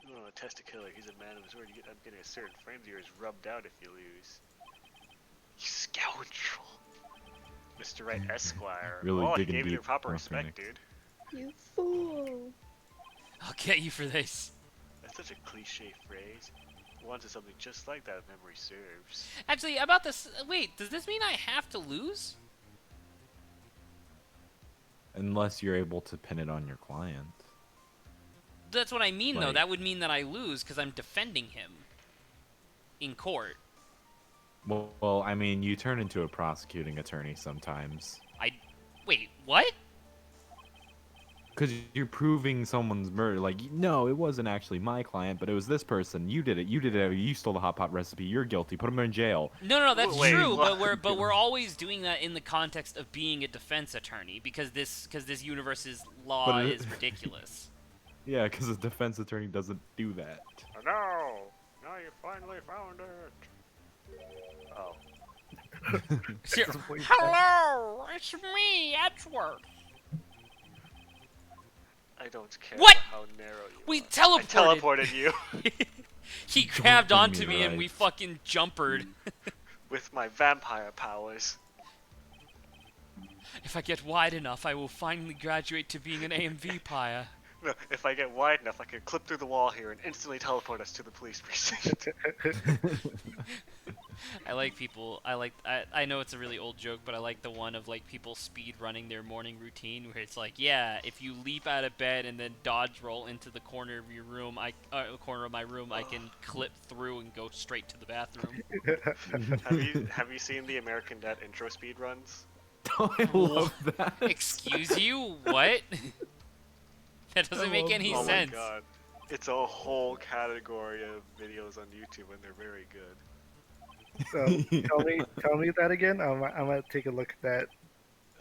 Oh, test a killer. He's a man of his word. I'm getting a certain friend of yours rubbed out if you lose. You scoundrel. Mr. Wright Esquire. Really oh, he digging gave you deep, proper huh, respect, Phoenix? dude. You fool. I'll get you for this. That's such a cliche phrase. Wanted something just like that if memory serves. Actually, about this... Wait, does this mean I have to lose? Unless you're able to pin it on your client. That's what I mean, though. Like- That would mean that I lose because I'm defending him in court. Well, I mean, you turn into a prosecuting attorney sometimes. Wait, what? Because you're proving someone's murder. Like, no, it wasn't actually my client, but it was this person. You did it. You did it. You stole the hot pot recipe. You're guilty. Put him in jail. No, that's Wait, true. what? But we're always doing that in the context of being a defense attorney because this universe's law But it- is ridiculous. Yeah, because a defense attorney doesn't do that. Oh no! Now you finally found it! Oh. Hello, it's me, Edward. I don't care What? how narrow you We are. teleported. I teleported you He grabbed bring onto me me and we right. fucking jumpered. with my vampire powers. If I get wide enough, I will finally graduate to being an AMV pyre. No, if I get wide enough, I can clip through the wall here and instantly teleport us to the police precinct. I like people. I know it's a really old joke, but I like the one of like people speed running their morning routine, where it's like, yeah, if you leap out of bed and then dodge roll into the corner of your room, corner of my room, I can clip through and go straight to the bathroom. have you seen the American Dad intro speed runs? I love that. Excuse you? What? That doesn't make any Oh sense. my god. It's a whole category of videos on YouTube and they're very good. So, tell me that again. I'm gonna take a look at that.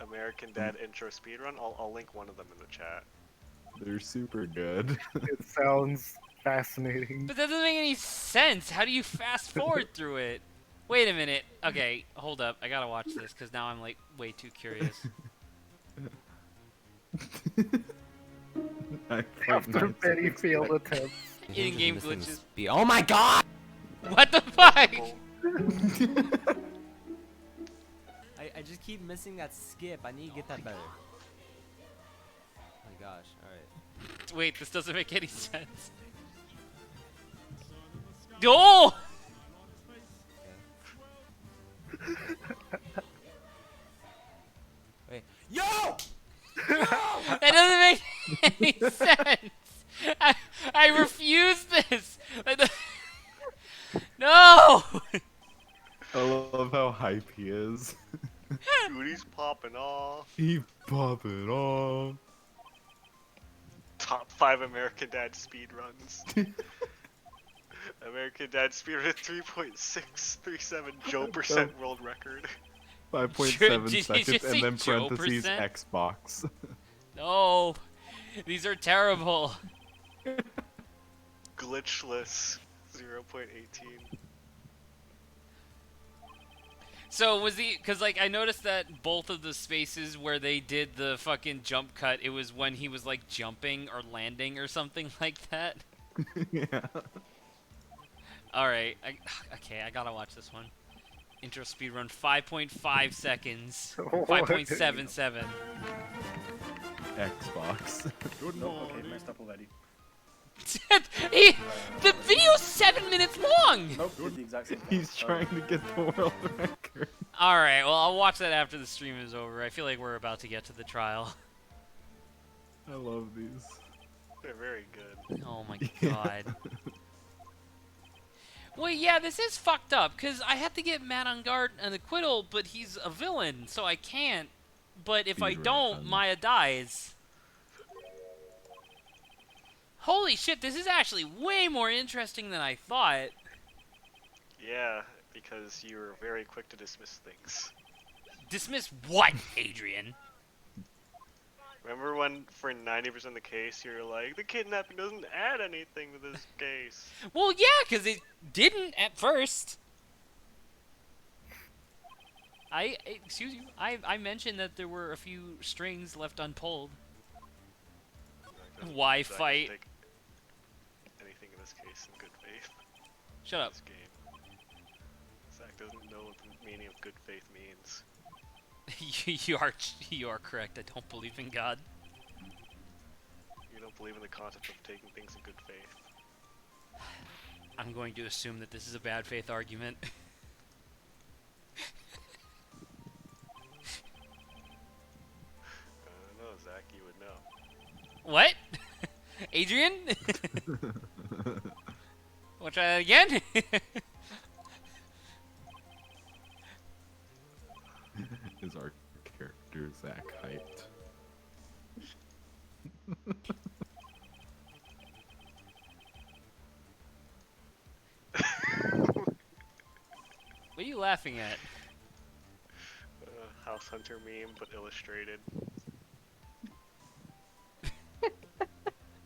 American Dad intro speedrun. I'll link one of them in the chat. They're super good. It sounds fascinating. But that doesn't make any sense. How do you fast forward through it? Wait a minute. Okay, hold up. I gotta watch this because now I'm like way too curious. After many failed attempts. In-game glitches. Oh my god! What the fuck? Oh, I just keep missing that skip. I need to get that better. Oh my gosh, alright. Wait, this doesn't make any sense. Oh! Wait. Yo! That doesn't make any sense. I refuse this. No! I love how hype he is. dude, he's popping off. He popping off. Top 5 American Dad speedruns. American Dad speedrun at 3.637 Joe percent world record. 5.7 Did you seconds just say and then Joe parentheses percent? Xbox. No. These are terrible. Glitchless 0.18. So was because like I noticed that both of the spaces where they did the fucking jump cut, it was when he was like jumping or landing or something like that. Yeah. All right, okay, I gotta watch this one. Intro speedrun 5.5 seconds, 5.77. Xbox. Good morning. Okay, messed up already. The video's 7 minutes long. Nope, did the exact same thing. He's trying to get the world record. All right, well I'll watch that after the stream is over. I feel like we're about to get to the trial. I love these. They're very good. Oh my god. Well, yeah, this is fucked up, because I have to get Matt on guard an acquittal, but he's a villain, so I can't. But if I Speedrun. don't, Maya dies. Holy shit, this is actually way more interesting than I thought. Yeah, because you're very quick to dismiss things. Dismiss what, Adrian? Remember when, for 90% of the case, you're like, the kidnapping doesn't add anything to this case. Well, yeah, because it didn't at first. Excuse you. I mentioned that there were a few strings left unpulled. Why Zach doesn't fight? take anything in this case in good faith. Shut up. This game. Zach doesn't know what the meaning of good faith means. You are correct. I don't believe in God. You don't believe in the concept of taking things in good faith. I'm going to assume that this is a bad faith argument. I don't know, Zach, you would know. What? Adrian? Want to try that again? Is our character Zach hyped? What are you laughing at? House Hunter meme, but illustrated.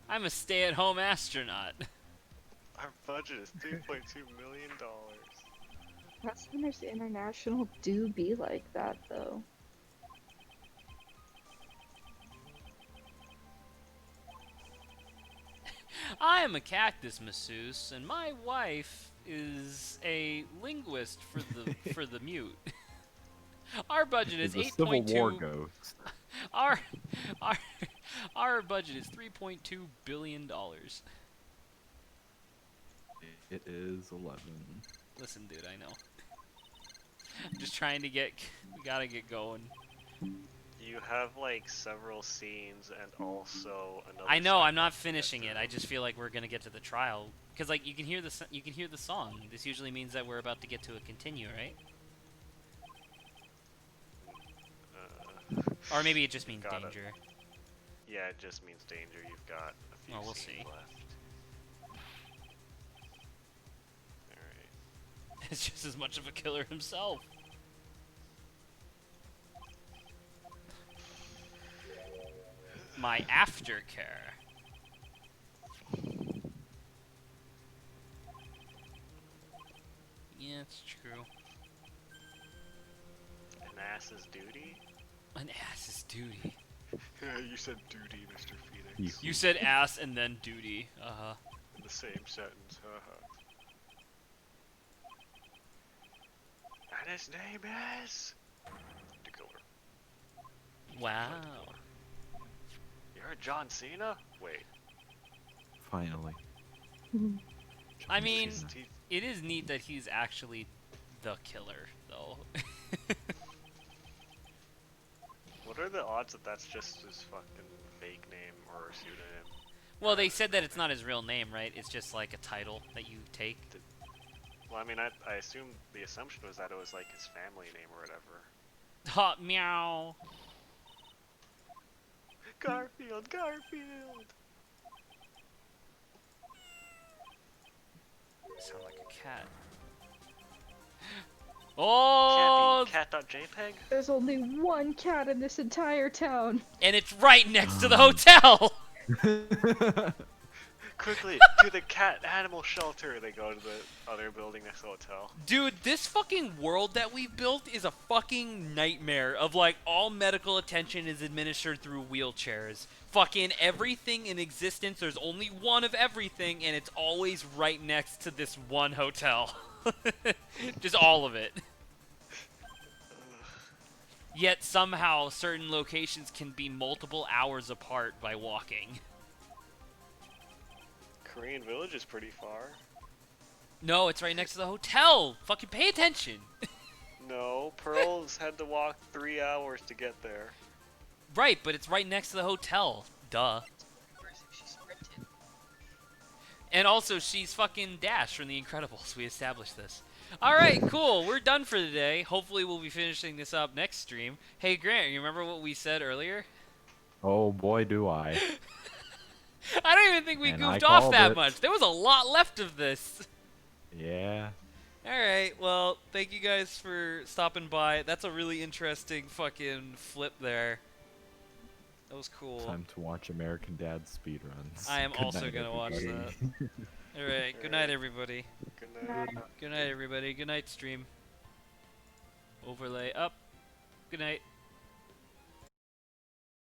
I'm a stay-at-home astronaut. Our budget is $2.2 million. House Hunters International do be like that, though. I am a cactus masseuse, and my wife is a linguist for the mute. Our budget is He's a Civil War 8.2. ghost. Our our our budget is $3.2 billion. It is 11. Listen, dude, I know. I'm just trying to get. We gotta get going. You have like several scenes and also another. I know. I'm segment not to get finishing it. through. I just feel like we're gonna get to the trial because like you can hear the song. This usually means that we're about to get to a continue, right? Or maybe it just means got it. danger. Yeah, it just means danger. You've got a few Well, we'll scenes see. left. Alright. It's just as much of a killer himself. My aftercare. Yeah, it's true. An ass's duty? An ass's duty. You said duty, Mr. Phoenix. You said ass and then duty. Uh-huh. In the same sentence, haha. And his name is... Dakota. Wow. You're John Cena? Wait. Finally. I mean, His teeth- it is neat that he's actually the killer, though. What are the odds that that's just his fucking fake name or pseudonym? Well, they said that it's not his real name, right? It's just like a title that you take. Well, I mean, I assumed the assumption was that it was like his family name or whatever. Ha, meow. Garfield, Garfield! Sound like a cat. Oh, Cat.jpg? There's only one cat in this entire town. and it's right next to the hotel. Quickly, to the cat animal shelter! They go to the other building next to the hotel. Dude, this fucking world that we've built is a fucking nightmare of like all medical attention is administered through wheelchairs. Fucking everything in existence, there's only one of everything, and it's always right next to this one hotel. Just all of it. Yet somehow certain locations can be multiple hours apart by walking. Korean Village is pretty far. No, it's right next to the hotel. Fucking pay attention. No, Pearl's had to walk 3 hours to get there. Right, but it's right next to the hotel. Duh. And also, she's fucking Dash from The Incredibles. We established this. Alright, cool. We're done for today. Hopefully we'll be finishing this up next stream. Hey, Grant, you remember what we said earlier? Oh boy, do I. I don't even think we And I goofed off called that it. much. There was a lot left of this. Yeah. Alright, well, thank you guys for stopping by. That's a really interesting fucking flip there. That was cool. Time to watch American Dad speedruns. I am Good also night, gonna watch everybody. that. Alright, good night, everybody. Good night. Good night, everybody. Good night, stream. Overlay up. Good night.